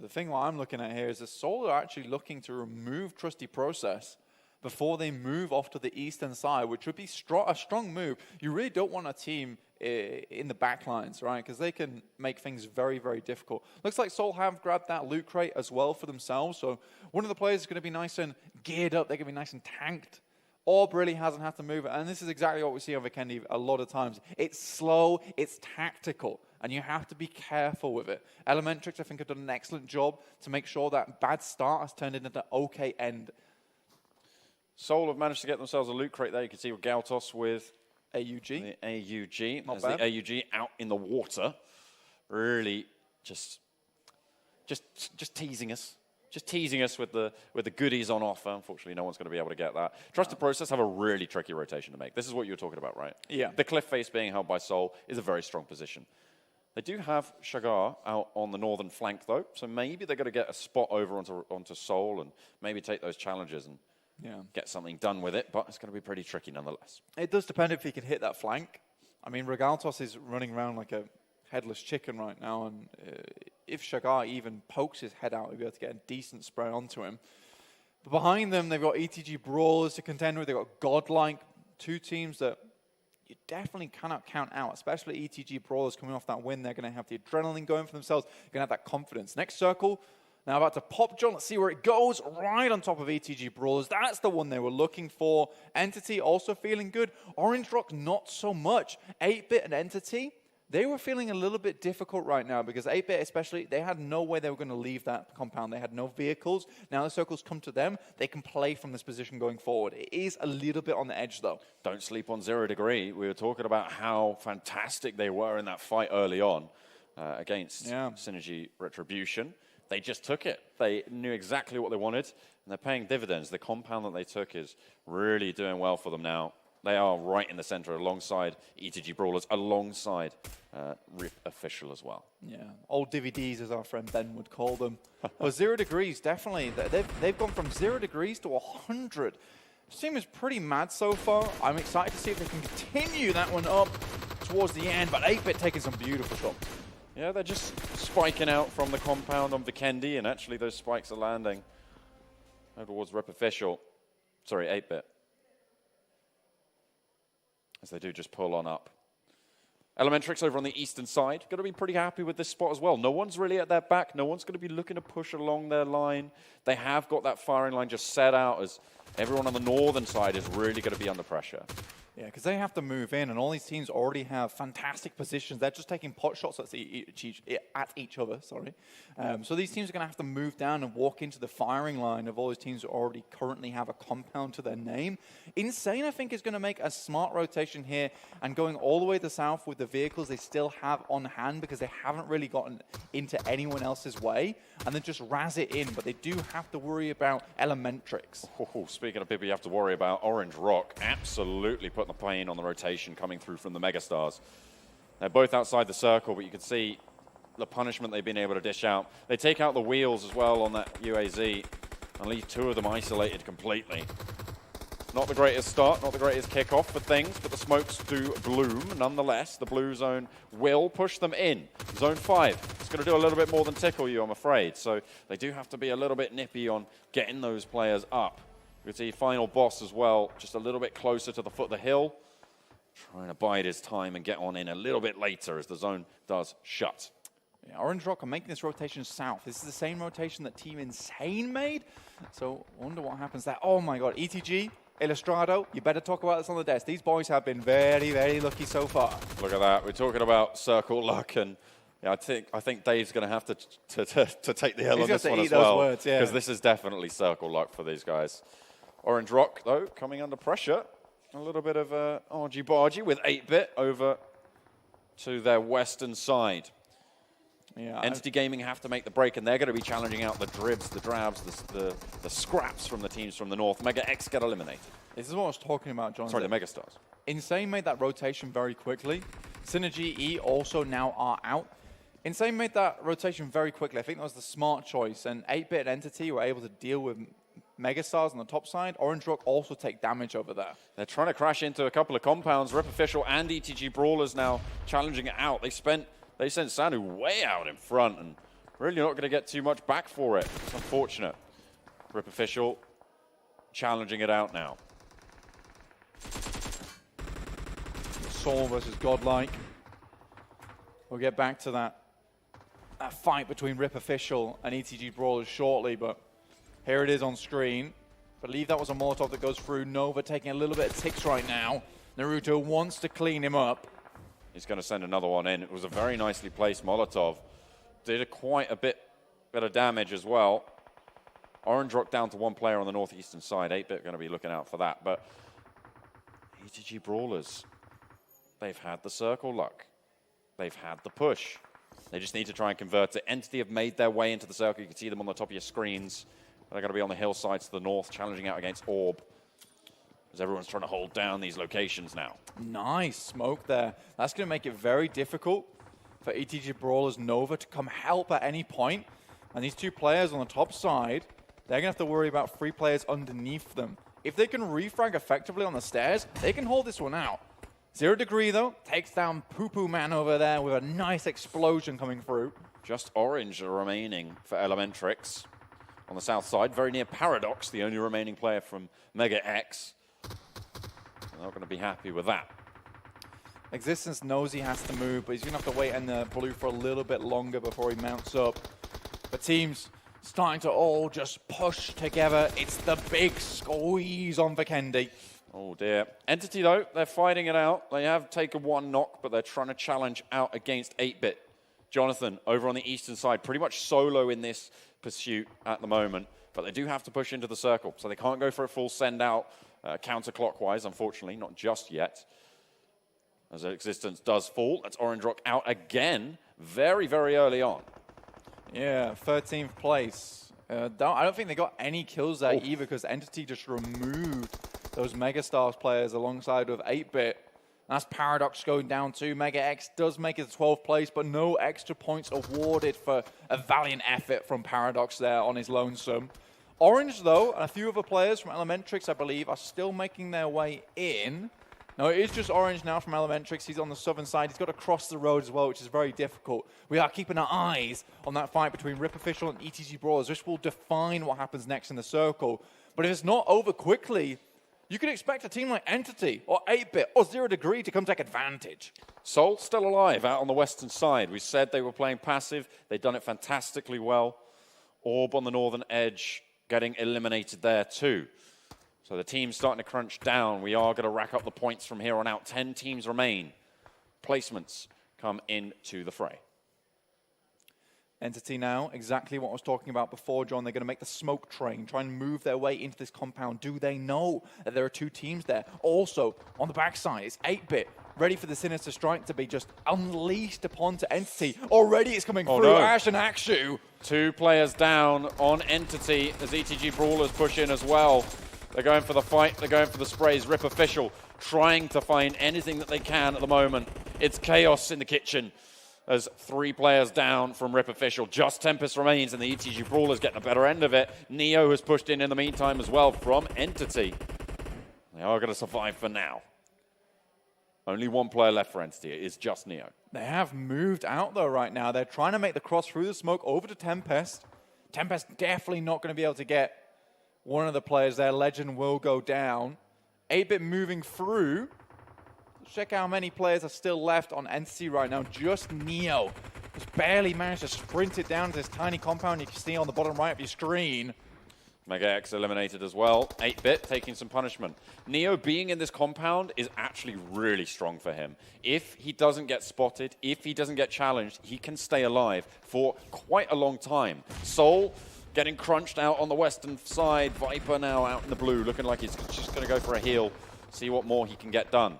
The thing what I'm looking at here is the Soul are actually looking to remove Trusty Process before they move off to the eastern side, which would be a strong move. You really don't want a team in the back lines, right? Because they can make things very, very difficult. Looks like Soul have grabbed that loot crate as well for themselves. So one of the players is going to be nice and geared up. They're going to be nice and tanked. Orb really hasn't had to move it. And this is exactly what we see on Vikendi a lot of times. It's slow, it's tactical, and you have to be careful with it. Elementrix, I think, have done an excellent job to make sure that bad start has turned into an okay end. Soul have managed to get themselves a loot crate there. You can see with Galtos with AUG. The AUG. Not There's bad. the AUG out in the water. Really just teasing us. Just teasing us with the goodies on offer. Unfortunately, no one's going to be able to get that. Trusted Process have a really tricky rotation to make. This is what you were talking about, right? Yeah. The cliff face being held by Soul is a very strong position. They do have Shagar out on the northern flank, though, so maybe they're going to get a spot over onto Soul and maybe take those challenges and get something done with it, but it's going to be pretty tricky nonetheless. It does depend if he can hit that flank. I mean, Regaltos is running around like a headless chicken right now, and if Shagar even pokes his head out, he'll be able to get a decent spray onto him. But behind them, they've got ETG Brawlers to contend with. They've got Godlike, two teams that you definitely cannot count out, especially ETG Brawlers coming off that win. They're going to have the adrenaline going for themselves. They're going to have that confidence. Next circle, now about to pop John. Let's see where it goes. Right on top of ETG Brawlers. That's the one they were looking for. Entity also feeling good. Orange Rock, not so much. 8-bit and Entity, they were feeling a little bit difficult right now because 8-Bit especially, they had no way they were going to leave that compound. They had no vehicles. Now the circles come to them. They can play from this position going forward. It is a little bit on the edge, though. Don't sleep on 0 Degree. We were talking about how fantastic they were in that fight early on against Synergy Retribution. They just took it. They knew exactly what they wanted, and they're paying dividends. The compound that they took is really doing well for them now. They are right in the center alongside ETG Brawlers, alongside RIP Official as well. Yeah, old DVDs, as our friend Ben would call them. But 0 Degrees, definitely. They've gone from 0 Degrees to 100. This team is pretty mad so far. I'm excited to see if they can continue that one up towards the end, but 8-Bit taking some beautiful shots. Yeah, they're just spiking out from the compound on Vikendi, and actually those spikes are landing towards RIP Official. Sorry, 8-Bit. As they do just pull on up. Elementrix over on the eastern side, going to be pretty happy with this spot as well. No one's really at their back. No one's going to be looking to push along their line. They have got that firing line just set out as everyone on the northern side is really going to be under pressure. Yeah, because they have to move in, and all these teams already have fantastic positions. They're just taking pot shots at each other. So these teams are going to have to move down and walk into the firing line of all these teams that already currently have a compound to their name. Insane, I think, is going to make a smart rotation here and going all the way to the south with the vehicles they still have on hand because they haven't really gotten into anyone else's way, and then just razz it in. But they do have to worry about Elementrix. Oh, speaking of people you have to worry about, Orange Rock absolutely put the pain on the rotation coming through from the Megastars. They're both outside the circle, but you can see the punishment they've been able to dish out. They take out the wheels as well on that UAZ and leave 2 of them isolated completely. Not the greatest start, not the greatest kickoff for things, but the smokes do bloom nonetheless. The blue zone will push them in. Zone 5, it's going to do a little bit more than tickle you, I'm afraid. So they do have to be a little bit nippy on getting those players up. You can see final boss as well, just a little bit closer to the foot of the hill. Trying to bide his time and get on in a little bit later as the zone does shut. Yeah, Orange Rock are making this rotation south. This is the same rotation that Team Insane made. So I wonder what happens there. Oh my god, ETG, Illustrado, you better talk about this on the desk. These boys have been very, very lucky so far. Look at that. We're talking about circle luck, and yeah, I think Dave's going to have to take the L on this one as well. Because this is definitely circle luck for these guys. Orange Rock, though, coming under pressure. A little bit of argy-bargy with 8-Bit over to their western side. Yeah, Entity Gaming have to make the break, and they're going to be challenging out the dribs, the drabs, the scraps from the teams from the north. NEXX get eliminated. This is what I was talking about, John. Sorry, the Megastars. Insane made that rotation very quickly. Synergy E also now are out. Insane made that rotation very quickly. I think that was the smart choice, and 8-Bit and Entity were able to deal with Megastars on the top side. Orange Rock also take damage over there. They're trying to crash into a couple of compounds. RIP Official and ETG Brawlers now challenging it out. They sent Sanu way out in front and really not going to get too much back for it. It's unfortunate. RIP Official challenging it out now. Soul versus Godlike. We'll get back to that fight between RIP Official and ETG Brawlers shortly, but here it is on screen. I believe that was a Molotov that goes through. Nova taking a little bit of ticks right now. Naruto wants to clean him up. He's going to send another one in. It was a very nicely placed Molotov. Did quite a bit of damage as well. Orange Rock down to 1 player on the northeastern side. 8-Bit going to be looking out for that. But ETG Brawlers, they've had the circle luck. They've had the push. They just need to try and convert it. Entity have made their way into the circle. You can see them on the top of your screens. They're going to be on the hillsides to the north, challenging out against Orb. As everyone's trying to hold down these locations now. Nice smoke there. That's going to make it very difficult for ETG Brawlers Nova to come help at any point. And these 2 players on the top side, they're going to have to worry about 3 players underneath them. If they can refrag effectively on the stairs, they can hold this one out. 0 Degree, though, takes down Poo Poo Man over there with a nice explosion coming through. Just Orange remaining for Elementrix. On the south side, very near Paradox, the only remaining player from NEXX. They're not going to be happy with that. Existence knows he has to move, but he's going to have to wait in the blue for a little bit longer before he mounts up. The teams starting to all just push together. It's the big squeeze on Vikendi. Oh dear. Entity though, they're fighting it out. They have taken one knock, but they're trying to challenge out against 8-bit. Jonathan over on the eastern side, pretty much solo in this pursuit at the moment, but they do have to push into the circle, so they can't go for a full send out counterclockwise, unfortunately, not just yet. As their existence does fall, that's Orange Rock out again, very, very early on. Yeah, 13th place. I don't think they got any kills there either, because Entity just removed those Megastars players alongside with 8-bit. That's Paradox going down too. NEXX does make it to 12th place, but no extra points awarded for a valiant effort from Paradox there on his lonesome. Orange, though, and a few other players from Elementrix, I believe, are still making their way in. No, it is just Orange now from Elementrix. He's on the southern side. He's got to cross the road as well, which is very difficult. We are keeping our eyes on that fight between Rip Official and ETG Brawlers, which will define what happens next in the circle. But if it's not over quickly, you could expect a team like Entity or 8-bit or 0 Degree to come take advantage. Soul still alive out on the western side. We said they were playing passive. They've done it fantastically well. Orb on the northern edge getting eliminated there too. So the team's starting to crunch down. We are going to rack up the points from here on out. 10 teams remain. Placements come into the fray. Entity now, exactly what I was talking about before, John. They're going to make the smoke train, try and move their way into this compound. Do they know that there are 2 teams there? Also, on the backside, it's 8-bit, ready for the Sinister Strike to be just unleashed upon to Entity. Already it's coming through. No. Ash and Akshu. 2 players down on Entity as ETG Brawlers push in as well. They're going for the fight. They're going for the sprays. Rip Official trying to find anything that they can at the moment. It's chaos in the kitchen. As 3 players down from Rip Official. Just Tempest remains, and the ETG Brawlers getting a better end of it. Neo has pushed in the meantime as well from Entity. They are going to survive for now. Only 1 player left for Entity. It is just Neo. They have moved out, though, right now. They're trying to make the cross through the smoke over to Tempest. Tempest definitely not going to be able to get one of the players there. Legend will go down. 8-bit moving through. Check how many players are still left on Entity right now. Just Neo. Just barely managed to sprint it down to this tiny compound you can see on the bottom right of your screen. NEXX eliminated as well. 8-bit taking some punishment. Neo being in this compound is actually really strong for him. If he doesn't get spotted, if he doesn't get challenged, he can stay alive for quite a long time. Soul getting crunched out on the western side. Viper now out in the blue, looking like he's just going to go for a heal. See what more he can get done.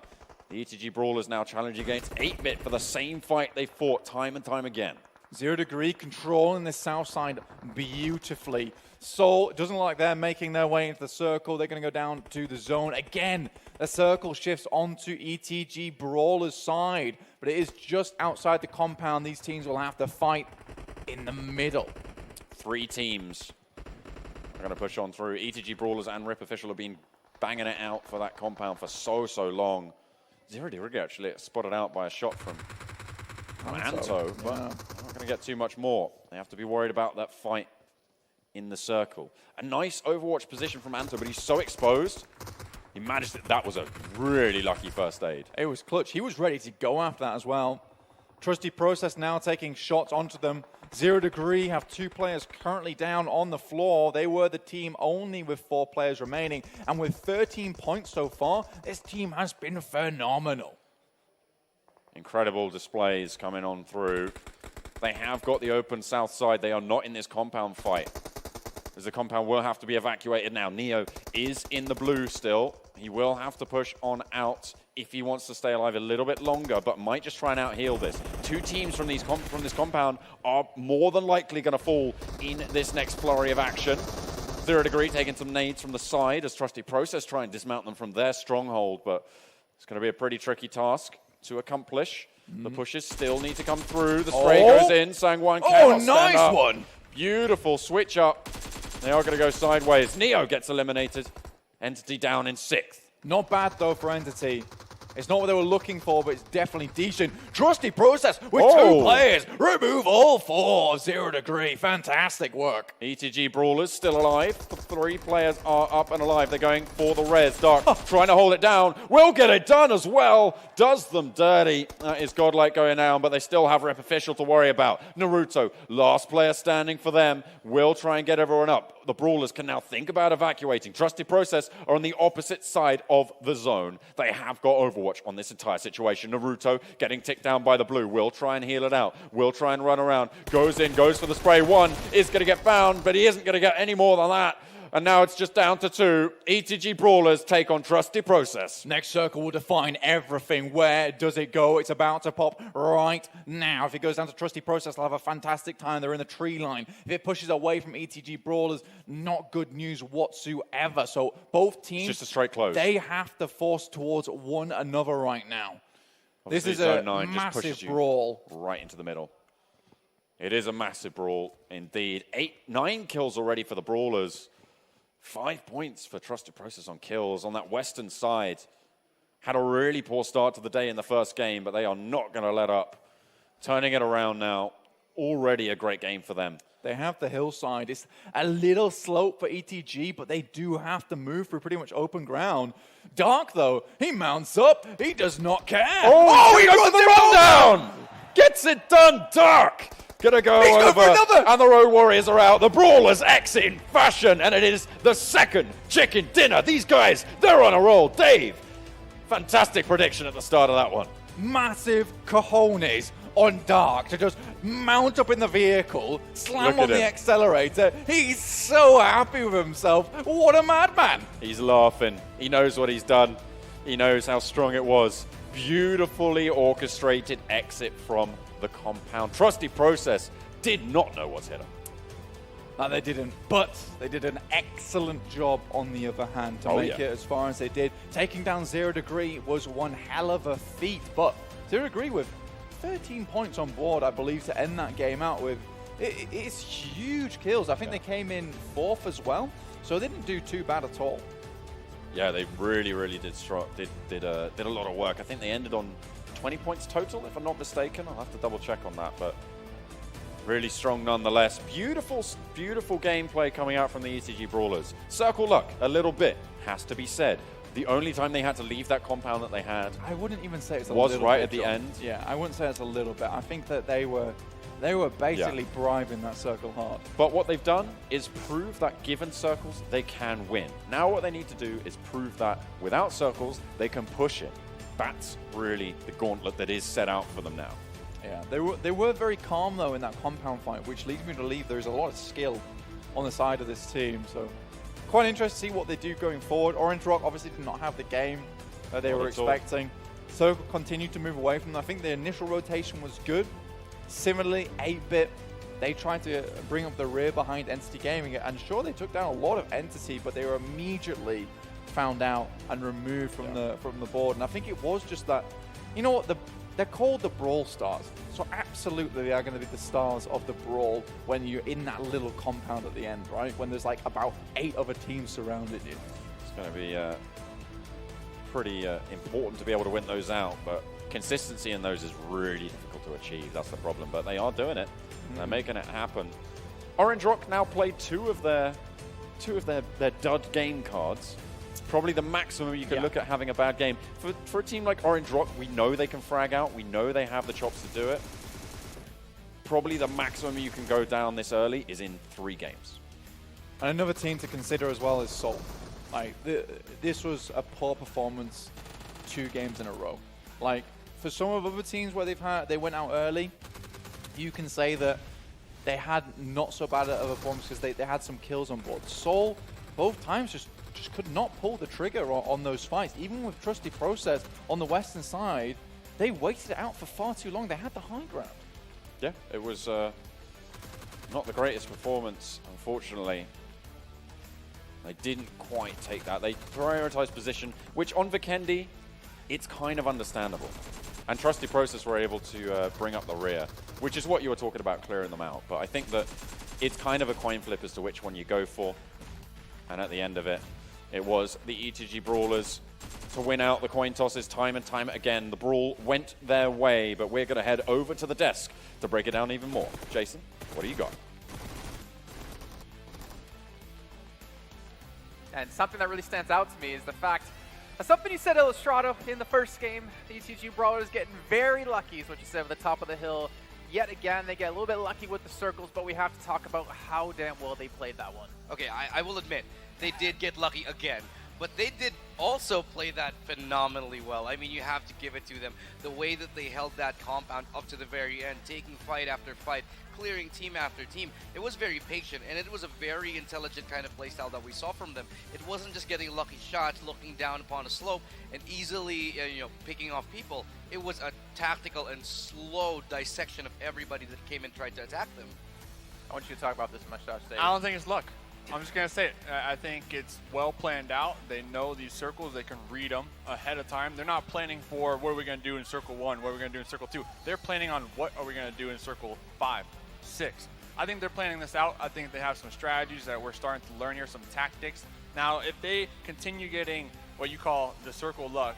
The ETG Brawlers now challenging against 8-bit for the same fight they fought time and time again. 0 Degree controlling the south side beautifully. Soul, it doesn't look like they're making their way into the circle. They're going to go down to the zone. Again, the circle shifts onto ETG Brawlers' side. But it is just outside the compound. These teams will have to fight in the middle. 3 teams are going to push on through. ETG Brawlers and Rip Official have been banging it out for that compound for so long. 0 Degree actually spotted out by a shot from Anto, but they're not going to get too much more. They have to be worried about that fight in the circle. A nice Overwatch position from Anto, but he's so exposed. He managed it. That was a really lucky first aid. It was clutch. He was ready to go after that as well. Trusty Process now taking shots onto them. 0 Degree have 2 players currently down on the floor. They were the team only with 4 players remaining. And with 13 points so far, this team has been phenomenal. Incredible displays coming on through. They have got the open south side. They are not in this compound fight, as the compound will have to be evacuated now. Neo is in the blue still. He will have to push on out if he wants to stay alive a little bit longer, but might just try and out-heal this. 2 teams from this compound are more than likely going to fall in this next flurry of action. 0 Degree taking some nades from the side as Trusty Process try and dismount them from their stronghold, but it's going to be a pretty tricky task to accomplish. The pushes still need to come through. The spray goes in. Sangwon cannot stand up. One. Beautiful switch up. They are going to go sideways. Neo gets eliminated. Entity down in 6th. Not bad, though, for Entity. It's not what they were looking for, but it's definitely decent. Trusty Process with 2 players. Remove all 4 of 0 Degree. Fantastic work. ETG Brawlers still alive. 3 players are up and alive. They're going for the res. Dark trying to hold it down. Will get it done as well. Does them dirty. That is Godlike going down, but they still have Rep Official to worry about. Naruto, last player standing for them, will try and get everyone up. The Brawlers can now think about evacuating. Trusty Process are on the opposite side of the zone. They have got Overwatch on this entire situation. Naruto getting ticked down by the blue. Will try and heal it out. Will try and run around. Goes in, goes for the spray. 1 is going to get found, but he isn't going to get any more than that. And now it's just down to 2. ETG Brawlers take on Trusty Process. Next circle will define everything. Where does it go? It's about to pop right now. If it goes down to Trusty Process, they'll have a fantastic time. They're in the tree line. If it pushes away from ETG Brawlers, not good news whatsoever. So both teams, it's just a straight close. They have to force towards one another right now. Obviously, this is a Zone 9 just massive pushes you brawl. Right into the middle. It is a massive brawl indeed. 9 kills already for the Brawlers. 5 points for Trusted Process on kills on that western side. Had a really poor start to the day in the first game, but they are not going to let up. Turning it around now. Already a great game for them. They have the hillside. It's a little slope for ETG, but they do have to move through pretty much open ground. Dark, though, he mounts up. He does not care. Oh, he goes for the rundown! Gets it done, Dark! Gonna go over, and the Road Warriors are out. The Brawlers X in fashion, and it is the second chicken dinner. These guys, they're on a roll. Dave, fantastic prediction at the start of that one. Massive cojones on Dark to just mount up in the vehicle, slam on the accelerator. He's so happy with himself. What a madman. He's laughing. He knows what he's done. He knows how strong it was. Beautifully orchestrated exit from the compound. Trusty Process did not know what's hit him. No, they didn't, but they did an excellent job on the other hand to make it as far as they did. Taking down 0 Degree was one hell of a feat, but 0 Degree with 13 points on board, I believe, to end that game out with. It's huge kills. I think they came in 4th as well, so they didn't do too bad at all. Yeah, they really did a lot of work. I think they ended on 20 points total, if I'm not mistaken. I'll have to double check on that, but really strong nonetheless. Beautiful gameplay coming out from the ETG Brawlers. Circle luck, a little bit, has to be said. The only time they had to leave that compound that they had, I wouldn't even say it's a was little right bit, at the John. end. Yeah, I wouldn't say it's a little bit. I think that they were basically bribing that circle hard. But what they've done is prove that given circles, they can win. Now what they need to do is prove that without circles, they can push it. That's really the gauntlet that is set out for them now. Yeah, they were very calm though in that compound fight, which leads me to believe there's a lot of skill on the side of this team. So quite interested to see what they do going forward. Orange Rock obviously did not have the game that they were expecting. So continued to move away from them. I think the initial rotation was good. Similarly, 8-Bit, they tried to bring up the rear behind Entity Gaming, and sure, they took down a lot of Entity, but they were immediately found out and removed from the board. And I think it was just that, you know what, they're called the Brawl Stars, so absolutely they are going to be the stars of the Brawl when you're in that little compound at the end, right? When there's like about 8 other teams surrounding you. It's going to be pretty important to be able to win those out, but consistency in those is really difficult to achieve. That's the problem, but they are doing it. They're making it happen. Orange Rock now played two of their dud game cards. Probably the maximum you can look at having a bad game. For a team like Orange Rock, we know they can frag out. We know they have the chops to do it. Probably the maximum you can go down this early is in 3 games. And another team to consider as well is Seoul. Like, this was a poor performance 2 games in a row. Like, for some of other teams where they went out early, you can say that they had not so bad of a performance because they had some kills on board. Seoul, both times, just could not pull the trigger on those fights. Even with Trusty Process on the western side, they waited it out for far too long. They had the high ground. Yeah, it was not the greatest performance, unfortunately. They didn't quite take that. They prioritized position, which on Vikendi, it's kind of understandable. And Trusty Process were able to bring up the rear, which is what you were talking about, clearing them out. But I think that it's kind of a coin flip as to which one you go for. And at the end of it, it was the ETG Brawlers to win out the coin tosses time and time again. The brawl went their way, but we're going to head over to the desk to break it down even more. Jason, what do you got? And something that really stands out to me is the fact, something you said, Illustrato, in the first game, the ETG Brawlers getting very lucky, is what you said, at the top of the hill. Yet again, they get a little bit lucky with the circles, but we have to talk about how damn well they played that one. Okay, I will admit, they did get lucky again, but they did also play that phenomenally well. I mean, you have to give it to them. The way that they held that compound up to the very end, taking fight after fight, clearing team after team, it was very patient, and it was a very intelligent kind of playstyle that we saw from them. It wasn't just getting lucky shots, looking down upon a slope, and easily picking off people. It was a tactical and slow dissection of everybody that came and tried to attack them. I want you to talk about this much, Josh. I don't think it's luck. I'm just going to say it. I think it's well planned out. They know these circles. They can read them ahead of time. They're not planning for what are we going to do in circle 1, what are we going to do in circle 2. They're planning on what are we going to do in circle 5, 6. I think they're planning this out. I think they have some strategies that we're starting to learn here, some tactics. Now, if they continue getting what you call the circle luck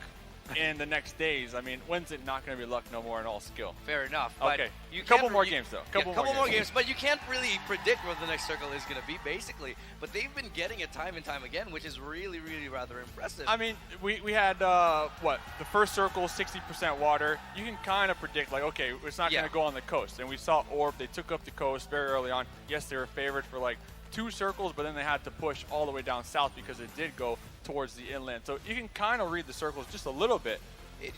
in the next days, I mean, when's it not going to be luck no more and all skill? Fair enough. But okay, you couple more games though. Couple more games, but you can't really predict what the next circle is going to be, basically. But they've been getting it time and time again, which is really, really rather impressive. I mean, we had, what, the first circle, 60% water. You can kind of predict, like, okay, it's not going to go on the coast. And we saw Orb, they took up the coast very early on. Yes, they were favored for like 2 circles, but then they had to push all the way down south because it did go towards the inland. So you can kind of read the circles just a little bit.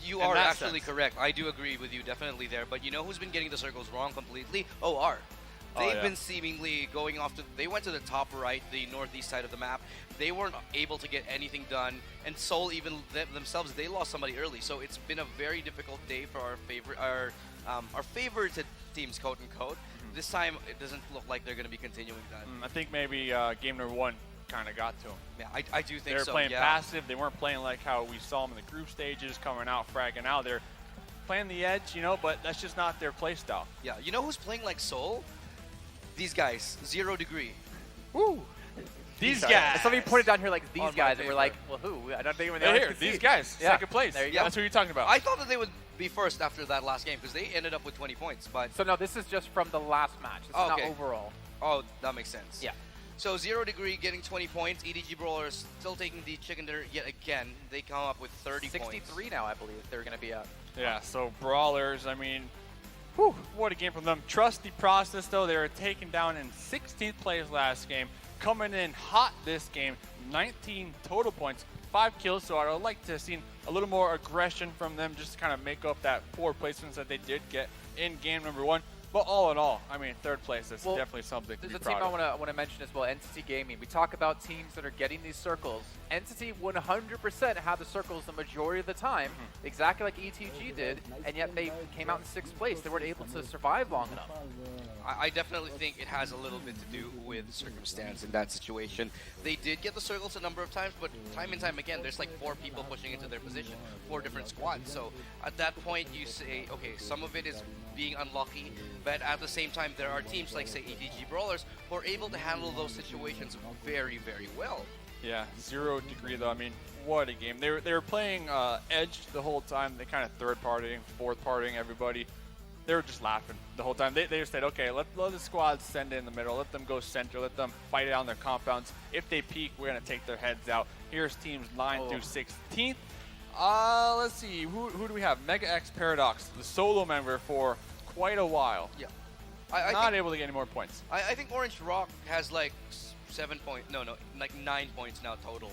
You are actually correct. I do agree with you definitely there. But you know who's been getting the circles wrong completely? OR. They've been seemingly going off to, they went to the top right, the northeast side of the map. They weren't able to get anything done. And Seoul, even themselves, they lost somebody early. So it's been a very difficult day for our favorited teams, quote unquote. This time, it doesn't look like they're going to be continuing that. I think maybe game number 1 kind of got to them. Yeah, I do think so. They were playing passive. They weren't playing like how we saw them in the group stages, coming out, fragging out. They're playing the edge, but that's just not their play style. Yeah, you know who's playing like Seoul? These guys, 0 Degree. Woo! These guys. Somebody put it down here like these guys, and we're like, well, who? I don't think even here. These guys, second place. There you go. That's who you're talking about. I thought that they would be first after that last game because they ended up with 20 points. But so no, this is just from the last match. This is not overall. Oh, that makes sense. Yeah. So 0 Degree getting 20 points. EDG Brawlers still taking the chicken dinner yet again. They come up with 30 points. 63 now, I believe they're going to be up. Yeah, so Brawlers, I mean, whew, what a game from them. Trust the process, though. They were taken down in 16th place last game. Coming in hot this game, 19 total points, 5 kills. So I would like to have seen a little more aggression from them just to kind of make up that poor placements that they did get in game number 1. But all in all, I mean, 3rd place is definitely something to be There's a proud team of. I want to mention as well, Entity Gaming. We talk about teams that are getting these circles. Entity 100% have the circles the majority of the time, exactly like ETG did, and yet they came out in 6th place. They weren't able to survive long enough. I definitely think it has a little bit to do with circumstance in that situation. They did get the circles a number of times, but time and time again, there's like 4 people pushing into their position, 4 different squads. So at that point, you say, okay, some of it is being unlucky, but at the same time, there are teams like, say, EDG Brawlers who are able to handle those situations very, very well. Yeah, 0 Degree, though. I mean, what a game. They were playing Edge the whole time. They kind of 3rd-partying, 4th-partying everybody. They were just laughing the whole time. They just said, okay, let the squads send in the middle. Let them go center. Let them fight it on their compounds. If they peek, we're going to take their heads out. Here's teams 9 through 16th. Let's see. Who do we have? Mega X Paradox, the solo member for quite a while. Yeah. Not able to get any more points. I think Orange Rock has like 7 points. No, like 9 points now total.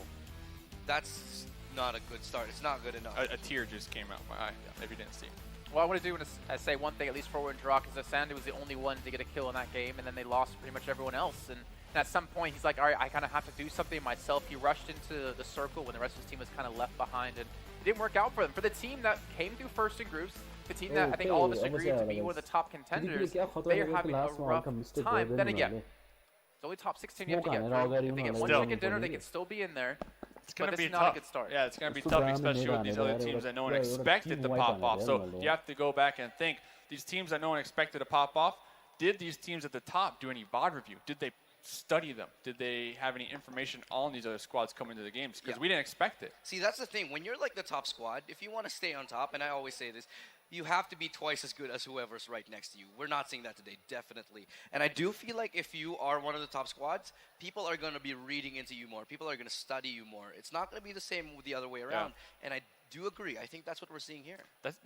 That's not a good start. It's not good enough. A tear just came out my eye, if you didn't see. What I want to do is say one thing, at least for Orange Rock, is that Sandy was the only one to get a kill in that game, and then they lost pretty much everyone else. And at some point, he's like, all right, I kind of have to do something myself. He rushed into the circle when the rest of his team was kind of left behind, and it didn't work out for them. For the team that came through first in groups, the team that I think all of us agreed to be one of the top contenders, they are having a rough time. Then again, it's only top 16 you have to get through. If they get one chicken dinner, they can still be in there. It's going to be not tough. a good start. Yeah, it's going to be tough, especially with these other teams that no one expected to pop off. So you have to go back and think, these teams that no one expected to pop off, did these teams at the top do any VOD review? Did they study them? Did they have any information on these other squads coming to the games? Because we didn't expect it. See, that's the thing. When you're like the top squad, if you want to stay on top, and I always say this, you have to be twice as good as whoever's right next to you. We're not seeing that today, definitely. And I do feel like if you are one of the top squads, people are going to be reading into you more. People are going to study you more. It's not going to be the same the other way around. And I do agree. I think that's what we're seeing here.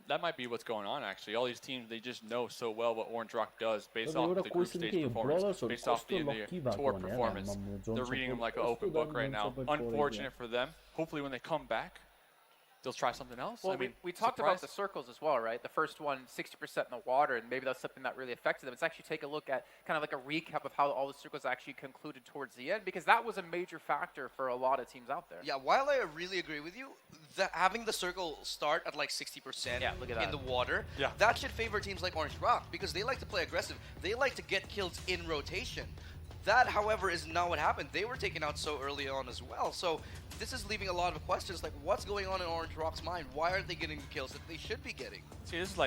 That might be what's going on, actually. All these teams, they just know so well what Orange Rock does based off the group stage performance, based off the tour performance. They're reading them like an open book right now. Unfortunate for them. Hopefully when they come back, they'll try something else. Well, I mean, we talked about the circles as well, right? The first one, 60% in the water, and maybe that's something that really affected them. Let's actually take a look at kind of like a recap of how all the circles actually concluded towards the end, because that was a major factor for a lot of teams out there. Yeah, while I really agree with you, having the circle start at like 60% in the water, that should favor teams like Orange Rock, because they like to play aggressive. They like to get kills in rotation. That, however, is not what happened. They were taken out so early on as well. So this is leaving a lot of questions, like what's going on in Orange Rock's mind? Why aren't they getting the kills that they should be getting? See, this is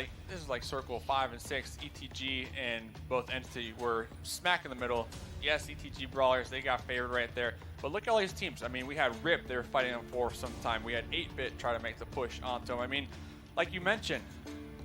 like Circle 5 and 6. ETG and both Entity were smack in the middle. Yes, ETG Brawlers, they got favored right there. But look at all these teams. I mean, we had RIP, they were fighting them for some time. We had 8-Bit try to make the push onto them. I mean, like you mentioned,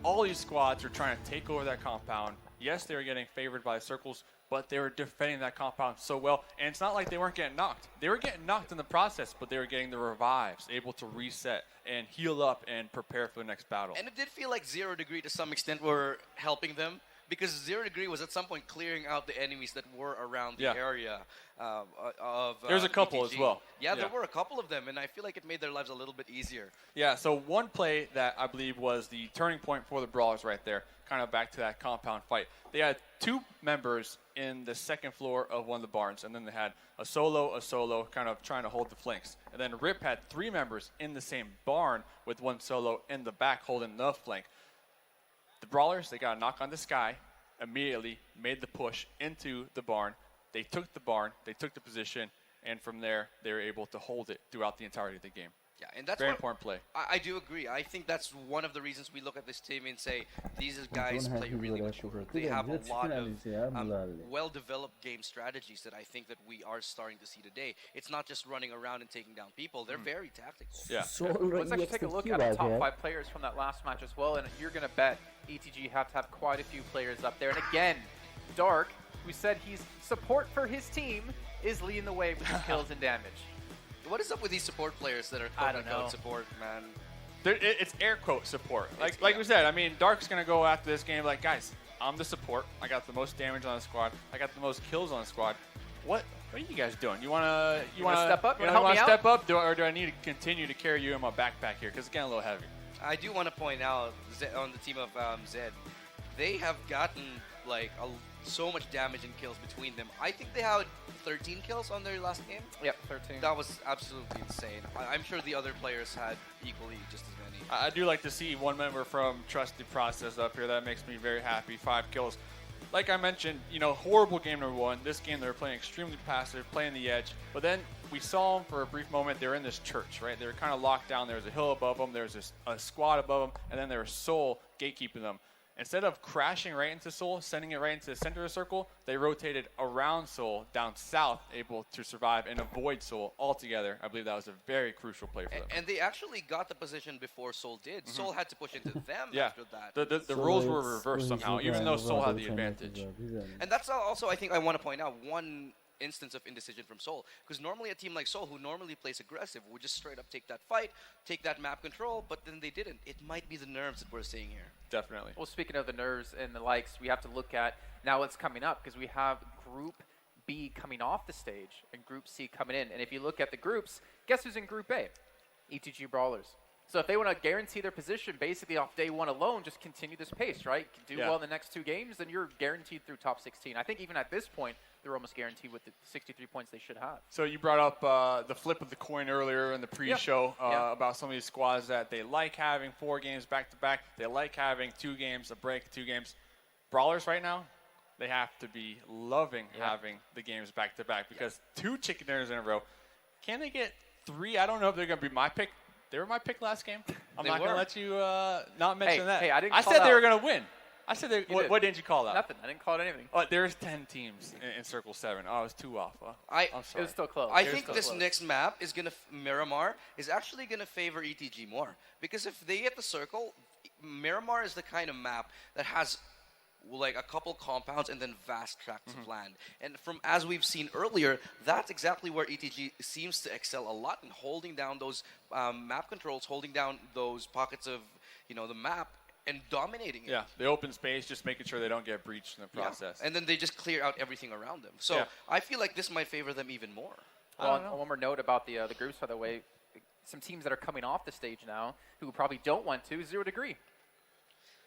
all these squads are trying to take over that compound. Yes, they were getting favored by the circles, but they were defending that compound so well. And it's not like they weren't getting knocked. They were getting knocked in the process, but they were getting the revives, able to reset and heal up and prepare for the next battle. And it did feel like 0 Degree to some extent were helping them, because 0 Degree was at some point clearing out the enemies that were around the area of There's a couple ETG. as well. Yeah, there were a couple of them, and I feel like it made their lives a little bit easier. Yeah, so one play that I believe was the turning point for the Brawlers right there, kind of back to that compound fight. They had 2 members in the second floor of one of the barns, and then they had a solo, kind of trying to hold the flanks. And then RIP had 3 members in the same barn with 1 solo in the back holding the flank. The Brawlers, they got a knock on the sky, immediately made the push into the barn. They took the barn, they took the position, and from there, they were able to hold it throughout the entirety of the game. Yeah, and that's very important play. I do agree. I think that's one of the reasons we look at this team and say these guys play really mature. They have a lot of well-developed game strategies that I think that we are starting to see today. It's not just running around and taking down people. They're very tactical. Yeah. Let's actually take a look at the top 5 players from that last match as well, and you're going to bet ETG have to have quite a few players up there. And again, Dark, who said he's support for his team, is leading the way with his kills and damage. What is up with these support players that are quote-unquote support, man? It's air quote support. Like we said, I mean, Dark's going to go after this game like, guys, I'm the support. I got the most damage on the squad. I got the most kills on the squad. What are you guys doing? You want to step up? You want to step up? Or do I need to continue to carry you in my backpack here? Because it's getting a little heavy. I do want to point out on the team of Zed, they have gotten like so much damage and kills between them. I think they had 13 kills on their last game. Yep, 13. That was absolutely insane. I'm sure the other players had equally just as many. I do like to see one member from Trusted Process up here. That makes me very happy. 5 kills. Like I mentioned, you know, horrible game number 1. This game they were playing extremely passive, playing the edge. But then we saw them for a brief moment. They were in this church, right? They were kind of locked down. There was a hill above them. There was a squad above them. And then there was Soul gatekeeping them. Instead of crashing right into Soul, sending it right into the center of the circle, they rotated around Soul down south, able to survive and avoid Soul altogether. I believe that was a very crucial play for them. And they actually got the position before Soul did. Soul had to push into them after that. The roles were reversed somehow, even though Soul had the advantage. And that's also, I think, I want to point out one instance of indecision from Soul, because normally a team like Soul, who normally plays aggressive, would just straight up take that fight, take that map control, but then they didn't. It might be the nerves that we're seeing here. Definitely. Well, speaking of the nerves and the likes, we have to look at now what's coming up, because we have Group B coming off the stage and Group C coming in. And if you look at the groups, guess who's in Group A? ETG Brawlers. So if they want to guarantee their position basically off day 1 alone, just continue this pace, right? Do well in the next 2 games, then you're guaranteed through top 16. I think even at this point, they're almost guaranteed with the 63 points they should have. So you brought up the flip of the coin earlier in the pre-show about some of these squads that they like having 4 games back-to-back. They like having 2 games, a break, 2 games. Brawlers right now, they have to be loving having the games back-to-back because 2 chicken dinners in a row. Can they get 3? I don't know if they're going to be my pick. They were my pick last game. I'm not going to let you not mention that. Hey, I said they were going to win. I said, what didn't you call that? Nothing. I didn't call it anything. Oh, there's 10 teams in Circle 7. Oh, I was 2 off. I'm sorry. It was still close. I think this next map is going to, Miramar, is actually going to favor ETG more. Because if they get the circle, Miramar is the kind of map that has like a couple compounds and then vast tracts of land. And from as we've seen earlier, that's exactly where ETG seems to excel a lot in holding down those map controls, holding down those pockets of, the map and dominating it. Yeah, the open space, just making sure they don't get breached in the process. And then they just clear out everything around them. So I feel like this might favor them even more. Well, one more note about the groups, by the way. Some teams that are coming off the stage now who probably don't want to, 0 Degree.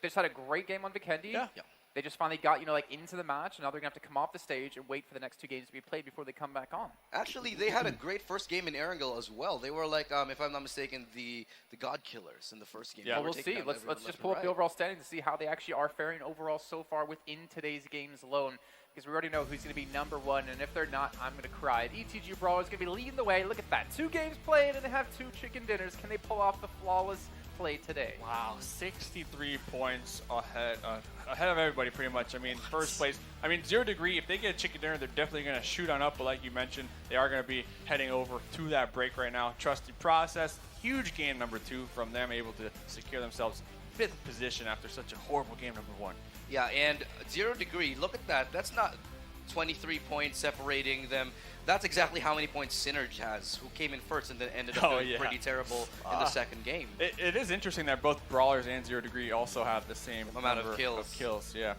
They just had a great game on Vikendi. Yeah. They just finally got, into the match, and now they're going to have to come off the stage and wait for the next 2 games to be played before they come back on. Actually, they had a great first game in Erangel as well. They were like, if I'm not mistaken, the God Killers in the first game. Yeah, well, we'll see. Let's just pull up the overall standings to see how they actually are faring overall so far within today's games alone. Because we already know who's going to be #1, and if they're not, I'm going to cry. ETG Brawler is going to be leading the way. Look at that. 2 games played, and they have 2 chicken dinners. Can they pull off the flawless play today? Wow, 63 points ahead of everybody pretty much. I mean, first place. I mean, 0 Degree, if they get a chicken dinner, they're definitely going to shoot on up. But like you mentioned, they are going to be heading over to that break right now. Trusty Process, huge game #2 from them, able to secure themselves 5th position after such a horrible game #1. Yeah, and 0 Degree, look at that. That's not 23 points separating them. That's exactly how many points Synerg has, who came in first and then ended up doing pretty terrible in the second game. It is interesting that both Brawlers and 0 Degree also have the same amount of kills. Yeah.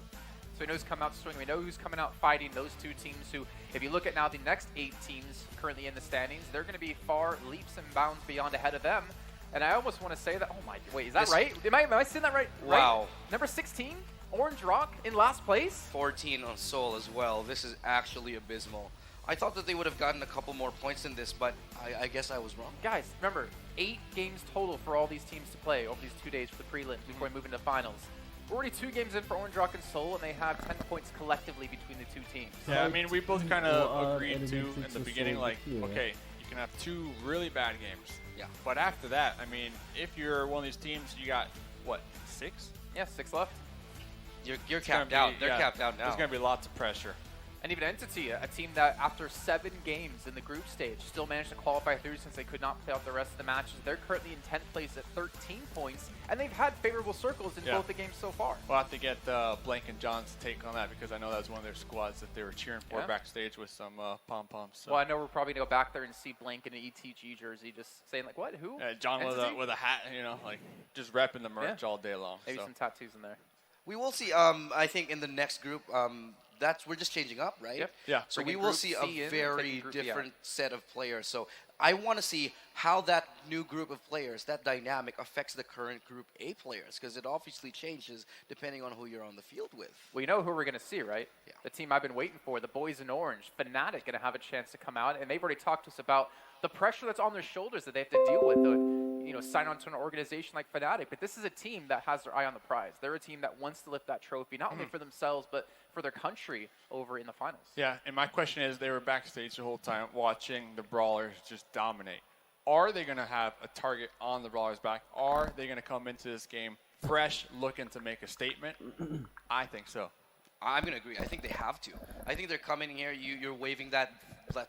So we know who's coming out swinging. We know who's coming out fighting. Those 2 teams who, if you look at now the next 8 teams currently in the standings, they're going to be far leaps and bounds beyond ahead of them. And I almost want to say that, oh my, wait, is that right? Am I saying that right? Wow. Right? Number 16? Orange Rock in last place? 14 on Seoul as well. This is actually abysmal. I thought that they would have gotten a couple more points in this, but I guess I was wrong. Guys, remember, 8 games total for all these teams to play over these 2 days for the prelims before we move into finals. We're already 2 games in for Orange Rock and Seoul, and they have 10 points collectively between the 2 teams. Yeah, I mean, we both kind of agreed to in the beginning, like, okay, you can have 2 really bad games. Yeah. But after that, I mean, if you're one of these teams, you got, what, 6? Yeah, 6 left. You're capped out. They're capped out now. There's going to be lots of pressure. And even Entity, a team that after 7 games in the group stage still managed to qualify through since they could not play out the rest of the matches. They're currently in 10th place at 13 points, and they've had favorable circles in both the games so far. We'll have to get Blank and John's take on that because I know that was one of their squads that they were cheering for backstage with some pom-poms. So. Well, I know we're probably going to go back there and see Blank in an ETG jersey just saying, like, what? Who? John with a hat, like just repping the merch all day long. Maybe some tattoos in there. We will see, I think, in the next group, we're just changing up, right? Yep. Yeah. So we will see a very different set of players. So I want to see how that new group of players, that dynamic, affects the current Group A players, because it obviously changes depending on who you're on the field with. Well, you know who we're going to see, right? Yeah. The team I've been waiting for, the boys in orange. Fnatic going to have a chance to come out, and they've already talked to us about the pressure that's on their shoulders that they have to deal with. Sign on to an organization like Fnatic, but this is a team that has their eye on the prize. They're a team that wants to lift that trophy, not only for themselves, but for their country over in the finals. Yeah, and my question is, they were backstage the whole time watching the Brawlers just dominate. Are they going to have a target on the Brawlers' back? Are they going to come into this game fresh, looking to make a statement? I think so. I'm going to agree. I think they have to. I think they're coming here. You're waving that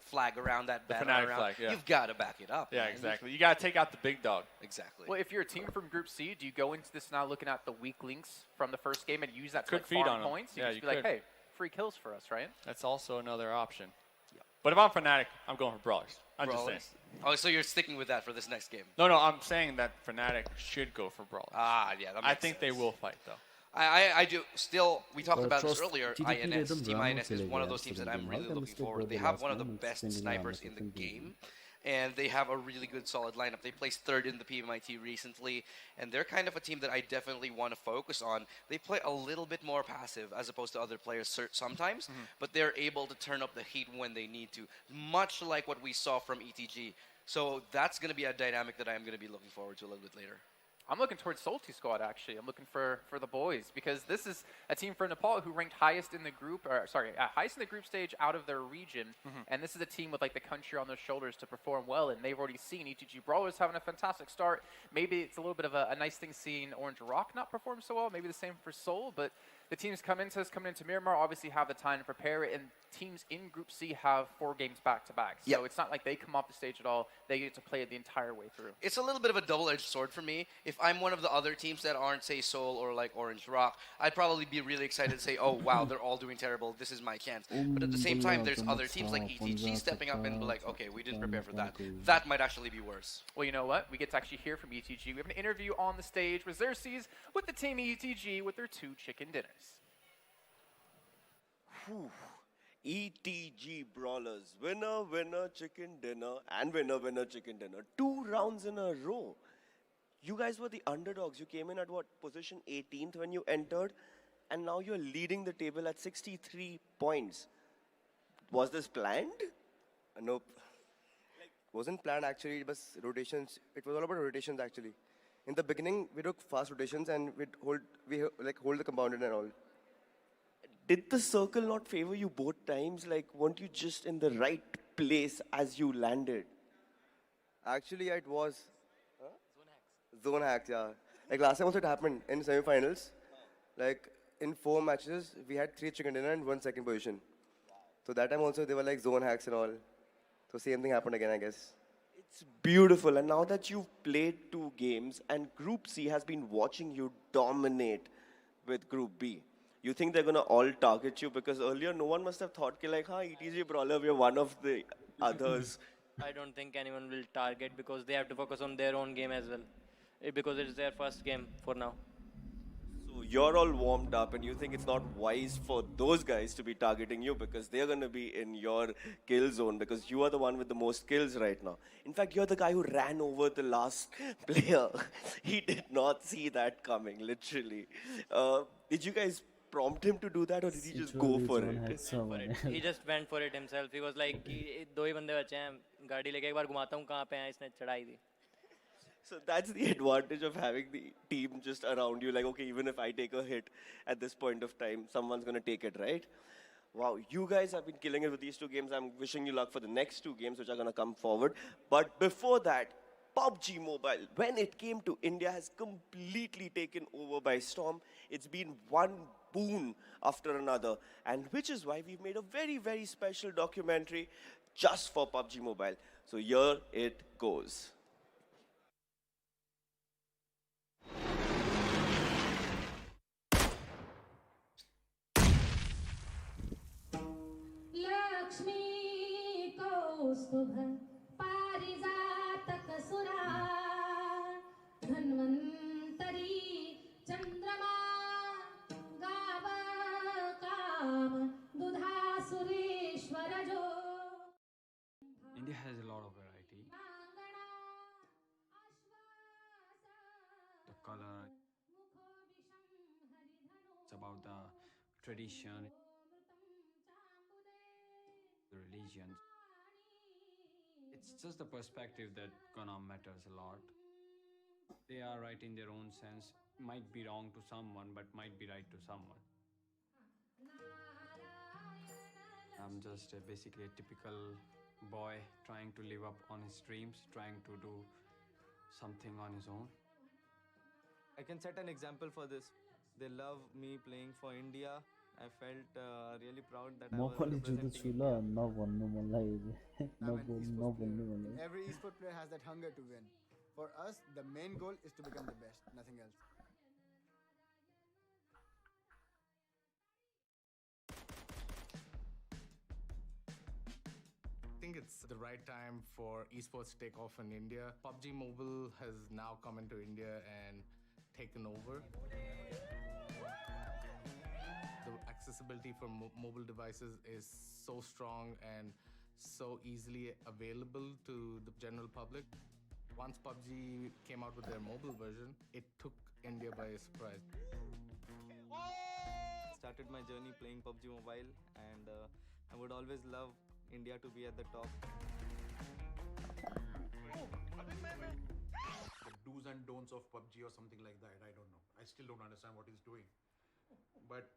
flag around, that banner around. Flag, yeah. You've got to back it up. Yeah, man. exactly. You got to take out the big dog. Exactly. Well, if you're a team from Group C, do you go into this now looking at the weak links from the first game and use that to feed farm on points? You yeah, can just be like, hey, free kills for us, right? That's also another option. Yeah. But if I'm Fnatic, I'm going for Brawlers. I'm just saying. Oh, so you're sticking with that for this next game? No, I'm saying that Fnatic should go for Brawlers. Ah, yeah, that makes I think they will fight, though. I do. Still, we talked about this earlier. INS, Team INS is one of those teams that I'm really looking forward to. They have one of the best snipers in the game, and they have a really good, solid lineup. They placed 3rd in the PMIT recently, and they're kind of a team that I definitely want to focus on. They play a little bit more passive as opposed to other players sometimes, but they're able to turn up the heat when they need to, much like what we saw from ETG. So that's going to be a dynamic that I'm going to be looking forward to a little bit later. I'm looking towards Salty Squad, actually. I'm looking for the boys, because this is a team from Nepal who ranked highest in the group, highest in the group stage out of their region. And this is a team with like the country on their shoulders to perform well, and they've already seen ETG Brawlers having a fantastic start. Maybe it's a little bit of a nice thing seeing Orange Rock not perform so well. Maybe the same for Seoul, but the teams coming into Miramar obviously have the time to prepare, and teams in Group C have 4 games back-to-back. So it's not like they come off the stage at all. They get to play it the entire way through. It's a little bit of a double-edged sword for me. If I'm one of the other teams that aren't, say, Seoul or like Orange Rock, I'd probably be really excited to say, oh, wow, they're all doing terrible. This is my chance. But at the same time, there's other teams like ETG stepping up and be like, okay, we didn't prepare for that. That might actually be worse. Well, you know what? We get to actually hear from ETG. We have an interview on the stage with Xerxes with the team ETG with their 2 chicken dinners. Whew. ETG Brawlers, winner, winner, chicken dinner, and winner, winner, chicken dinner. 2 rounds in a row. You guys were the underdogs. You came in at what, position 18th when you entered, and now you're leading the table at 63 points. Was this planned? Nope. Wasn't planned actually, it was rotations. It was all about rotations actually. In the beginning, we took fast rotations and hold the compounder and all. Did the circle not favor you both times? Like, weren't you just in the right place as you landed? Actually, it was. Zone hacks, yeah. Like last time also it happened in semi-finals. Like in 4 matches, we had 3 chicken dinner and 1 second position. So that time also they were like zone hacks and all. So same thing happened again, I guess. It's beautiful. And now that you've played 2 games and Group C has been watching you dominate with Group B, you think they're going to all target you? Because earlier no one must have thought, like, ETG Brawler, we're one of the others. I don't think anyone will target because they have to focus on their own game as well. Because it's their first game for now. So you're all warmed up and you think it's not wise for those guys to be targeting you because they're going to be in your kill zone because you are the one with the most kills right now. In fact, you're the guy who ran over the last player. He did not see that coming, literally. Did you guys prompt him to do that or did he just go for it? He just went for it himself. He was like, 2 ही बंदे बचे हैं, गाड़ी लेके एक बार घुमाता हूँ कहाँ पे हैं, इसने चढ़ाई दी. So that's the advantage of having the team just around you. Like, okay, even if I take a hit at this point of time, someone's going to take it, right? Wow, you guys have been killing it with these 2 games. I'm wishing you luck for the next 2 games, which are going to come forward. But before that, PUBG Mobile, when it came to India, has completely taken over by storm. It's been one boon after another. And which is why we've made a very, very special documentary just for PUBG Mobile. So here it goes. Lakshmi कौस्तुभ पारिजातक सुरा धन्वंतरी चंद्रमा गाव काम दुधा सुरेश्वर जो. India has a lot of variety. The color, it's about the tradition, the religion. It's just the perspective that gonna matters a lot. They are right in their own sense. Might be wrong to someone, but might be right to someone. I'm just basically a typical boy trying to live up on his dreams, trying to do something on his own. I can set an example for this. They love me playing for India. I felt really proud that I was representing India. Every esport player has that hunger to win. For us, the main goal is to become the best, nothing else. I think it's the right time for esports to take off in India. PUBG Mobile has now come into India and taken over. The accessibility for mobile devices is so strong and so easily available to the general public. Once PUBG came out with their mobile version, it took India by surprise. Started my journey playing PUBG Mobile, and I would always love India to be at the top. The do's and don'ts of PUBG or something like that, I don't know. I still don't understand what he's doing. But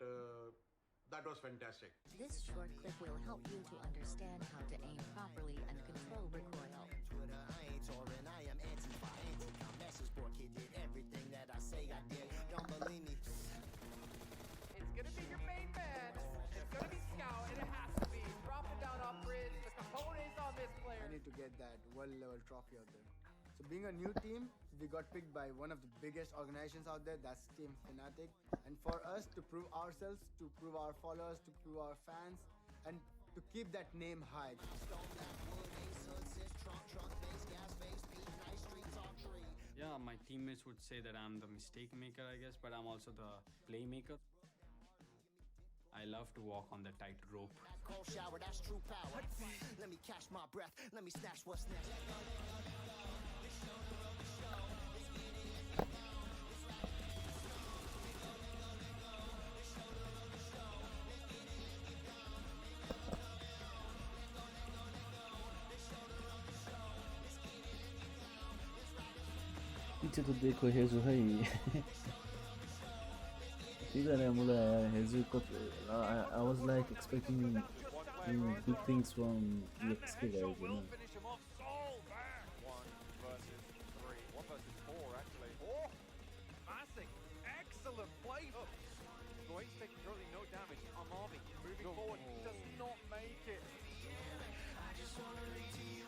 that was fantastic. This short clip will help you to understand how to aim properly and control recoil. Twitter, I ain't touring, I am message board kid did everything that I say I did. Don't believe me. It's gonna money to get that world level trophy out there. So being a new team, we got picked by one of the biggest organizations out there, that's Team Fantech. And for us to prove ourselves, to prove our followers, to prove our fans, and to keep that name high. Yeah, my teammates would say that I'm the mistake maker, I guess, but I'm also the playmaker. I love to walk on the tight rope. Cold shower, that's true power. Let me catch my breath. Let me snatch what's next. पीछे तो देखो हेजू है इधर है मुला हेजू को I was like expecting big things from NEXX guys, you know. One versus three. One versus four, actually. Oh! Msi! Excellent play! Roy's taking currently no damage. Amami moving forward. Does not make it. I just want to reach you.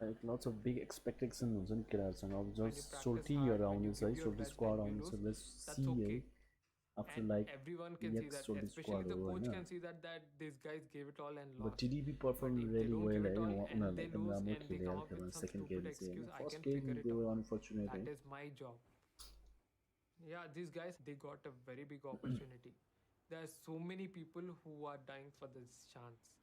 Like lots of big expectations and killers, and I was just salty around this, salty squad on so let's see after like everyone can see that, especially the coach can see that these guys gave it all and lost. But TDP performed really well. And they lose and they come up with some stupid excuse. First game they were unfortunate. That is my job. Yeah, these guys, they got a very big opportunity. There are so many people who are dying for this chance.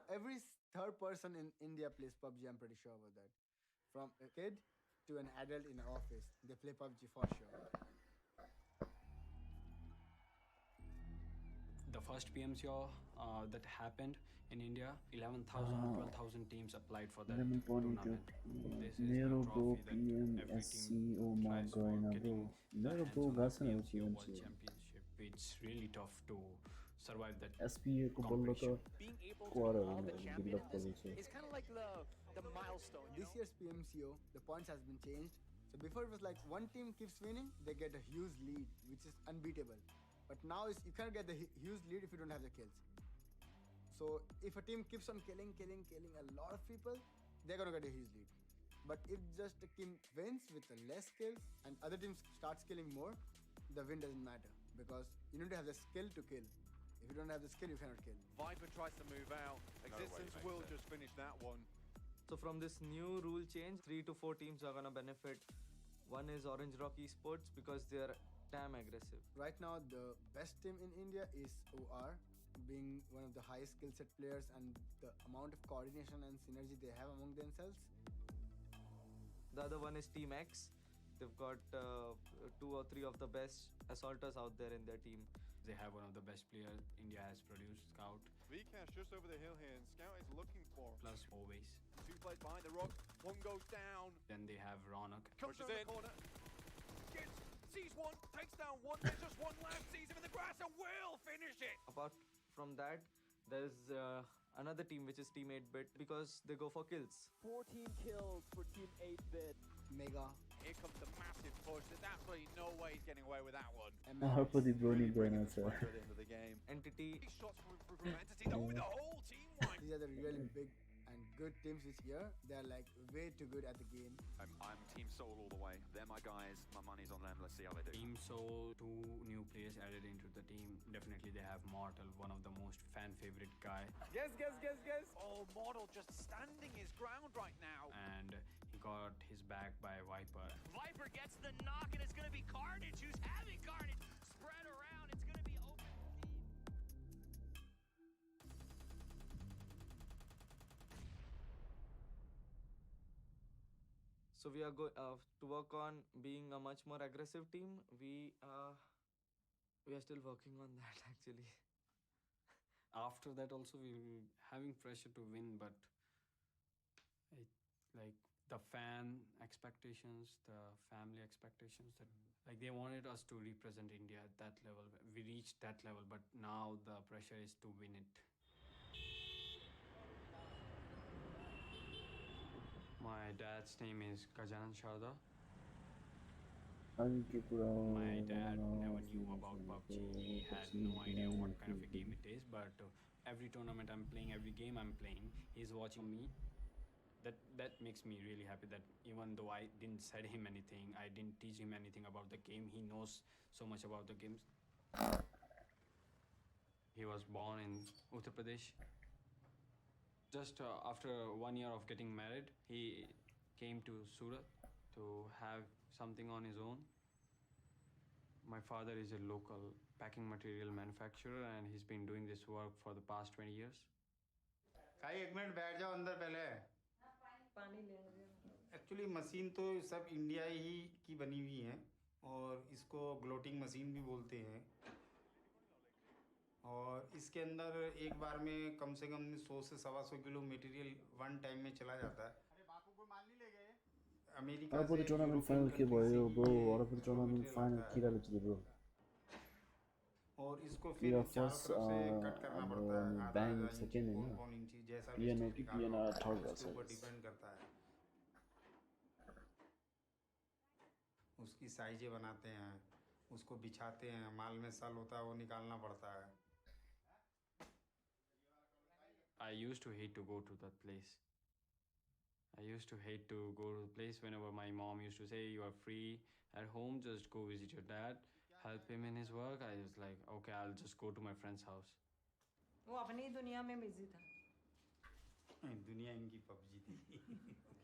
Every third person in India plays PUBG, I'm pretty sure about that. From a kid to an adult in an office, they play PUBG for sure. The first PMCO that happened in India, 11,000 or 12,000 teams applied for that tournament. This is the trophy that every team tries for, getting their hands on the PMCO World Championship. It's really tough to survive that SPA competition. Being able to win all the champions is kind of like the milestone. This year's PMCO, the points has been changed. So before it was like one team keeps winning, they get a huge lead, which is unbeatable. But now you can't get the huge lead if you don't have the kills. So if a team keeps on killing a lot of people, they're gonna get a huge lead. But if just a team wins with less kills and other teams starts killing more, the win doesn't matter because you need to have the skill to kill. If you don't have the skill, you cannot kill. Viper tries to move out. Existence will just finish that one. So from this new rule change, 3 to 4 teams are gonna benefit. One is Orange Rock Esports because they are damn aggressive. Right now, the best team in India is OR, being one of the highest skill set players and the amount of coordination and synergy they have among themselves. The other one is Team X. They've got 2 or 3 of the best assaulters out there in their team. They have one of the best players India has produced, Scout. VCash just over the hill here, and Scout is looking for him. Plus always. 2 players behind the rock, one goes down. Then they have Ronak. Comes around the corner. Sees one, takes down one, there's just one left, sees him in the grass and will finish it! Apart from that, there's another team which is Team 8-Bit because they go for kills. 14 kills for Team 8-Bit. Mega. Here comes the massive push. There's absolutely no way he's getting away with that one. Harpody Brony Brenner, sir. At the end of the game. Entity. These shots from Entity, though, with the whole team wiped. These are the really big and good teams this year. They're like way too good at the game. I'm Team Soul all the way. They're my guys. My money's on them. Let's see how they do. Team Soul, 2 new players added into the team. Definitely they have Mortal, one of the most fan favorite guy. Guess. Oh, Mortal just standing his ground right now. And he got his back by Viper. Viper gets the knock and it's gonna be Carnage who's having Carnage spread around. It's gonna be open. So we are going to work on being a much more aggressive team. We are still working on that actually. After that also we were having pressure to win, but the fan expectations, the family expectations, that like they wanted us to represent India at that level. We reached that level, but now the pressure is to win it. My dad's name is Gajanan Sharda. My dad never knew about PUBG. He had no idea what kind of a game it is, but every tournament I'm playing, every game I'm playing, he's watching me. That makes me really happy that even though I didn't said him anything, I didn't teach him anything about the game, he knows so much about the games. He was born in Uttar Pradesh. Just after 1 year of getting married, he came to Surat to have something on his own. My father is a local packing material manufacturer and he's been doing this work for the past 20 years. भाई एक minute बैठ जाओ अंदर पहले। पानी ले actually machine तो सब इंडिया ही की बनी हुई है और इसको ग्लोटिंग मशीन भी बोलते हैं और इसके अंदर एक बार में कम से कम 100 से 125 किलो मटेरियल वन टाइम में चला जाता है। अरे बापू को मान नहीं ले गए? अमेरिका से the tournament final के भयो bro, और the tournament final किरा लचले bro। और इसको फिर चारों तरफ से कट करना पड़ता है। बैंग सेकंड है ना, PNO की PNR थर्ड उसके ऊपर डिपेंड करता है। उसकी साइजें बनाते हैं, उसको बिछाते हैं, माल में सल होता है वो निकालना पड़ता है। I used to hate to go to that place. I used to hate to go to the place whenever my mom used to say, you are free at home, just go visit your dad, help him in his work. I was like, okay, I'll just go to my friend's house. वो अपनी दुनिया में busy था। दुनिया इनकी PUBG थी।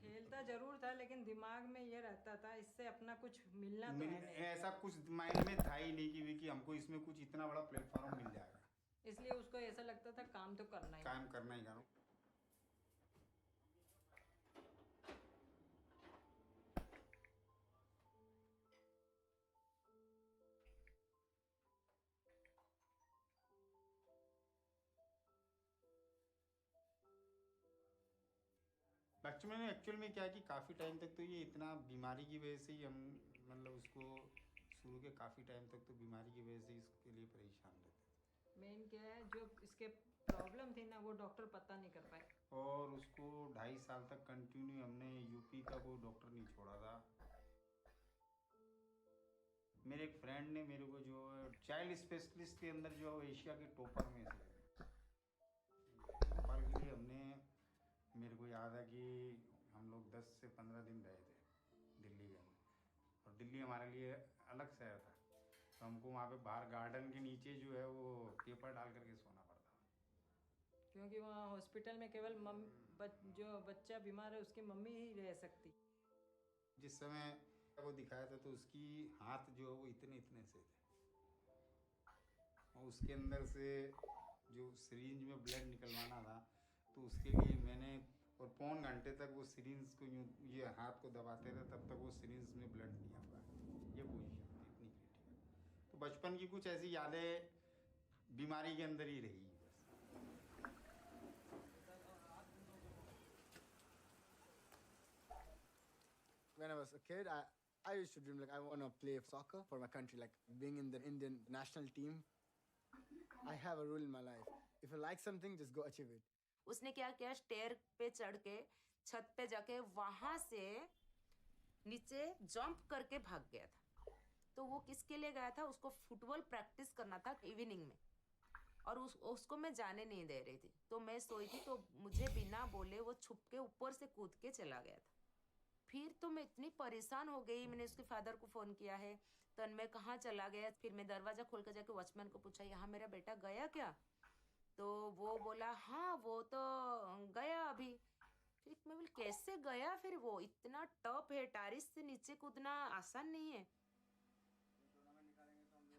खेलता जरूर था लेकिन दिमाग में ये रहता था इससे अपना कुछ मिलना तो है नहीं। ऐसा कुछ माइंड में था ही नहीं कि हमको इसमें कुछ इतना बड़ा प्लेटफॉर्म मिल जाएगा। इसलिए उसको ऐसा लगता था काम तो करना ही। काम करना ही करो। एक्चुअल में क्या है कि काफ़ी टाइम तक तो ये इतना बीमारी की वजह से ही हम मतलब उसको शुरू के काफ़ी टाइम तक तो बीमारी की वजह से इसके लिए परेशान रहते। मेन क्या है जो इसके प्रॉब्लम थी ना वो डॉक्टर पता नहीं कर पाए और उसको 2.5 साल तक कंटिन्यू हमने यूपी का कोई डॉक्टर नहीं छोड़ा था। मेरे एक फ्रेंड ने मेरे को जो चाइल्ड स्पेशलिस्ट के अंदर जो एशिया के टॉपर में से टॉपर के लिए हमने मेरे को याद है कि हम लोग 10 से 15 दिन रहे थे दिल्ली के अंदर और दिल्ली हमारे लिए अलग शहर था तो हमको वहाँ पे बाहर गार्डन के नीचे जो है वो पेपर डाल करके सोना पड़ता है क्योंकि वहाँ हॉस्पिटल में केवल जो बच्चा बीमार है उसकी मम्मी ही रह सकती। जिस समय वो दिखाया था तो उसकी हाथ जो है वो इतने इतने से थे और उसके अंदर से जो सिरिंज में ब्लड निकलवाना था तो उसके लिए मैंने और 3 घंटे तक वो सिरिंज को यूँ ये हाथ को दबाते थे तब तक वो सिरिंज में ब्लड नहीं आ पाया। ये पोजीशन थी इतनी क्रिटिकल। तो बचपन की कुछ ऐसी यादें बीमारी के अंदर ही रही बस। When I was a kid, I used to dream like I want to play soccer for my country, like being in the Indian national team. I have a rule in my life. If you like something, just go achieve it. उसने क्या किया stair पे चढ़ के छत पे जाके वहां से नीचे जंप करके भाग गया था। तो वो किसके लिए गया था? उसको फुटबॉल प्रैक्टिस करना था इवनिंग में और उसको मैं जाने नहीं दे रही थी। तो मैं सोई थी तो मुझे बिना बोले वो छुप के ऊपर से कूद के चला गया था। फिर तो मैं इतनी परेशान हो गई, मैंने उसके फादर को फ़ोन किया है तो मैं कहाँ चला गया। फिर मैं दरवाज़ा खोल कर जाके वॉचमैन को पूछा यहाँ मेरा बेटा गया क्या? तो वो बोला हाँ वो तो गया अभी। फिर मैं बोली कैसे गया? फिर वो इतना टफ है, टेरेस से नीचे कूदना आसान नहीं है।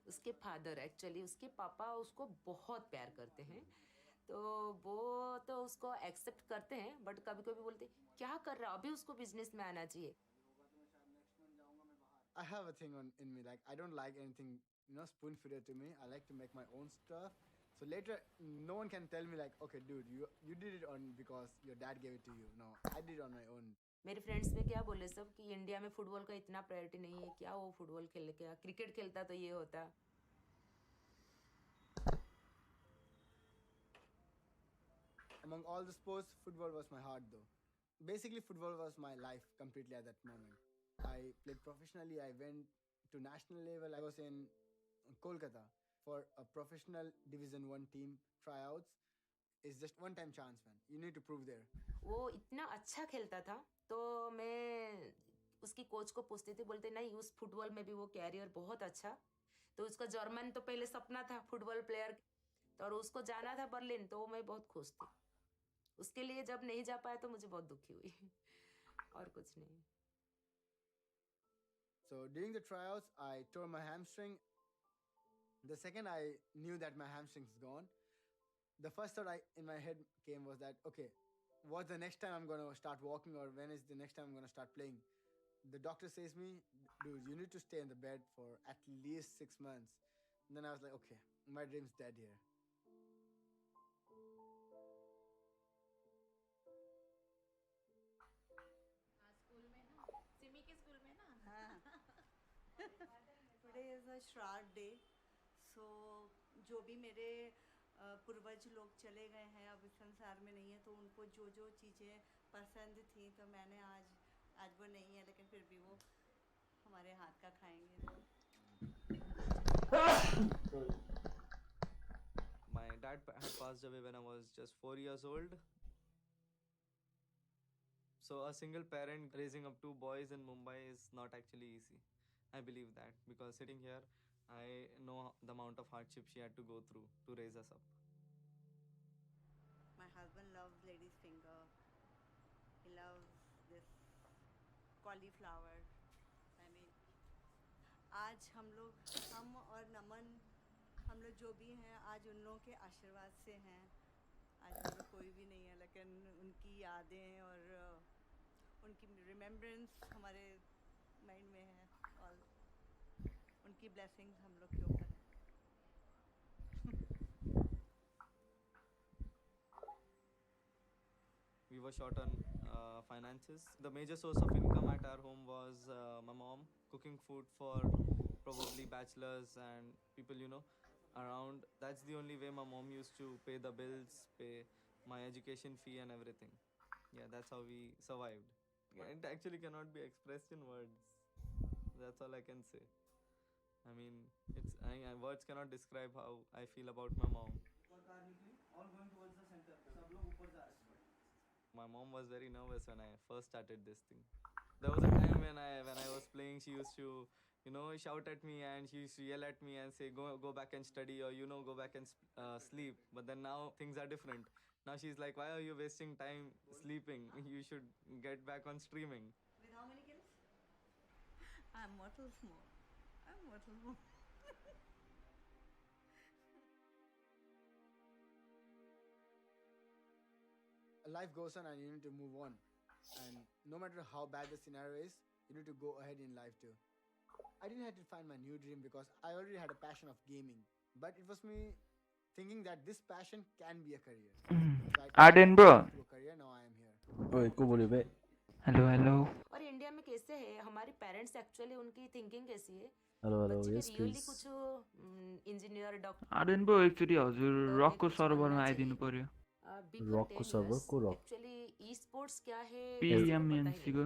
उसके फादर एक्चुअली उसके पापा उसको बहुत प्यार करते हैं तो वो तो उसको एक्सेप्ट करते हैं बट कभी कभी बोलते क्या कर रहा है अभी उसको बिजनेस में आना चाहिए। I have a thing in me like I don't like anything spoon feeded to me. I like to make my own stuff. So later, no one can tell me like, okay, dude, you did it on because your dad gave it to you. No, I did it on my own. मेरे friends में क्या बोले सब कि India में football का इतना priority नहीं है, क्या वो फुटबॉल खेल के क्रिकेट खेलता तो ये होता. Among all the sports, football was my heart though. Basically, football was my life completely at that moment. I played professionally. I went to national level. I was in Kolkata for a professional Division 1 team tryouts. It's just one-time chance, man. You need to prove there. वो इतना अच्छा खेलता था तो मैं उसकी coach को पूछती थी, बोलते नहीं उस फुटबॉल में भी वो कैरियर बहुत अच्छा. तो उसका जर्मन तो पहले सपना था फुटबॉल प्लेयर, तो और उसको जाना था बर्लिन, तो मैं बहुत खुश थी. उसके लिए जब नहीं जा पाया तो मुझे बहुत दुखी हुई. और कुछ नहीं. So during the tryouts, I tore my hamstring. The second I knew that my hamstring's gone, the first thought in my head came was that, okay, what's the next time I'm going to start walking, or when is the next time I'm going to start playing? The doctor says me, dude, you need to stay in the bed for at least 6 months. And then I was like, okay, my dream's dead here. Today is a Shraddh day, so जो भी मेरे पूर्वज लोग चले गए हैं अब इस संसार में नहीं है, तो उनको जो जो चीज़ें पसंद थी तो मैंने आज वो नहीं है, लेकिन फिर भी वो हमारे हाथ का खाएंगे. My dad had passed away when I was just 4 years old. So a single parent raising up 2 boys in Mumbai is not actually easy. I believe that because sitting here, I know the amount of hardship she had to go through to raise us up. My husband loves lady's finger. He loves this cauliflower. I mean, आज हम और नमन, हम लोग जो भी हैं, आज उन लोगों के आशीर्वाद से हैं. आज हम लोग कोई भी नहीं है, लेकिन उनकी यादें और उनकी रिमेम्बरेंस हमारे माइंड में है, और उनकी ब्लेसिंग्स हम लोग के ऊपर है. We were short on finances. The major source of income at our home was my mom cooking food for probably bachelors and people, around. That's the only way my mom used to pay the bills, pay my education fee and everything. Yeah, that's how we survived. It actually cannot be expressed in words. That's all I can say. I mean, words cannot describe how I feel about my mom. All going towards the center. सब लोग ऊपर जा रहे हैं. My mom was very nervous when I first started this thing. There was a time when I was playing, she used to, shout at me and she used to yell at me and say, go back and study, or go back and sleep. But then now things are different. Now she's like, why are you wasting time sleeping? You should get back on streaming. With how many kills? I'm mortal small. Life goes on and you need to move on. And no matter how bad the scenario is, you need to go ahead in life too. I didn't have to find my new dream because I already had a passion of gaming. But it was me thinking that this passion can be a career. So Arden bro. To a career, now I am here. ओए को बोले बे. Hello. और India में कैसे है, हमारे parents actually उनकी thinking कैसी है? Hello yes please. कुछ इंजीनियर डॉक्टर. आर्डेन ब्रो एकचोटि हजुर रकको सर्भरमा आइदिनु पर्यो. रकको सर्भर को रक. एक्चुअली ई स्पोर्ट्स क्या है? PMCO को.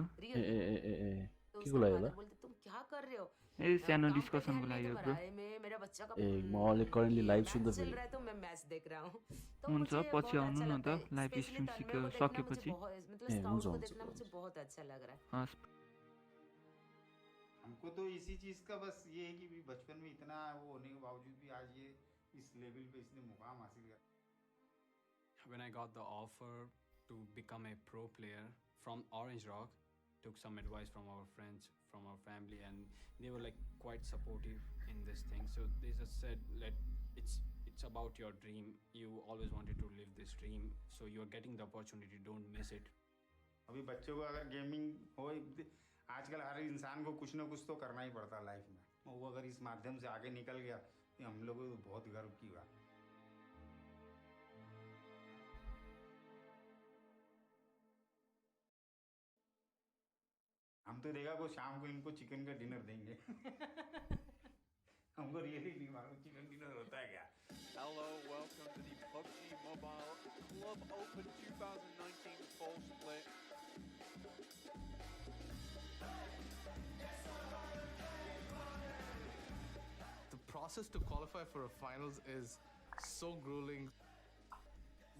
के को लाग्यो होला? बोलते तुम क्या कर रहे हो? ए सानो डिस्कसन को लाग्यो ब्रो. मेरा बच्चा का म अहिले करेन्टली लाइभ सुन्दै चल रहा है तो मैं मैच देख रहा हूं. तो हुन्छ पछि आउनु न त लाइभ स्ट्रिम सकेपछि. मतलब स्काउट को देखना मुझे बहुत अच्छा लग रहा है. हमको तो इसी चीज़ का बस ये है कि बचपन में इतना वो होने के बावजूद भी आज ये इस लेवल पे इसने मुकाम हासिल किया. When I got the offer to become a pro player from Orange Rock, took some advice from our friends, from our family, and they were like quite supportive in this thing. So they just said, it's about your dream. You always wanted to live this dream, so you are getting the opportunity. Don't miss it. अभी बच्चों को अगर gaming हो, आजकल हर इंसान को कुछ ना कुछ तो करना ही पड़ता लाइफ में. वो अगर इस माध्यम से आगे निकल गया तो हम लोगों को बहुत गर्व की बात. तो देखा वो शाम को इनको चिकन का डिनर देंगे हमको रियली नहीं मालूम चिकन डिनर होता है क्या Hello, welcome to the PUBG Mobile Club Open 2019 Fall Split. The process to qualify for a finals is so grueling.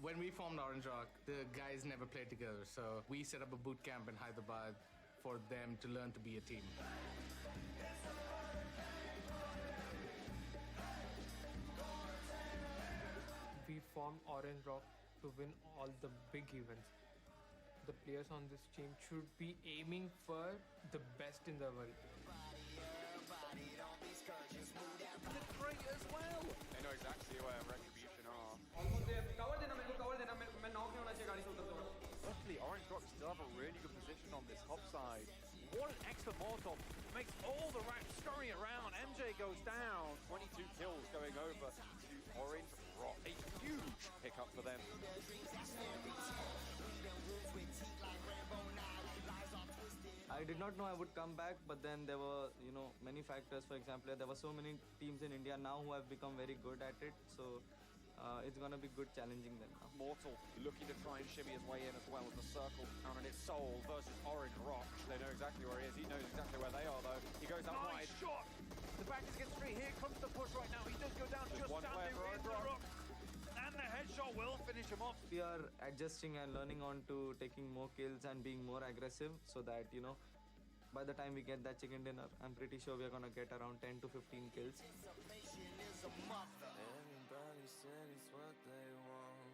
When we formed Orange Rock, the guys never played together, so we set up a boot camp in Hyderabad for them to learn to be a team. We formed Orange Rock to win all the big events. The players on this team should be aiming for the best in the world. Great as well. They know exactly where Retribution are. Luckily, Orange Rock still have a really good position on this top side. What an excellent Molotov. Makes all the racks scurry around. MJ goes down. 22 kills going over to Orange Rock. A huge pickup for them. I did not know I would come back, but then there were, many factors. For example, there were so many teams in India now who have become very good at it. So it's going to be good challenging them now. Mortal looking to try and shimmy his way in as well as the circle counted its soul versus Orange Rock. They know exactly where he is. He knows exactly where they are, though. He goes out wide. Shot! The back is against three. Here comes the push right now. He does go down just one standing player for in the Orange rock. And the headshot will finish him off. We are adjusting and learning on to taking more kills and being more aggressive so that, by the time we get that chicken dinner, I'm pretty sure we're going to get around 10 to 15 kills. Everybody said it's what they want.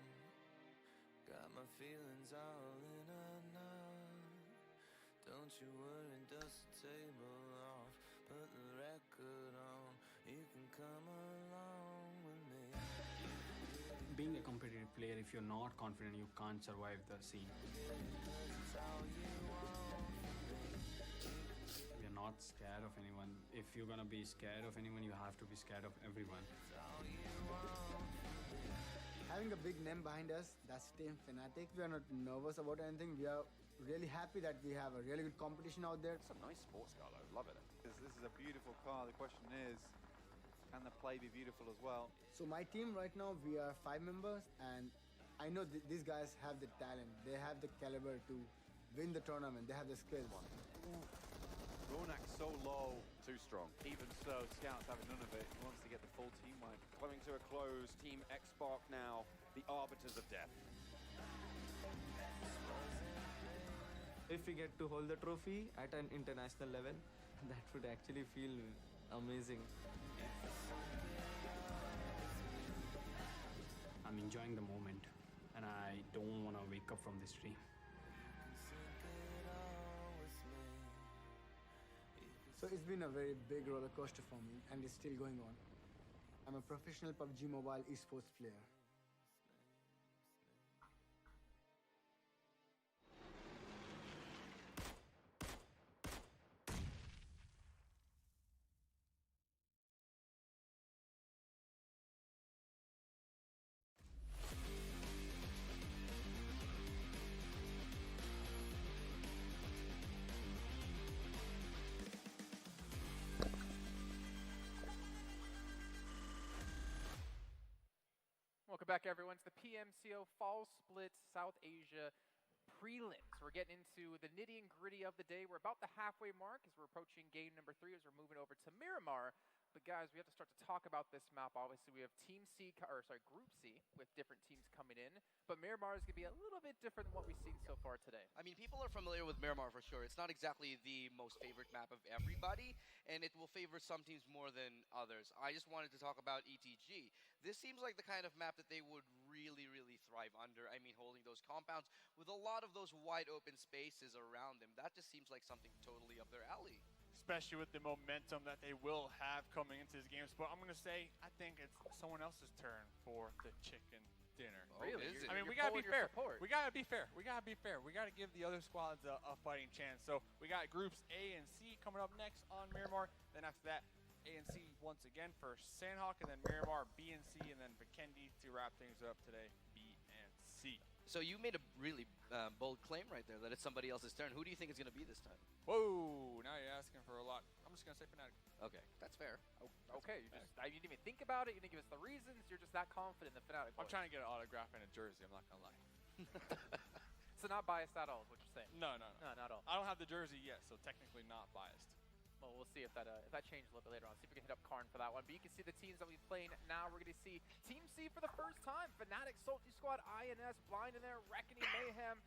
Got my feelings all in a knot. Don't you worry, dust the table off. Put the record on. You can come along with me. Being a competitive player, if you're not confident, you can't survive the scene. We're not scared of anyone. If you're gonna be scared of anyone, you have to be scared of everyone. Having a big name behind us, that's Team Fantech. We are not nervous about anything. We are really happy that we have a really good competition out there. It's a nice sports car, though. Love it. This is a beautiful car. The question is, can the play be beautiful as well? So my team right now, we are 5 members, and I know these guys have the talent. They have the caliber to win the tournament. They have the skills. Ronak so low. Too strong. Even so, Scout's having none of it. He wants to get the full team win. Coming to a close, Team Xspark now, the arbiters of death. If we get to hold the trophy at an international level, that would actually feel amazing. I'm enjoying the moment, and I don't want to wake up from this dream. So it's been a very big roller coaster for me, and it's still going on. I'm a professional PUBG Mobile esports player. Welcome back, everyone, to the PMCO Fall Split South Asia prelims. We're getting into the nitty and gritty of the day. We're about the halfway mark as we're approaching game number 3 as we're moving over to Miramar. But guys, we have to start to talk about this map. Obviously, we have Group C with different teams coming in. But Miramar is going to be a little bit different than what we've seen so far today. I mean, people are familiar with Miramar for sure. It's not exactly the most favorite map of everybody, and it will favor some teams more than others. I just wanted to talk about ETG. This seems like the kind of map that they would really, really thrive under. I mean, holding those compounds with a lot of those wide open spaces around them. That just seems like something totally up their alley. Especially with the momentum that they will have coming into this game. But I'm going to say, I think it's someone else's turn for the chicken dinner. Oh, really? I mean, we got to be fair. We got to be fair. We got to be fair. We got to give the other squads a fighting chance. So we got groups A and C coming up next on Miramar. Then after that, A and C once again for Sandhawk, and then Miramar, B and C, and then Vikendi to wrap things up today, B and C. So you made a really bold claim right there that it's somebody else's turn. Who do you think it's going to be this time? Whoa, now you're asking for a lot. I'm just going to say Fnatic. Okay, that's fair. Okay, you didn't even think about it. You didn't give us the reasons. You're just that confident in the Fnatic. I'm trying to get an autograph and a jersey. I'm not going to lie. So not biased at all is what you're saying? No. No, not at all. I don't have the jersey yet, so technically not biased. Well, we'll see if that changes a little bit later on. See if we can hit up Karn for that one. But you can see the teams that we're playing now. We're going to see Team C for the first time. Fnatic, Salty Squad, INS, Blind in there, Reckoning, Mayhem.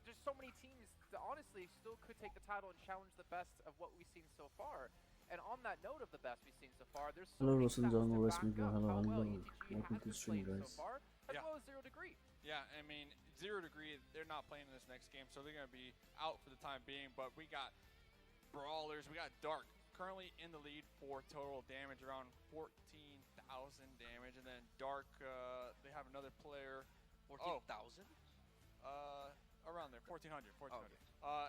There's so many teams that honestly still could take the title and challenge the best of what we've seen so far. And on that note of the best we've seen so far, there's so many stats to back up how well ETG has been playing so far, as well as 0 Degree. Yeah, I mean, 0 Degree, they're not playing in this next game, so they're going to be out for the time being. But we got Brawlers, we got Dark currently in the lead for total damage, around 14,000 damage. And then Dark, they have another player. 14,000? Around there, 1,400. Okay.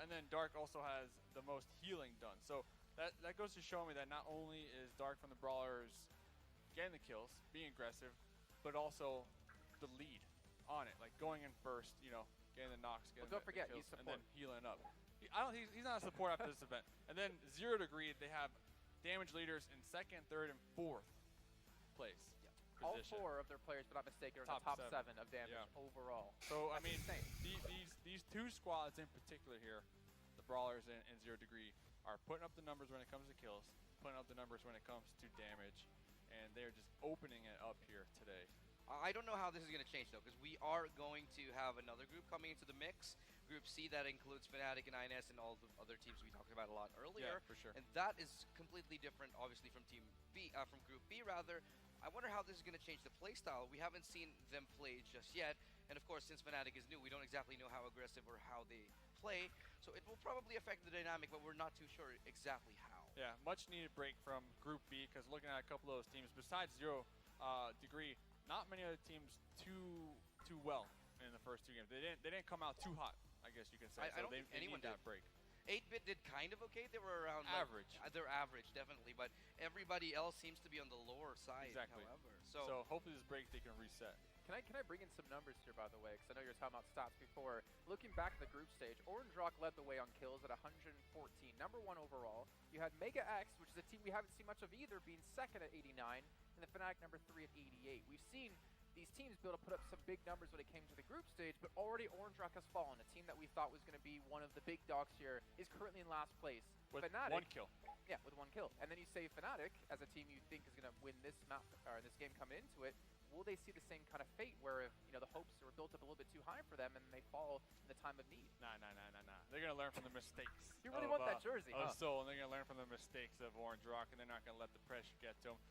And then Dark also has the most healing done. So that goes to show me that not only is Dark from the Brawlers getting the kills, being aggressive, but also the lead on it, like going in first, you know, getting the knocks, getting don't forget, the kills, he's and then healing up. He's not a support after this event. And then 0 Degree, they have damage leaders in 2nd, 3rd, and 4th place. Yeah. All 4 of their players, if I'm not mistaken, are in the top 7 of damage overall. So That's I mean, insane. these 2 squads in particular here, the Brawlers and 0 Degree, are putting up the numbers when it comes to kills, putting up the numbers when it comes to damage, and they're just opening it up here today. I don't know how this is going to change, though, because we are going to have another group coming into the mix. Group C, that includes Fnatic and INS and all the other teams we talked about a lot earlier. Yeah, for sure. And that is completely different, obviously, from Team B, from Group B, rather. I wonder how this is going to change the playstyle. We haven't seen them play just yet. And, of course, since Fnatic is new, we don't exactly know how aggressive or how they play. So it will probably affect the dynamic, but we're not too sure exactly how. Yeah, much needed break from Group B, because looking at a couple of those teams, besides 0 Degree, not many other teams too well in the first 2 games. They didn't come out too hot, I guess you can say. I don't think anyone need did. that break. 8-Bit did kind of okay. They were around average. They're average, definitely, but everybody else seems to be on the lower side. Exactly. However, so hopefully this break they can reset. Can I bring in some numbers here, by the way, because I know you were talking about stats before. Looking back at the group stage, Orange Rock led the way on kills at 114, number 1 overall. You had Mega X, which is a team we haven't seen much of either, being 2nd at 89, and the Fnatic number 3 at 88. We've seen these teams be able to put up some big numbers when it came to the group stage, but already Orange Rock has fallen. A team that we thought was going to be one of the big dogs here is currently in last place. With Fnatic, 1 kill. Yeah, with 1 kill. And then you say Fnatic, as a team you think is going to win this map or this game coming into it, will they see the same kind of fate where the hopes were built up a little bit too high for them and they fall in the time of need? Nah. They're going to learn from the mistakes. You really want that jersey, huh? Soul, and they're going to learn from the mistakes of Orange Rock, and they're not going to let the pressure get to them.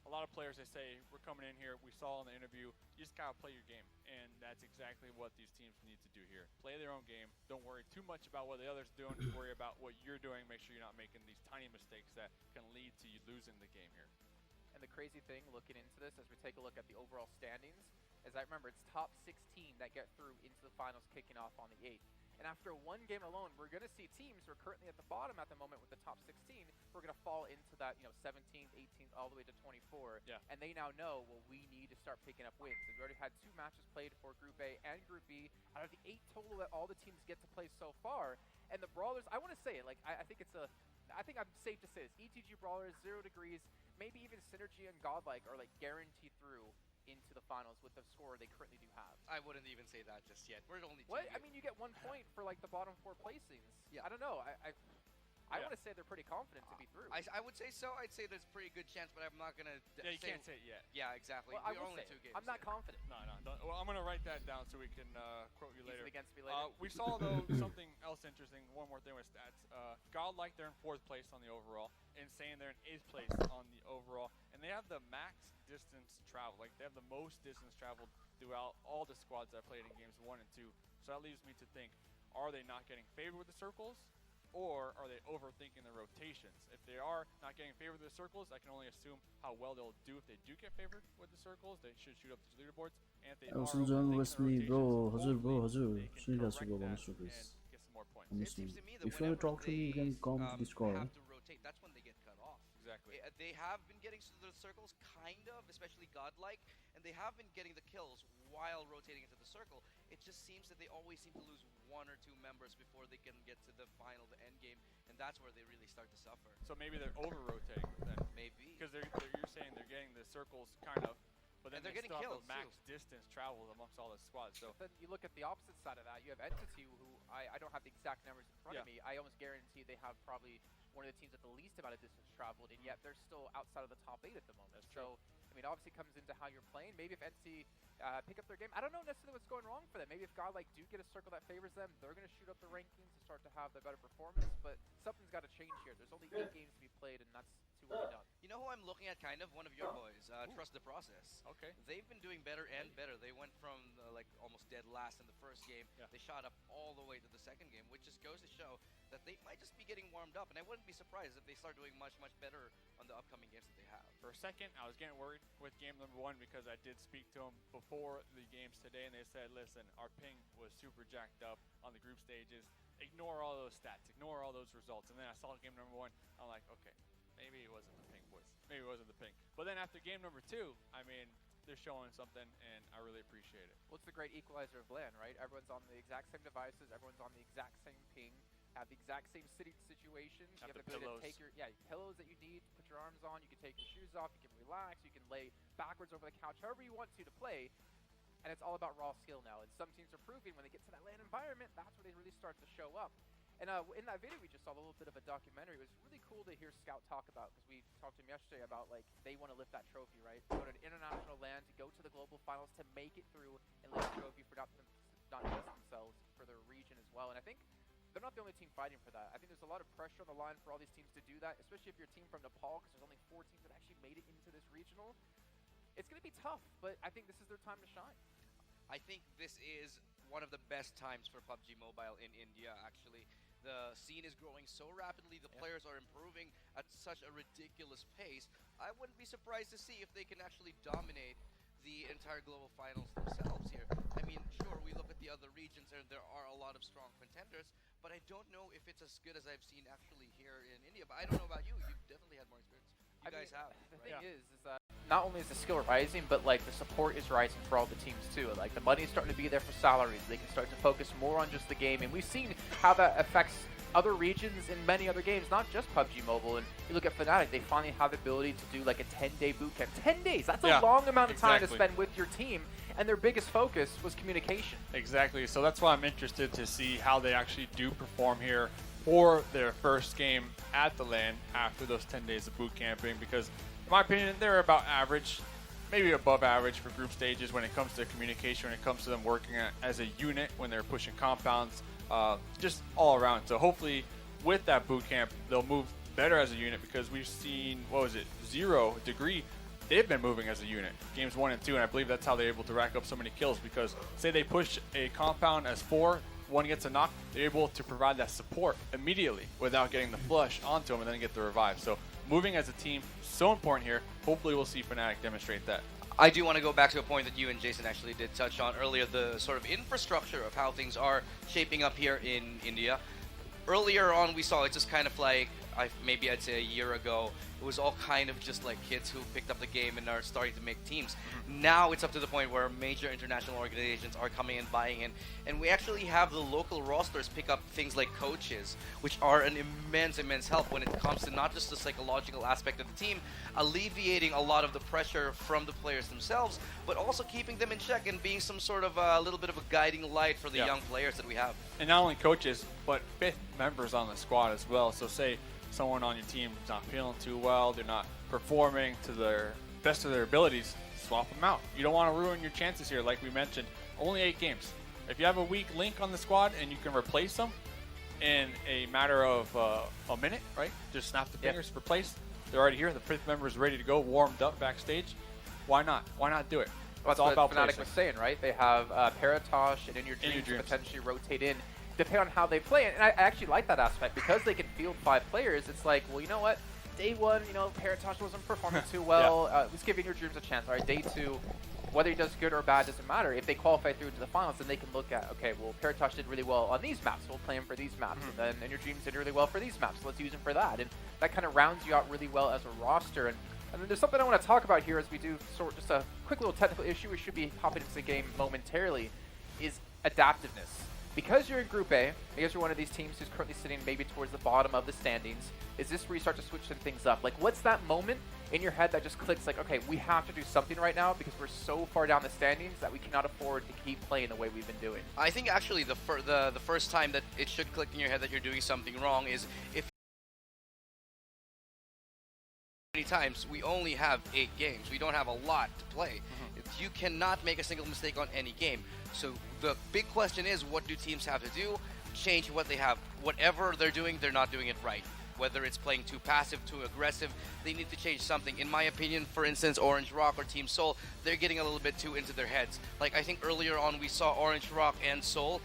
A lot of players, they say, we're coming in here, we saw in the interview, you just gotta play your game. And that's exactly what these teams need to do here. Play their own game. Don't worry too much about what the others are doing. Just worry about what you're doing. Make sure you're not making these tiny mistakes that can lead to you losing the game here. And the crazy thing looking into this, as we take a look at the overall standings, is I remember it's top 16 that get through into the finals kicking off on the 8th. And after 1 game alone, we're going to see teams who are currently at the bottom at the moment with the top 16, we're going to fall into that 17th, 18th, all the way to 24. Yeah. And they now know, well, we need to start picking up wins. And we already had 2 matches played for Group A and Group B out of the 8 total that all the teams get to play so far. And the Brawlers, I want to say it, like, I think I'm safe to say this. ETG Brawlers, 0 Degrees, maybe even Synergy and Godlike are like guaranteed through into the finals with the score they currently do have. I wouldn't even say that just yet. We're only what? I mean, you get 1 point for like the bottom 4 placings. Yeah. I don't know. I want to say they're pretty confident to be through. I would say so. I'd say there's a pretty good chance, but I'm not going to Yeah, you can't say it yet. Yeah, exactly. Well, We're only 2 games. I'm not confident. No. Well, I'm going to write that down so we can quote you later. Use it against me later. We saw, though, something else interesting. One more thing with stats. Godlike, they're in 4th place on the overall. Insane, they're in 8th place on the overall. And they have the max distance travel. Like, they have the most distance traveled throughout all the squads that played in games 1 and 2. So that leaves me to think, are they not getting favored with the circles? Or are they overthinking the rotations? If they are not getting favored with the circles, I can only assume how well they'll do if they do get favored with the circles. They should shoot up these leaderboards. And if they are 우승전 overthinking the bro. rotations, हजुर. hopefully they can 순위가 correct 수고 that 많으시고 and get some more points. It seems to me that If you want to talk to me, you can come to Discord. have to rotate, that's when they get cut off. Exactly. they have been getting to the circles, kind of, especially Godlike, and they have been getting the kills while rotating into the circle. It just seems that they always seem to lose 1 or 2 members before they can get to the final, the end game, and that's where they really start to suffer. So maybe they're over-rotating then. Maybe. Because you're saying they're getting the circles kind of, but then they're they getting still kills have a max distance traveled amongst all the squads. So then you look at the opposite side of that. You have Entity, who I don't have the exact numbers in front of me. I almost guarantee they have probably one of the teams with the least amount of distance traveled, and yet they're still outside of the top 8 at the moment. So, I mean, obviously comes into how you're playing. Maybe if Entity pick up their game, I don't know necessarily what's going wrong for them. Maybe if Godlike do get a circle that favors them, they're going to shoot up the rankings and start to have the better performance, but something's got to change here. There's only 8 games to be played, and that's too early done. You know who I'm looking at, kind of? One of your boys, Trust the Process. Okay. They've been doing better and better. They went from like almost dead last in the first game. They shot up all the way to the second game, which just goes to show that they might just be getting warmed up. And I wouldn't be surprised if they start doing much, much better on the upcoming games that they have. for a second, I was getting worried with game number 1 because I did speak to them before the games today, and they said, listen, our ping was super jacked up on the group stages. Ignore all those stats. Ignore all those results. And then I saw game number 1. I'm like, okay, maybe it wasn't the ping, boys. Maybe it wasn't the ping. But then after game number 2, I mean, they're showing something, and I really appreciate it. Well, it's the great equalizer of LAN, right? Everyone's on the exact same devices. Everyone's on the exact same ping. Have the exact same sitting situations. You have the ability to take your pillows that you need to put your arms on. You can take your shoes off. You can relax. You can lay backwards over the couch, however you want to play. And it's all about raw skill now. And some teams are proving when they get to that LAN environment, that's where they really start to show up. And in that video, we just saw a little bit of a documentary. It was really cool to hear Scout talk about, because we talked to him yesterday about, like, they want to lift that trophy, right? Go to an international LAN, to go to the global finals, to make it through and lift a trophy for not just themselves, for their region as well. And I think they're not the only team fighting for that. I think there's a lot of pressure on the line for all these teams to do that, especially if you're a team from Nepal, because there's only 4 teams that actually made it into this regional. It's going to be tough, but I think this is their time to shine. I think this is one of the best times for PUBG Mobile in India, actually. The scene is growing so rapidly, the players are improving at such a ridiculous pace. I wouldn't be surprised to see if they can actually dominate the entire global finals themselves here. I mean, sure, we look at the other regions and there are a lot of strong contenders, but I don't know if it's as good as I've seen actually here in India. But I don't know about you, you've definitely had more experience. You guys have. The thing is that not only is the skill rising, but like the support is rising for all the teams too. Like the money is starting to be there for salaries. They can start to focus more on just the game, and we've seen how that affects other regions in many other games, not just PUBG Mobile. And you look at Fnatic, they finally have the ability to do like a 10-day boot camp. 10 days, that's a long amount of time to spend with your team, and their biggest focus was communication. Exactly, so that's why I'm interested to see how they actually do perform here for their first game at the LAN after those 10 days of boot camping, because in my opinion, they're about average, maybe above average for group stages when it comes to communication, when it comes to them working as a unit, when they're pushing compounds, just all around. So hopefully with that boot camp, they'll move better as a unit, because we've seen, what was it, 0 Degree, they've been moving as a unit, games 1 and 2, and I believe that's how they're able to rack up so many kills, because say they push a compound as 4, 1 gets a knock, they're able to provide that support immediately without getting the flush onto them and then get the revive. So moving as a team, so important here. Hopefully we'll see Fnatic demonstrate that. I do want to go back to a point that you and Jason actually did touch on earlier, the sort of infrastructure of how things are shaping up here in India. Earlier on, we saw it just kind of like, maybe I'd say a year ago, it was all kind of just like kids who picked up the game and are starting to make teams. Now it's up to the point where major international organizations are coming and buying in, and we actually have the local rosters pick up things like coaches, which are an immense help when it comes to not just the psychological aspect of the team, alleviating a lot of the pressure from the players themselves, but also keeping them in check and being some sort of a little bit of a guiding light for the young players that we have. And not only coaches, but 5th members on the squad as well. So say someone on your team is not feeling too well, they're not performing to their best of their abilities, swap them out. You don't want to ruin your chances here. Like we mentioned, only 8 games. If you have a weak link on the squad and you can replace them in a matter of a minute, right? Just snap the fingers, replace. They're already here. The 5th member is ready to go, warmed up backstage. Why not? Why not do it? Well, that's all about Fnatic was saying, right? They have Paratosh and In Your Dreams to potentially rotate in, depending on how they play. And I actually like that aspect, because they can field 5 players. It's like, well, you know what? Day 1, you know, Paratosh wasn't performing too well. Let's give In Your Dreams a chance. All right, day 2, whether he does good or bad doesn't matter. If they qualify through to the finals, then they can look at, okay, well, PRATIK did really well on these maps, so we'll play him for these maps. And then Inner Dreams did really well for these maps, so let's use him for that. And that kind of rounds you out really well as a roster. And then there's something I want to talk about here as we do sort of just a quick little technical issue we should be hopping into the game momentarily, is adaptiveness. Because you're in Group A, because you're one of these teams who's currently sitting maybe towards the bottom of the standings, is this where you start to switch some things up? Like, what's that moment in your head that just clicks like, okay, we have to do something right now because we're so far down the standings that we cannot afford to keep playing the way we've been doing? I think actually the first time that it should click in your head that you're doing something wrong is if many times we only have 8 games. We don't have a lot to play. You cannot make a single mistake on any game. So the big question is, what do teams have to do? Change what they have. Whatever they're doing, they're not doing it right. Whether it's playing too passive, too aggressive, they need to change something. In my opinion, for instance, Orange Rock or Team Seoul, they're getting a little bit too into their heads. Like, I think earlier on we saw Orange Rock and Seoul.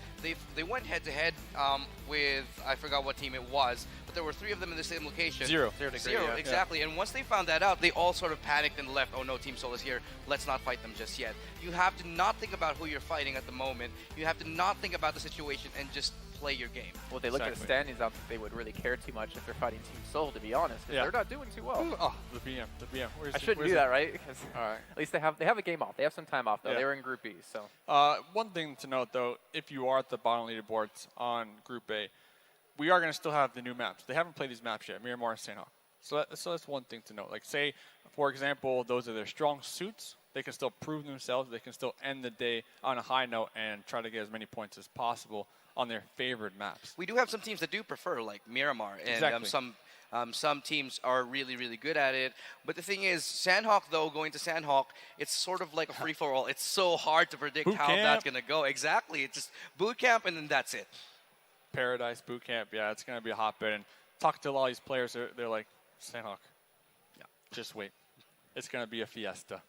They went head-to-head with, I forgot what team it was, but there were 3 of them in the same location. Zero, exactly. And once they found that out, they all sort of panicked and left. Oh no, Team Seoul is here. Let's not fight them just yet. You have to not think about who you're fighting at the moment. You have to not think about the situation and just play your game. Well, they look at the standings, I don't think they would really care too much if they're fighting Team Seoul, to be honest. They're not doing too well. Oh, the BM. I shouldn't do that, right? Because at least they have a game off. They have some time off, though. They were in Group B, so. One thing to note, though, if you are at the bottom leaderboards on Group A, we are going to still have the new maps. They haven't played these maps yet, Miramar and Sanhok. So that's one thing to note. Like, say, for example, those are their strong suits. They can still prove themselves. They can still end the day on a high note and try to get as many points as possible on their favorite maps. We do have some teams that do prefer, like Miramar, and some teams are really, really good at it. But the thing is, Sanhok, though, going to Sanhok, it's sort of like a free-for-all. It's so hard to predict how that's going to go. Exactly. It's just boot camp, and then that's it. Paradise, boot camp, yeah, it's going to be a hotbed. And talk to a lot of these players, they're like, Sanhok, just wait. It's going to be a fiesta.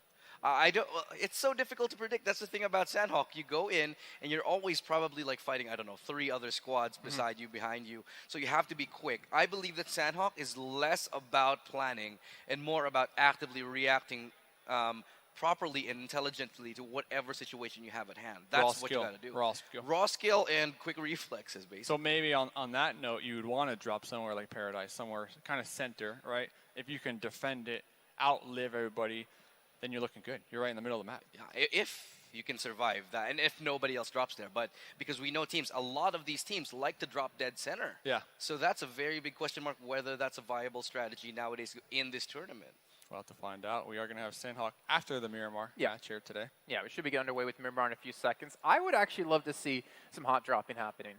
It's so difficult to predict. That's the thing about Sanhok. You go in, and you're always probably like fighting, I don't know, 3 other squads beside you, behind you. So you have to be quick. I believe that Sanhok is less about planning and more about actively reacting properly and intelligently to whatever situation you have at hand. That's what you got to do. Raw skill and quick reflexes, basically. So maybe on that note, you would want to drop somewhere like Paradise, somewhere kind of center, right? If you can defend it, outlive everybody, then you're looking good. You're right in the middle of the map. Yeah, if you can survive that, and if nobody else drops there. But because we know teams, a lot of these teams like to drop dead center. Yeah. So that's a very big question mark whether that's a viable strategy nowadays in this tournament. We'll have to find out. We are going to have Sanhok after the Miramar match here today. Yeah, we should be getting underway with Miramar in a few seconds. I would actually love to see some hot dropping happening.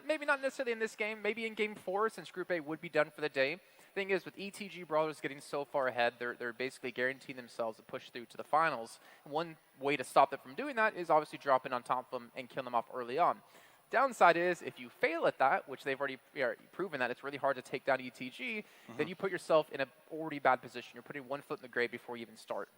Maybe not necessarily in this game, maybe in Game 4 since Group A would be done for the day. Thing is, with ETG Brawlers getting so far ahead, they're basically guaranteeing themselves a push through to the finals. One way to stop them from doing that is obviously dropping on top of them and killing them off early on. Downside is, if you fail at that, which they've already proven that it's really hard to take down ETG, then you put yourself in an already bad position. You're putting one foot in the grave before you even start.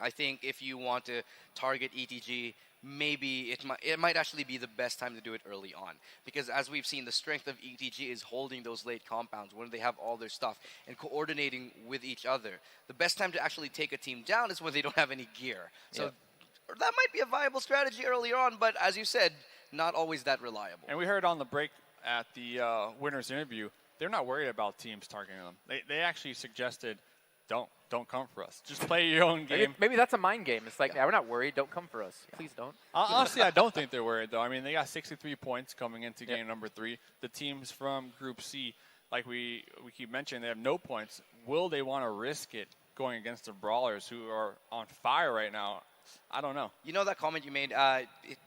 I think if you want to target ETG, maybe it might actually be the best time to do it early on. Because as we've seen, the strength of ETG is holding those late compounds when they have all their stuff and coordinating with each other. The best time to actually take a team down is when they don't have any gear. So that might be a viable strategy early on, but as you said, not always that reliable. And we heard on the break at the winner's interview, they're not worried about teams targeting them. They actually suggested, don't come for us. Just play your own game. Maybe that's a mind game. It's like, yeah, we're not worried. Don't come for us. Please don't. Honestly, I don't think they're worried, though. I mean, they got 63 points coming into game number 3. The teams from Group C, like we keep mentioning, they have no points. Will they want to risk it going against the Brawlers who are on fire right now? I don't know. You know that comment you made,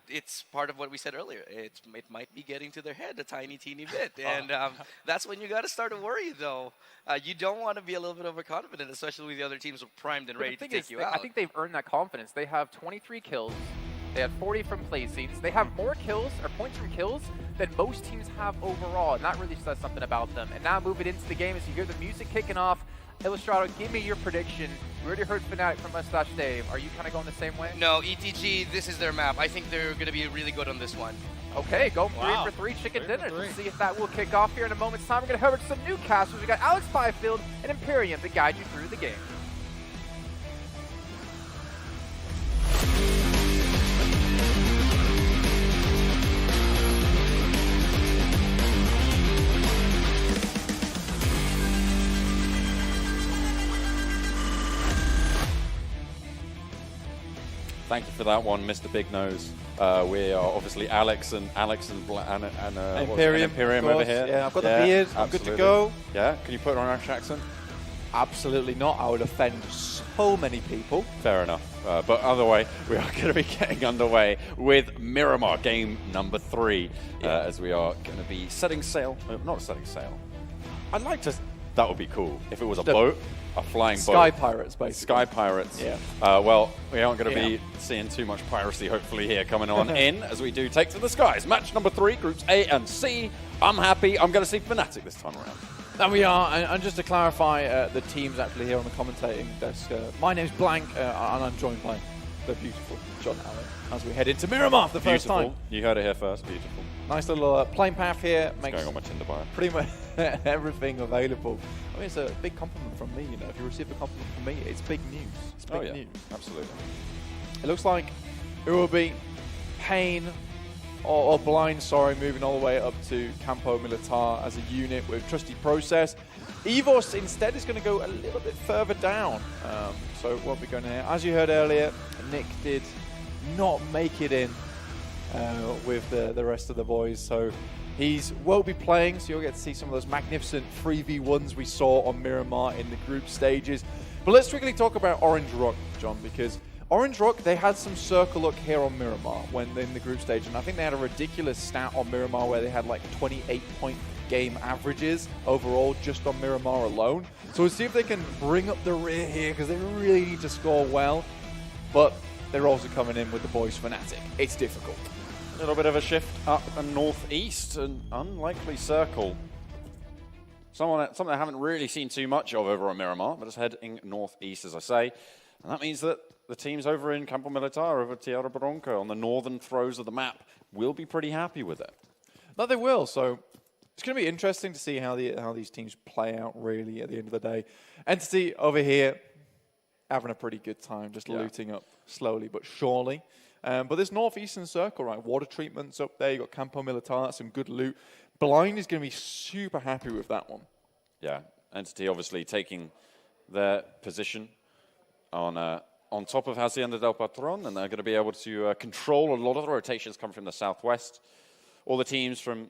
it's part of what we said earlier. It might be getting to their head a tiny, teeny bit. And that's when you got to start to worry, though. You don't want to be a little bit overconfident, especially with the other teams primed and ready to take you out. I think they've earned that confidence. They have 23 kills. They have 40 from placings. They have more kills or points from kills than most teams have overall. And that really says something about them. And now moving into the game, as you hear the music kicking off, Illustrato, give me your prediction. We already heard Fnatic from Mustache Dave. Are you kind of going the same way? No, ETG, this is their map. I think they're going to be really good on this one. Okay, go 3 for 3 chicken dinners. Let's see if that will kick off here in a moment's time. We're going to head over to some newcasters. We got Alex Byfield and Imperium to guide you through the game. Thank you for that one, Mr. Big Nose. We are obviously Alex and Imperium over here. Yeah, I've got the beard. I'm good to go. Yeah, can you put on an Irish accent? Absolutely not. I would offend so many people. Fair enough. But either way, we are going to be getting underway with Miramar game number 3, as we are going to be setting sail. Not setting sail. I'd like to. That would be cool if it was a boat. A flying Sky boat. Pirates, basically. Sky Pirates. Yeah. Well, we aren't going to be seeing too much piracy, hopefully, here coming on in as we do take to the skies. Match number 3, groups A and C. I'm happy. I'm going to see Fnatic this time around. And we are. And just to clarify, the teams actually here on the commentating desk. My name's Blank, and I'm joined by the beautiful John Allen as we head into Miramar for the first time. You heard it here first. Beautiful. Nice little plane path here. It's going on my Tinder bio. Pretty much everything available. I mean, it's a big compliment from me, you know. If you receive a compliment from me, it's big news. It's big news. Absolutely. It looks like it will be Pain or Blind, sorry, moving all the way up to Campo Militar as a unit with Trusty Process. Evos instead is going to go a little bit further down. So it won't be going here. As you heard earlier, Nick did not make it in with the rest of the boys. So he's won't be playing, so you'll get to see some of those magnificent 3v1s we saw on Miramar in the group stages. But let's quickly talk about Orange Rock, John, because Orange Rock, they had some circle luck here on Miramar when in the group stage, and I think they had a ridiculous stat on Miramar where they had like 28-point game averages overall just on Miramar alone. So we'll see if they can bring up the rear here, because they really need to score well. But they're also coming in with the boys Fnatic. It's difficult. A little bit of a shift up and northeast, an unlikely circle. Something I haven't really seen too much of over on Miramar, but it's heading northeast, as I say. And that means that the teams over in Campo Militar, over Tierra Bronca, on the northern throws of the map, will be pretty happy with it. No, they will. So it's going to be interesting to see how these teams play out, really, at the end of the day. Entity over here having a pretty good time, just looting up slowly but surely. But this northeastern circle, right, water treatments up there, you got Campo Militar, some good loot. Blind is going to be super happy with that one. Yeah, Entity obviously taking their position on top of Hacienda del Patron, and they're going to be able to control a lot of the rotations coming from the southwest. All the teams from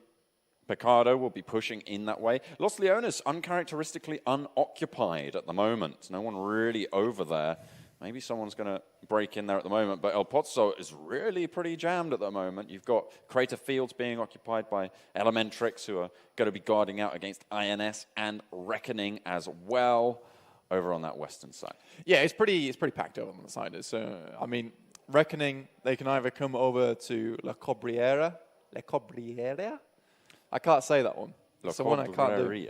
Picado will be pushing in that way. Los Leones, uncharacteristically unoccupied at the moment. No one really over there. Maybe someone's going to break in there at the moment, but El Pozo is really pretty jammed at the moment. You've got Crater Fields being occupied by Elementrix, who are going to be guarding out against INS and Reckoning as well over on that western side. Yeah, it's pretty packed over on the side. It's, I mean, Reckoning, they can either come over to La Cabrera. I can't say that one. It's the one I can't do.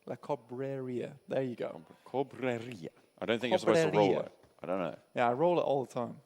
La Cabrera. There you go. Cabrera. I don't think you're supposed to roll it. I don't know. Yeah, I roll it all the time.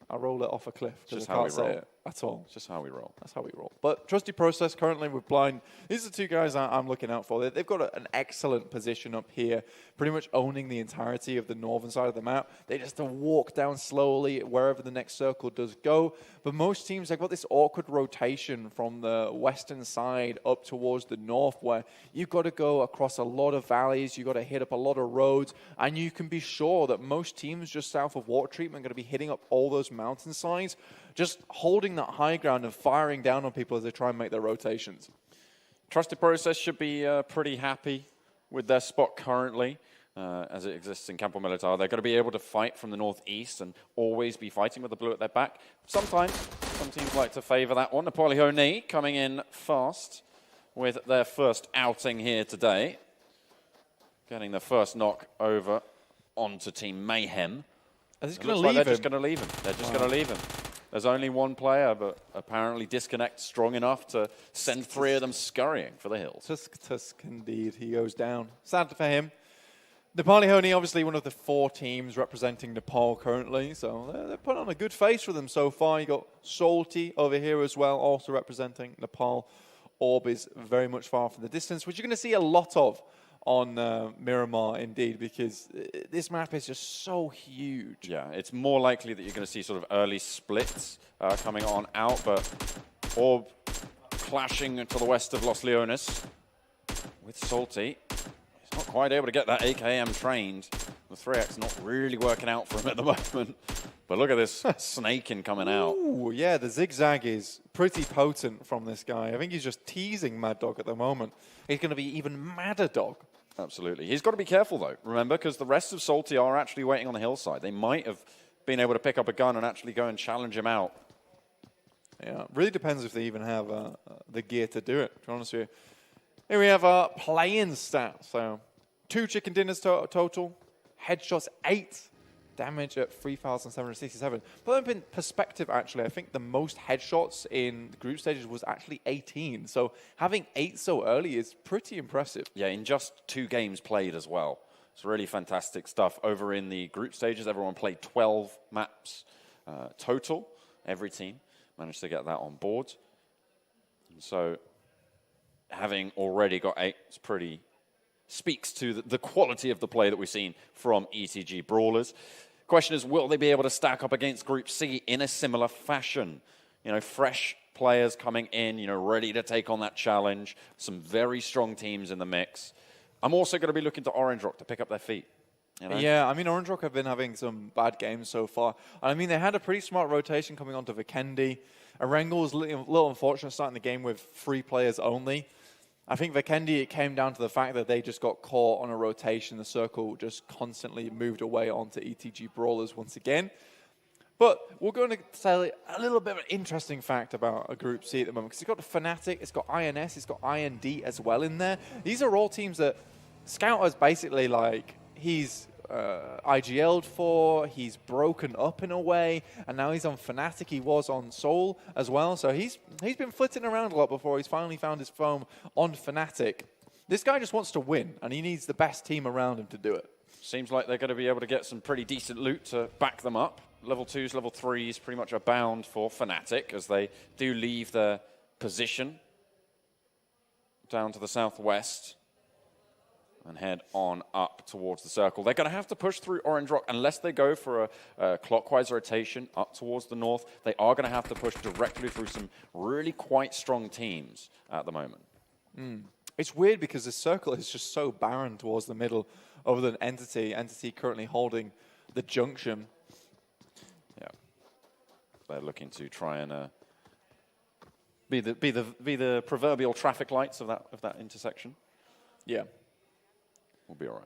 I roll it off a cliff. Just how we roll. It at all. It's just how we roll. That's how we roll. But Trusty Process currently with Blind. These are two guys I'm looking out for. They've got an excellent position up here, pretty much owning the entirety of the northern side of the map. They just have to walk down slowly wherever the next circle does go. But most teams, they've got this awkward rotation from the western side up towards the north, where you've got to go across a lot of valleys, you've got to hit up a lot of roads, and you can be sure that most teams just south of water treatment are going to be hitting up all those mountainsides, just holding that high ground and firing down on people as they try and make their rotations. Trusted Process should be pretty happy with their spot currently as it exists in Campo Militar. They're going to be able to fight from the northeast and always be fighting with the blue at their back. Sometimes some teams like to favor that one. Napoleone coming in fast with their first outing here today. Getting the first knock over onto Team Mayhem. Are they They're just going to leave him. They're just going to leave him. There's only one player, but apparently Disconnect strong enough to send 3 of them scurrying for the hills. Tusk, indeed. He goes down. Sad for him. Napoleone, obviously one of the 4 teams representing Nepal currently, so they're putting on a good face for them so far. You got Salty over here as well, also representing Nepal. Orb is very much far from the distance, which you're going to see a lot of on Miramar, indeed, because this map is just so huge. Yeah, it's more likely that you're going to see sort of early splits coming on out, but Orb clashing to the west of Los Leones with Salty. He's not quite able to get that AKM trained. The 3X not really working out for him at the moment. But look at this snaking coming out. Ooh, yeah, the zigzag is pretty potent from this guy. I think he's just teasing Mad Dog at the moment. He's going to be even madder Dog. Absolutely. He's got to be careful, though, remember, because the rest of Salty are actually waiting on the hillside. They might have been able to pick up a gun and actually go and challenge him out. Yeah, it really depends if they even have the gear to do it, to be honest with you. Here we have Playins stats. So 2 chicken dinners total, headshots 8, damage at 3,767. Put them in perspective, actually, I think the most headshots in the group stages was actually 18. So having 8 so early is pretty impressive. Yeah, in just 2 games played as well. It's really fantastic stuff. Over in the group stages, everyone played 12 maps total. Every team managed to get that on board. And so having already got 8, it's pretty speaks to the quality of the play that we've seen from ETG Brawlers. Question is, will they be able to stack up against Group C in a similar fashion? You know, fresh players coming in, you know, ready to take on that challenge. Some very strong teams in the mix. I'm also going to be looking to Orange Rock to pick up their feet. You know? Yeah, I mean, Orange Rock have been having some bad games so far. I mean, they had a pretty smart rotation coming onto Vikendi. Erangel was a little unfortunate starting the game with 3 players only. I think Vikendi, it came down to the fact that they just got caught on a rotation. The circle just constantly moved away onto ETG Brawlers once again. But we're going to tell you a little bit of an interesting fact about a Group C at the moment. Because it's got Fnatic, it's got INS, it's got IND as well in there. These are all teams that Scout is basically like, he's IGL'd for, he's broken up in a way, and now he's on Fnatic. He was on Seoul as well, so he's been flitting around a lot before he's finally found his foam on Fnatic. This guy just wants to win, and he needs the best team around him to do it. Seems like they're going to be able to get some pretty decent loot to back them up. Level 2s, level 3s pretty much abound for Fnatic as they do leave their position down to the southwest and head on up towards the circle. They're going to have to push through Orange Rock unless they go for a clockwise rotation up towards the north. They are going to have to push directly through some really quite strong teams at the moment. It's weird because the circle is just so barren towards the middle other than Entity. Entity currently holding the junction. Yeah. They're looking to try and be the proverbial traffic lights of that intersection. Yeah. We'll be all right.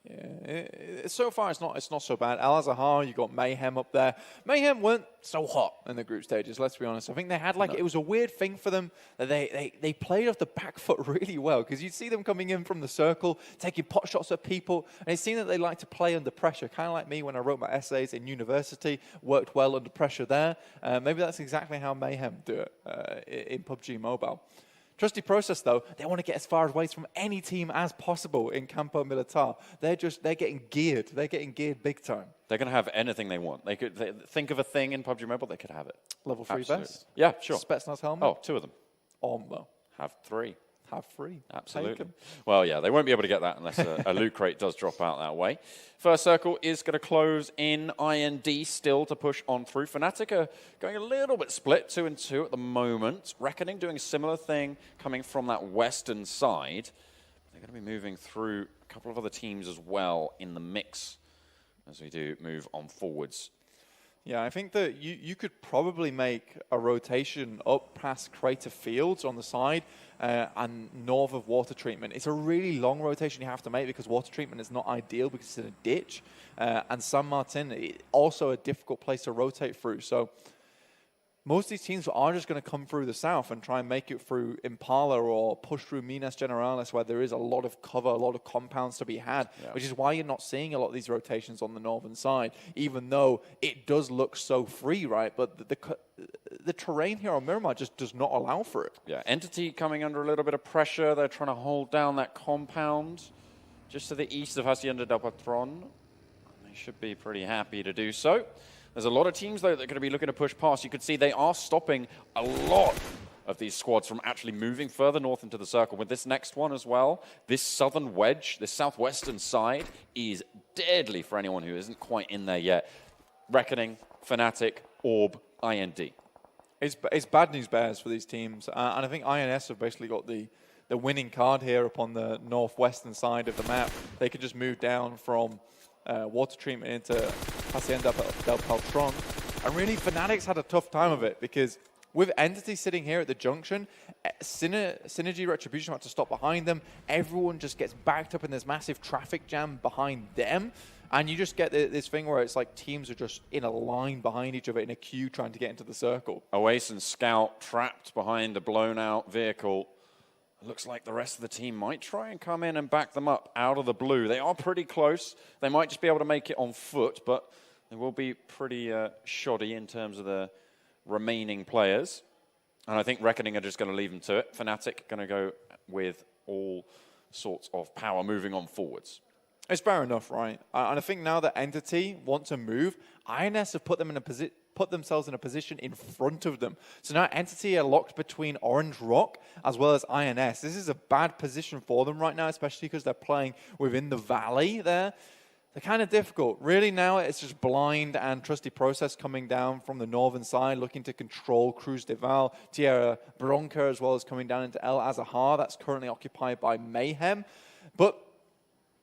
Yeah, so far it's not so bad. Al-Azhar, you got Mayhem up there. Mayhem weren't so hot in the group stages, let's be honest. I think they had it was a weird thing for them that they played off the back foot really well, because you'd see them coming in from the circle, taking pot shots at people, and it seemed that they like to play under pressure, kind of like me when I wrote my essays in university, worked well under pressure there. Maybe that's exactly how Mayhem do it in PUBG Mobile. Trusty Process, though, they want to get as far away from any team as possible in Campo Militar. They're getting geared. They're getting geared big time. They're going to have anything they want. They think of a thing in PUBG Mobile, they could have it. Level 3 vest? Yeah, sure. Spetsnaz helmet? Oh, 2 of them. Have 3. Have 3. Absolutely. Well, yeah, they won't be able to get that unless a loot crate does drop out that way. First circle is going to close in. IND still to push on through. Fnatic are going a little bit split, 2 and 2 at the moment. Reckoning doing a similar thing coming from that western side. They're going to be moving through a couple of other teams as well in the mix as we do move on forwards. Yeah, I think that you could probably make a rotation up past Crater Fields on the side and north of water treatment. It's a really long rotation you have to make because water treatment is not ideal because it's in a ditch. And San Martin, also a difficult place to rotate through. So most of these teams are just going to come through the south and try and make it through Impala or push through Minas Generalis, where there is a lot of cover, a lot of compounds to be had, which is why you're not seeing a lot of these rotations on the northern side, even though it does look so free, right? But the terrain here on Miramar just does not allow for it. Yeah, Entity coming under a little bit of pressure. They're trying to hold down that compound just to the east of Hacienda del Patron. They should be pretty happy to do so. There's a lot of teams, though, that are going to be looking to push past. You can see they are stopping a lot of these squads from actually moving further north into the circle. With this next one as well, this southern wedge, this southwestern side, is deadly for anyone who isn't quite in there yet. Reckoning, Fnatic, Orb, IND. It's bad news bears for these teams. And I think INS have basically got the winning card here upon the northwestern side of the map. They could just move down from water treatment into Hacienda del Paltron. And really, Fanatics had a tough time of it because with Entity sitting here at the junction, Synergy Retribution had to stop behind them. Everyone just gets backed up in this massive traffic jam behind them. And you just get this thing where it's like teams are just in a line behind each other in a queue trying to get into the circle. Oasis and Scout trapped behind a blown-out vehicle. Looks like the rest of the team might try and come in and back them up out of the blue. They are pretty close. They might just be able to make it on foot, but they will be pretty shoddy in terms of the remaining players. And I think Reckoning are just going to leave them to it. Fnatic going to go with all sorts of power moving on forwards. It's fair enough, right? And I think now that Entity want to move, INS have put themselves in a position in front of them. So now Entity are locked between Orange Rock as well as INS. This is a bad position for them right now, especially because they're playing within the valley there. They're kind of difficult. Really now it's just Blind and Trusty Process coming down from the northern side, looking to control Cruz de Val, Tierra Bronca, as well as coming down into El Azahar. That's currently occupied by Mayhem. But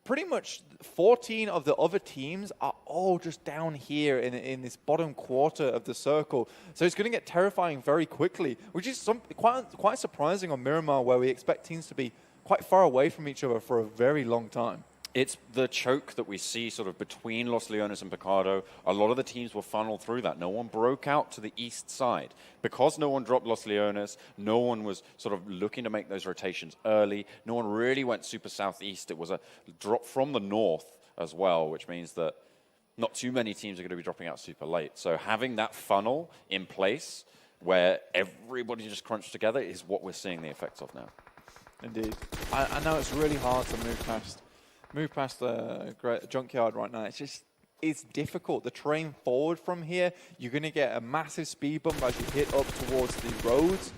pretty much 14 of the other teams are all just down here in this bottom quarter of the circle. So it's going to get terrifying very quickly, which is quite surprising on Miramar, where we expect teams to be quite far away from each other for a very long time. It's the choke that we see sort of between Los Leones and Picado. A lot of the teams were funneled through that. No one broke out to the east side. Because no one dropped Los Leones, no one was sort of looking to make those rotations early. No one really went super southeast. It was a drop from the north as well, which means that not too many teams are going to be dropping out super late. So having that funnel in place where everybody just crunched together is what we're seeing the effects of now. Indeed. I know it's really hard to move past the junkyard right now. It's difficult. The terrain forward from here, you're going to get a massive speed bump as you hit up towards the roads.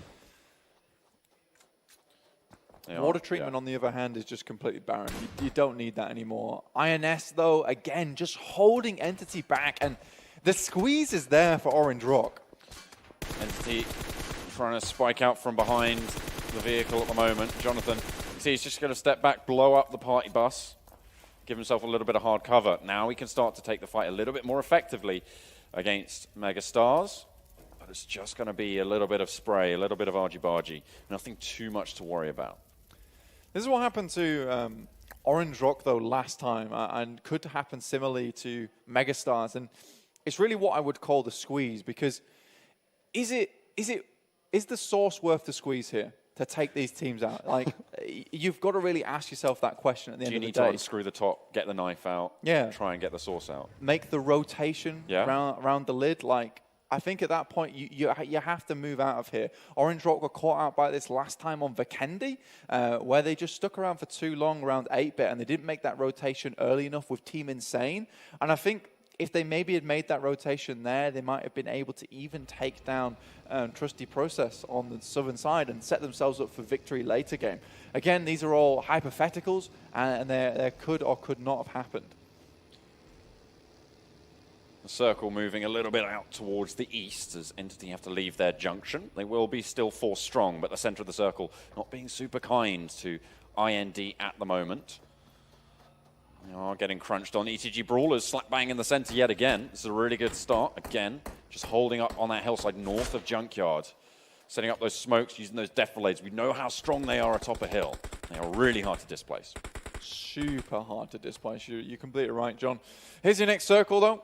Water treatment, on the other hand, is just completely barren. You don't need that anymore. INS, though, again, just holding Entity back, and the squeeze is there for Orange Rock. Entity trying to spike out from behind the vehicle at the moment. Jonathan, see, he's just going to step back, blow up the party bus, give himself a little bit of hard cover. Now he can start to take the fight a little bit more effectively against Megastars. But it's just going to be a little bit of spray, a little bit of argy-bargy. Nothing too much to worry about. This is what happened to Orange Rock, though, last time, and could happen similarly to Megastars. And it's really what I would call the squeeze, because is the source worth the squeeze here to take these teams out? Like, you've got to really ask yourself that question at the end of the day. Do you need to unscrew the top, get the knife out, try and get the source out? Make the rotation around the lid? Like, I think at that point, you have to move out of here. Orange Rock were caught out by this last time on Vikendi, where they just stuck around for too long around 8-bit, and they didn't make that rotation early enough with Team Insane. And I think if they maybe had made that rotation there, they might have been able to even take down Trusty Process on the southern side and set themselves up for victory later game. Again, these are all hypotheticals, and they could or could not have happened. The circle moving a little bit out towards the east as Entity have to leave their junction. They will be still force strong, but the center of the circle not being super kind to IND at the moment. They are getting crunched on. ETG Brawlers slap bang in the center yet again. This is a really good start. Again, just holding up on that hillside north of Junkyard. Setting up those smokes, using those defilades. We know how strong they are atop a hill. They are really hard to displace. Super hard to displace. You're completely right, John. Here's your next circle, though.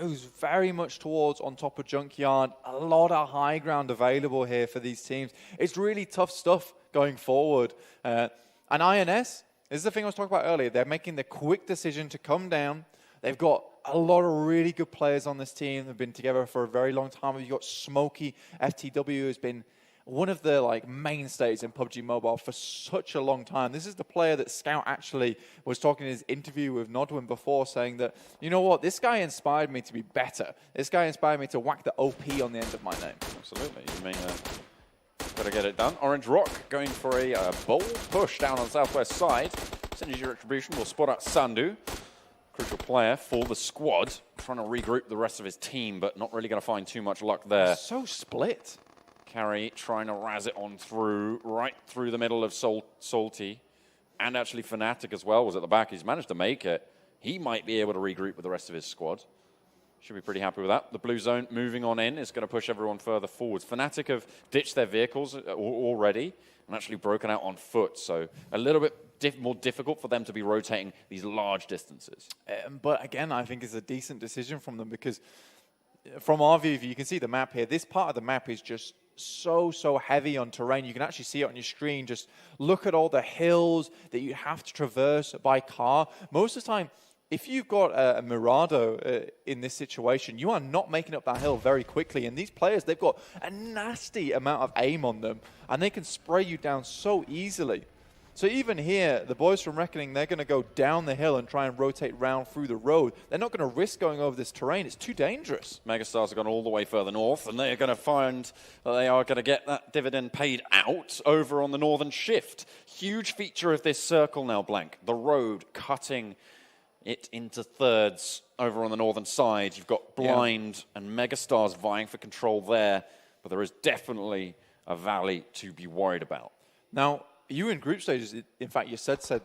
Moves very much towards on top of Junkyard. A lot of high ground available here for these teams. It's really tough stuff going forward. And INS, this is the thing I was talking about earlier. They're making the quick decision to come down. They've got a lot of really good players on this team. They've been together for a very long time. You've got Smokey, FTW, who's been one of the mainstays in PUBG Mobile for such a long time. This is the player that Scout actually was talking in his interview with Nodwin before, saying that, you know what, this guy inspired me to be better. This guy inspired me to whack the OP on the end of my name. Absolutely. You mean, got to get it done. Orange Rock going for a bold push down on the southwest side. Synergy Retribution will spot out Sandu. Crucial player for the squad. Trying to regroup the rest of his team, but not really going to find too much luck there. So split. Carry trying to razz it on through, right through the middle of Salty. And actually Fnatic as well was at the back. He's managed to make it. He might be able to regroup with the rest of his squad. Should be pretty happy with that. The blue zone moving on in is going to push everyone further forwards. Fnatic have ditched their vehicles already and actually broken out on foot, so a little bit more difficult for them to be rotating these large distances. But again, I think it's a decent decision from them because from our view, you can see the map here. This part of the map is just so heavy on terrain. You can actually see it on your screen. Just look at all the hills that you have to traverse by car. Most of the time, if you've got a Mirado in this situation, you are not making up that hill very quickly. And these players, they've got a nasty amount of aim on them, and they can spray you down so easily. So even here, the boys from Reckoning, they're going to go down the hill and try and rotate round through the road. They're not going to risk going over this terrain. It's too dangerous. Megastars have gone all the way further north, and they're going to find that they are going to get that dividend paid out over on the northern shift. Huge feature of this circle now, Blank. The road cutting it into thirds over on the northern side. You've got Blind and Megastars vying for control there, but there is definitely a valley to be worried about. Now, you in group stages, in fact, yourself said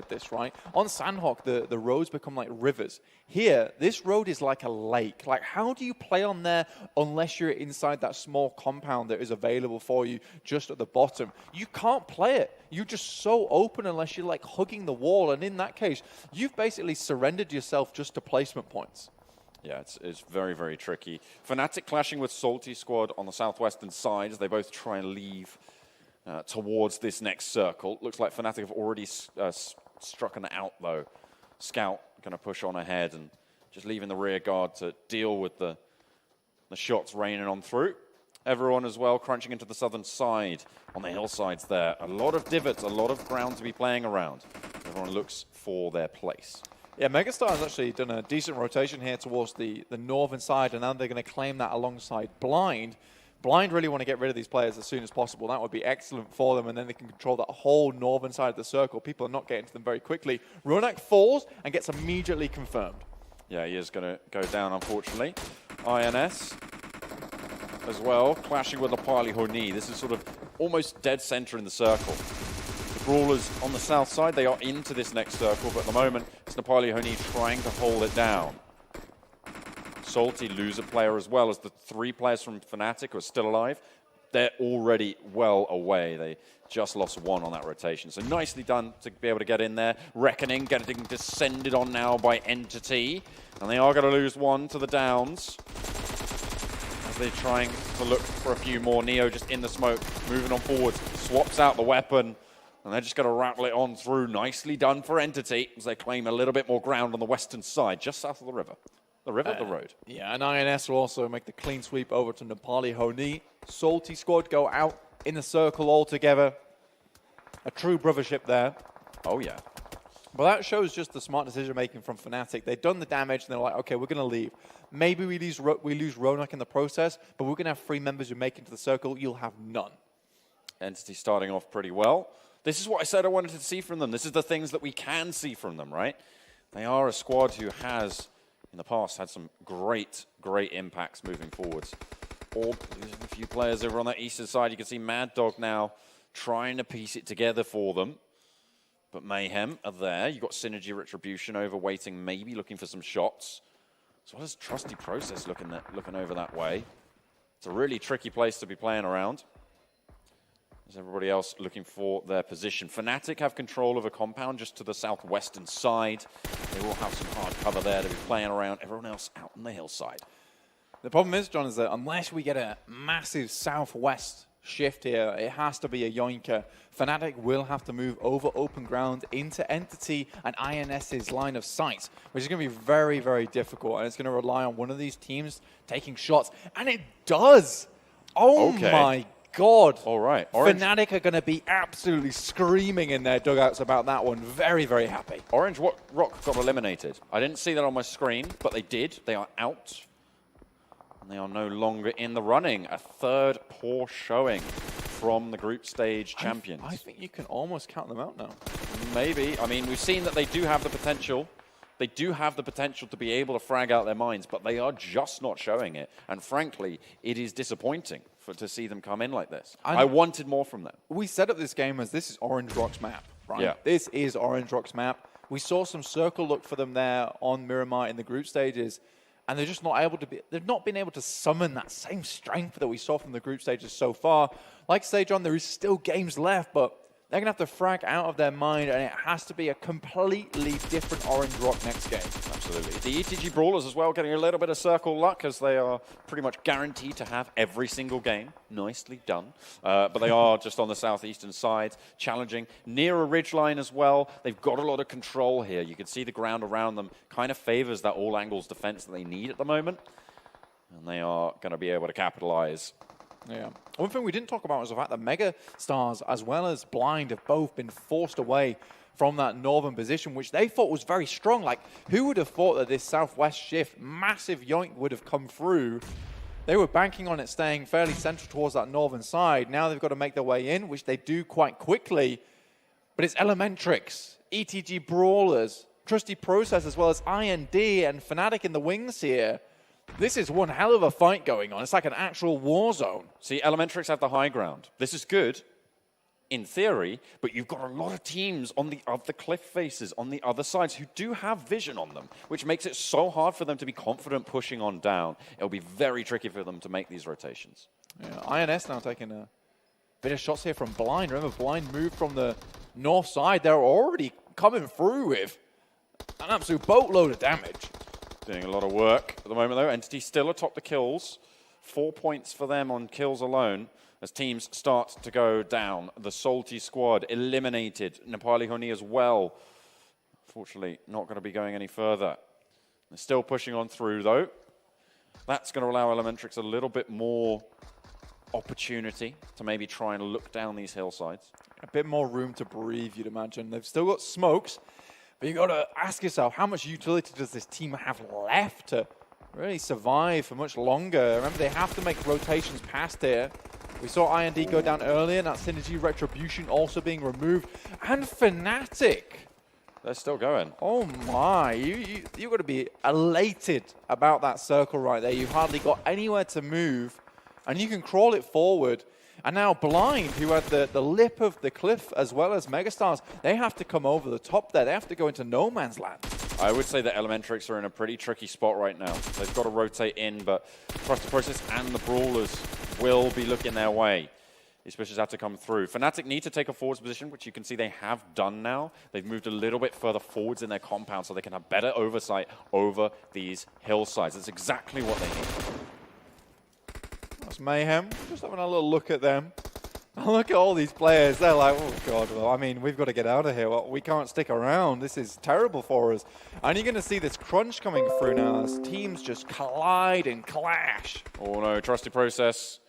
this, right? On Sandhawk, the roads become like rivers. Here, this road is like a lake. Like, how do you play on there unless you're inside that small compound that is available for you just at the bottom? You can't play it. You're just so open unless you're like hugging the wall. And in that case, you've basically surrendered yourself just to placement points. Yeah, it's very, very tricky. Fnatic clashing with Salty Squad on the southwestern side as they both try and leave towards this next circle. Looks like Fnatic have already struck an out, though. Scout going to push on ahead and just leaving the rear guard to deal with the shots raining on through. Everyone as well crunching into the southern side on the hillsides there. A lot of divots, a lot of ground to be playing around. Everyone looks for their place. Yeah, Megastar has actually done a decent rotation here towards the northern side, and now they're going to claim that alongside Blind. Blind really want to get rid of these players as soon as possible. That would be excellent for them, and then they can control that whole northern side of the circle. People are not getting to them very quickly. Ronak falls and gets immediately confirmed. Yeah, he is going to go down, unfortunately. INS as well, clashing with Napali Honi. This is sort of almost dead center in the circle. The Brawlers on the south side, they are into this next circle, but at the moment, it's Napali Honi trying to hold it down. Salty lose a player as well as the 3 players from Fnatic who are still alive. They're already well away. They just lost 1 on that rotation. So nicely done to be able to get in there. Reckoning getting descended on now by Entity. And they are going to lose 1 to the downs as they're trying to look for a few more. Neo just in the smoke, moving on forwards, swaps out the weapon. And they're just going to rattle it on through. Nicely done for Entity as they claim a little bit more ground on the western side, just south of the river. The river, the road. Yeah, and INS will also make the clean sweep over to Napali Honi. Salty Squad go out in the circle all together. A true brothership there. Oh, yeah. But that shows just the smart decision-making from Fnatic. They've done the damage, and they're like, okay, we're going to leave. Maybe we lose Ronak in the process, but we're going to have 3 members who make it into the circle. You'll have none. Entity starting off pretty well. This is what I said I wanted to see from them. This is the things that we can see from them, right? They are a squad who has, in the past, had some great impacts moving forwards. Or a few players over on that eastern side. You can see Mad Dog now trying to piece it together for them. But Mayhem are there. You've got Synergy Retribution over waiting, maybe looking for some shots. As well as Trusty Process looking over that way. It's a really tricky place to be playing around. There's everybody else looking for their position. Fnatic have control of a compound just to the southwestern side. They will have some hard cover there to be playing around. Everyone else out on the hillside. The problem is, John, is that unless we get a massive southwest shift here, it has to be a yoinker. Fnatic will have to move over open ground into Entity and INS's line of sight, which is going to be very, very difficult. And it's going to rely on one of these teams taking shots. And it does! Oh my God. All right. Fnatic are going to be absolutely screaming in their dugouts about that one. Very, very happy. Orange Rock got eliminated. I didn't see that on my screen, but they did. They are out. And they are no longer in the running. A third poor showing from the group stage champions. I think you can almost count them out now. Maybe. I mean, we've seen that they do have the potential. They do have the potential to be able to frag out their mines, but they are just not showing it. And frankly, it is disappointing to see them come in like this. I wanted more from them. We set up this game as this is Orange Rock's map, right? Yeah. This is Orange Rock's map. We saw some circle look for them there on Miramar in the group stages, and they're just not able to be, they've not been able to summon that same strength that we saw from the group stages so far. Like I say, John, there is still games left, but they're going to have to frag out of their mind, and it has to be a completely different Orange Rock next game. Absolutely. The ETG Brawlers as well getting a little bit of circle luck, as they are pretty much guaranteed to have every single game. Nicely done. But they are just on the southeastern side, challenging near a ridgeline as well. They've got a lot of control here. You can see the ground around them kind of favors that all angles defense that they need at the moment. And they are going to be able to capitalize. Yeah. One thing we didn't talk about was the fact that Mega Stars as well as Blind have both been forced away from that northern position, which they thought was very strong. Like, who would have thought that this southwest shift, massive yoink, would have come through? They were banking on it staying fairly central towards that northern side. Now they've got to make their way in, which they do quite quickly. But it's Elementrix, ETG Brawlers, Trusty Process, as well as IND and Fnatic in the wings here. This is one hell of a fight going on. It's like an actual war zone. See, Elementrix have the high ground. This is good in theory, but you've got a lot of teams on the other cliff faces, on the other sides, who do have vision on them, which makes it so hard for them to be confident pushing on down. It'll be very tricky for them to make these rotations. Yeah, INS now taking a bit of shots here from Blind. Remember, Blind moved from the north side. They're already coming through with an absolute boatload of damage. Doing a lot of work at the moment, though. Entity still atop the kills. 4 points for them on kills alone as teams start to go down. The Salty squad eliminated. Nepali Honi as well. Fortunately, not going to be going any further. They're still pushing on through, though. That's going to allow Elementrix a little bit more opportunity to maybe try and look down these hillsides. A bit more room to breathe, you'd imagine. They've still got smokes. But you've got to ask yourself, how much utility does this team have left to really survive for much longer? Remember, they have to make rotations past here. We saw IND go down earlier, and that Synergy Retribution also being removed. And Fnatic. They're still going. Oh my, you've got to be elated about that circle right there. You've hardly got anywhere to move, and you can crawl it forward. And now Blind, who had the lip of the cliff as well as Megastars, they have to come over the top there. They have to go into no man's land. I would say that Elementrix are in a pretty tricky spot right now. They've got to rotate in, but Trusted Process and the Brawlers will be looking their way. These pushes have to come through. Fnatic need to take a forwards position, which you can see they have done now. They've moved a little bit further forwards in their compound so they can have better oversight over these hillsides. That's exactly what they need. That's Mayhem. Just having a little look at them. Look at all these players. They're like, oh, God, well, I mean, we've got to get out of here. Well, we can't stick around. This is terrible for us. And you're going to see this crunch coming through now as teams just collide and clash. Oh, no. Trusty Process.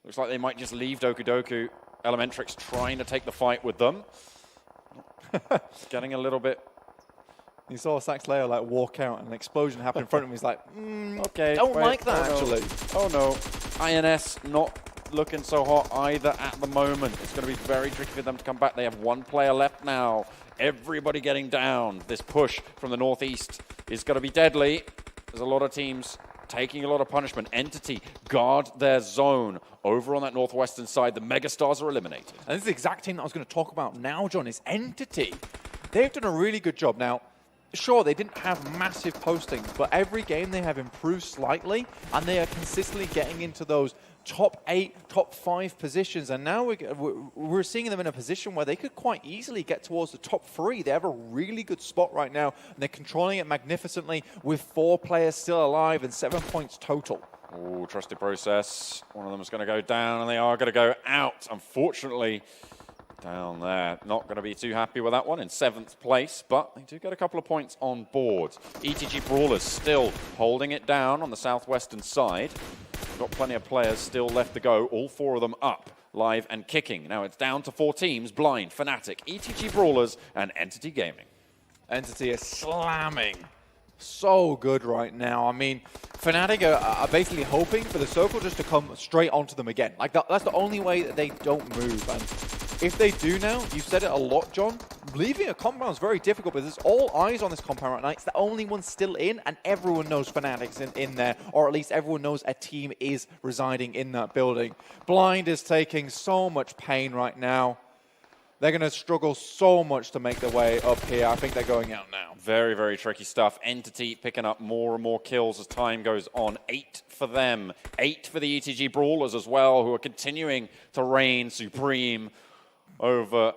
Looks like they might just leave Doku Doku. Elementrix trying to take the fight with them. Getting a little bit... You saw Sax Slayer like walk out and an explosion happened in front of him. He's like, okay, don't like that, actually. Oh, no. INS not looking so hot either at the moment. It's going to be very tricky for them to come back. They have one player left now. Everybody getting down. This push from the northeast is going to be deadly. There's a lot of teams taking a lot of punishment. Entity guard their zone. Over on that northwestern side, the Megastars are eliminated. And this is the exact team that I was going to talk about now, John, is Entity. They've done a really good job. Now, sure, they didn't have massive postings, but every game they have improved slightly, and they are consistently getting into those top 8, top 5 positions. And now we're seeing them in a position where they could quite easily get towards the top 3. They have a really good spot right now, and they're controlling it magnificently with 4 players still alive and 7 points total. Oh, Trusted Process. One of them is going to go down, and they are going to go out, unfortunately. Down there. Not going to be too happy with that one in 7th place, but they do get a couple of points on board. ETG Brawlers still holding it down on the southwestern side. Got plenty of players still left to go. All 4 of them up, live and kicking. Now it's down to 4 teams. Blind, Fnatic, ETG Brawlers, and Entity Gaming. Entity is slamming. So good right now. I mean, Fnatic are basically hoping for the circle just to come straight onto them again. Like that's the only way that they don't move. And if they do now, you said it a lot, John, leaving a compound is very difficult, but there's all eyes on this compound right now. It's the only one still in, and everyone knows Fnatic's in there, or at least everyone knows a team is residing in that building. Blind is taking so much pain right now. they're going to struggle so much to make their way up here. I think they're going out now. Very, very tricky stuff. Entity picking up more and more kills as time goes on. 8 for them. 8 for the ETG Brawlers as well, who are continuing to reign supreme over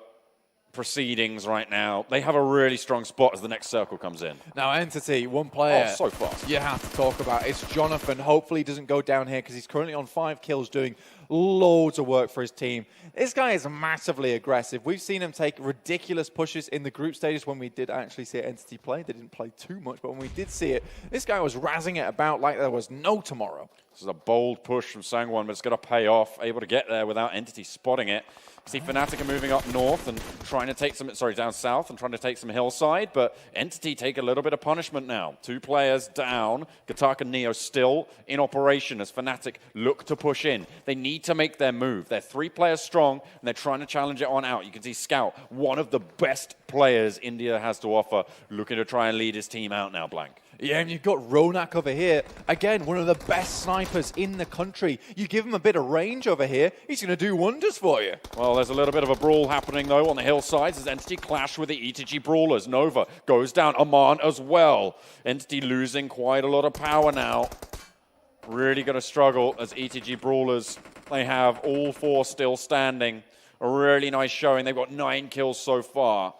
proceedings right now. They have a really strong spot as the next circle comes in. Now, Entity, one player so fast. You have to talk about. It's Jonathan. Hopefully he doesn't go down here because he's currently on 5 kills doing loads of work for his team. This guy is massively aggressive. We've seen him take ridiculous pushes in the group stages when we did actually see Entity play. They didn't play too much, but when we did see it, this guy was razzing it about like there was no tomorrow. This is a bold push from Sangwon, but it's going to pay off. Able to get there without Entity spotting it. See Fnatic are moving up north and trying to take some, down south and trying to take some hillside, but Entity take a little bit of punishment now. 2 players down. Gtx and Neo still in operation as Fnatic look to push in. They need to make their move. They're 3 players strong and they're trying to challenge it on out. You can see Scout, one of the best players India has to offer, looking to try and lead his team out now, Blank. Yeah, and you've got Ronak over here. Again, one of the best snipers in the country. You give him a bit of range over here, he's going to do wonders for you. Well, there's a little bit of a brawl happening, though, on the hillsides as Entity clash with the ETG Brawlers. Nova goes down. Aman as well. Entity losing quite a lot of power now. Really going to struggle as ETG Brawlers. They have all 4 still standing. A really nice showing. They've got 9 kills so far.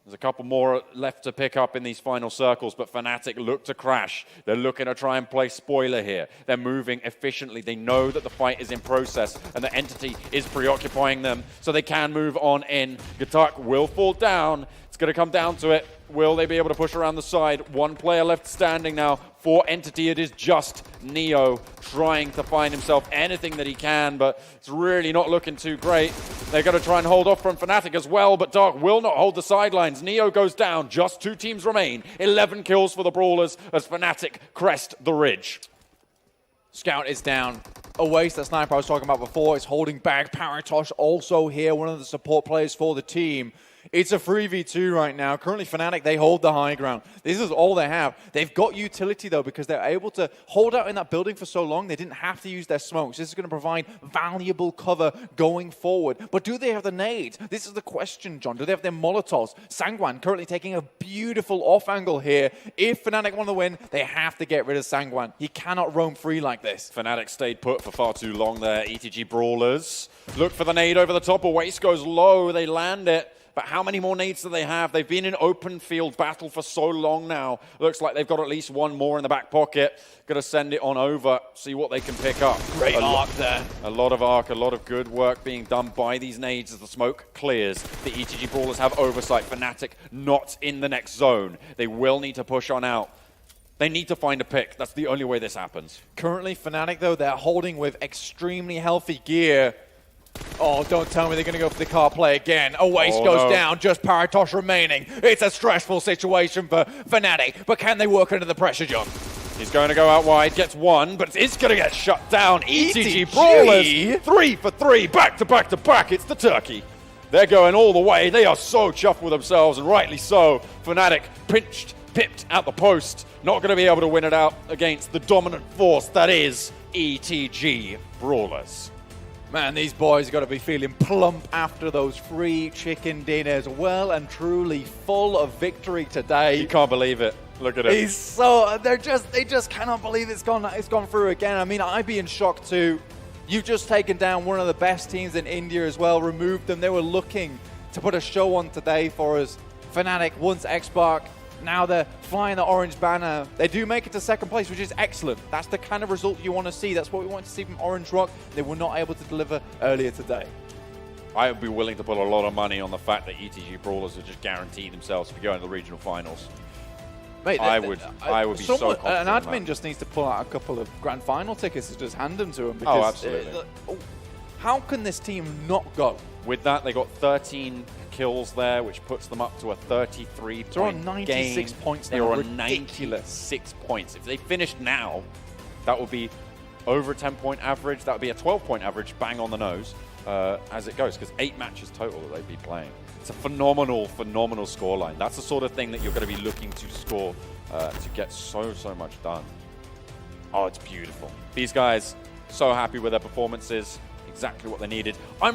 There's a couple more left to pick up in these final circles, but Fnatic look to crash. They're looking to try and play spoiler here. They're moving efficiently. They know that the fight is in process and the Entity is preoccupying them, so they can move on in. Gtx will fall down. It's going to come down to it. Will they be able to push around the side? 1 player left standing now. For Entity, it is just Neo trying to find himself anything that he can, but it's really not looking too great. They're going to try and hold off from Fnatic as well, but Dark will not hold the sidelines. Neo goes down. Just 2 teams remain. 11 kills for the Brawlers as Fnatic crest the ridge. Scout is down. Awais, that sniper I was talking about before, is holding back. Paratosh also here, one of the support players for the team. It's a 3v2 right now. Currently, Fnatic, they hold the high ground. This is all they have. They've got utility, though, because they're able to hold out in that building for so long, they didn't have to use their smokes. This is going to provide valuable cover going forward. But do they have the nades? This is the question, John. Do they have their Molotovs? Sangwan currently taking a beautiful off angle here. If Fnatic want to win, they have to get rid of Sangwan. He cannot roam free like this. Fnatic stayed put for far too long there. ETG Brawlers look for the nade over the top. Awais goes low. They land it. But how many more nades do they have? They've been in open field battle for so long now. Looks like they've got at least 1 more in the back pocket. Going to send it on over, see what they can pick up. Great arc there. A lot of arc, a lot of good work being done by these nades as the smoke clears. The ETG Brawlers have oversight. Fnatic not in the next zone. They will need to push on out. They need to find a pick. That's the only way this happens. Currently, Fnatic, though, they're holding with extremely healthy gear. Oh, don't tell me they're going to go for the car play again. Awais goes down, just Paratosh remaining. It's a stressful situation for Fnatic, but can they work under the pressure, John? He's going to go out wide, gets 1, but it's going to get shut down. ETG Brawlers, 3 for 3, back to back to back. It's the turkey. They're going all the way. They are so chuffed with themselves, and rightly so. Fnatic pipped at the post. Not going to be able to win it out against the dominant force that is ETG Brawlers. Man, these boys got to be feeling plump after those free chicken dinners. Well and truly full of victory today. You can't believe it. Look at it. They just cannot believe it's gone through again. I mean, I'd be in shock too. You've just taken down one of the best teams in India as well, removed them. They were looking to put a show on today for us. Fnatic once Xbox. Now they're flying the orange banner. They do make it to 2nd place, which is excellent. That's the kind of result you want to see. That's what we want to see from Orange Rock. They were not able to deliver earlier today. I would be willing to put a lot of money on the fact that ETG Brawlers have just guaranteed themselves to go into the regional finals. Mate, I would be so confident. An admin just needs to pull out a couple of grand final tickets and just hand them to them. Because, absolutely. How can this team not go? With that, they got 13 kills there, which puts them up to a 33-point They're on 96 game. points They now. are on 96 points. If they finished now, that would be over a 10-point average. That would be a 12-point average, bang on the nose, as it goes, because 8 matches total that they'd be playing. It's a phenomenal, phenomenal scoreline. That's the sort of thing that you're going to be looking to score to get so much done. Oh, it's beautiful. These guys, so happy with their performances. Exactly what they needed. I'm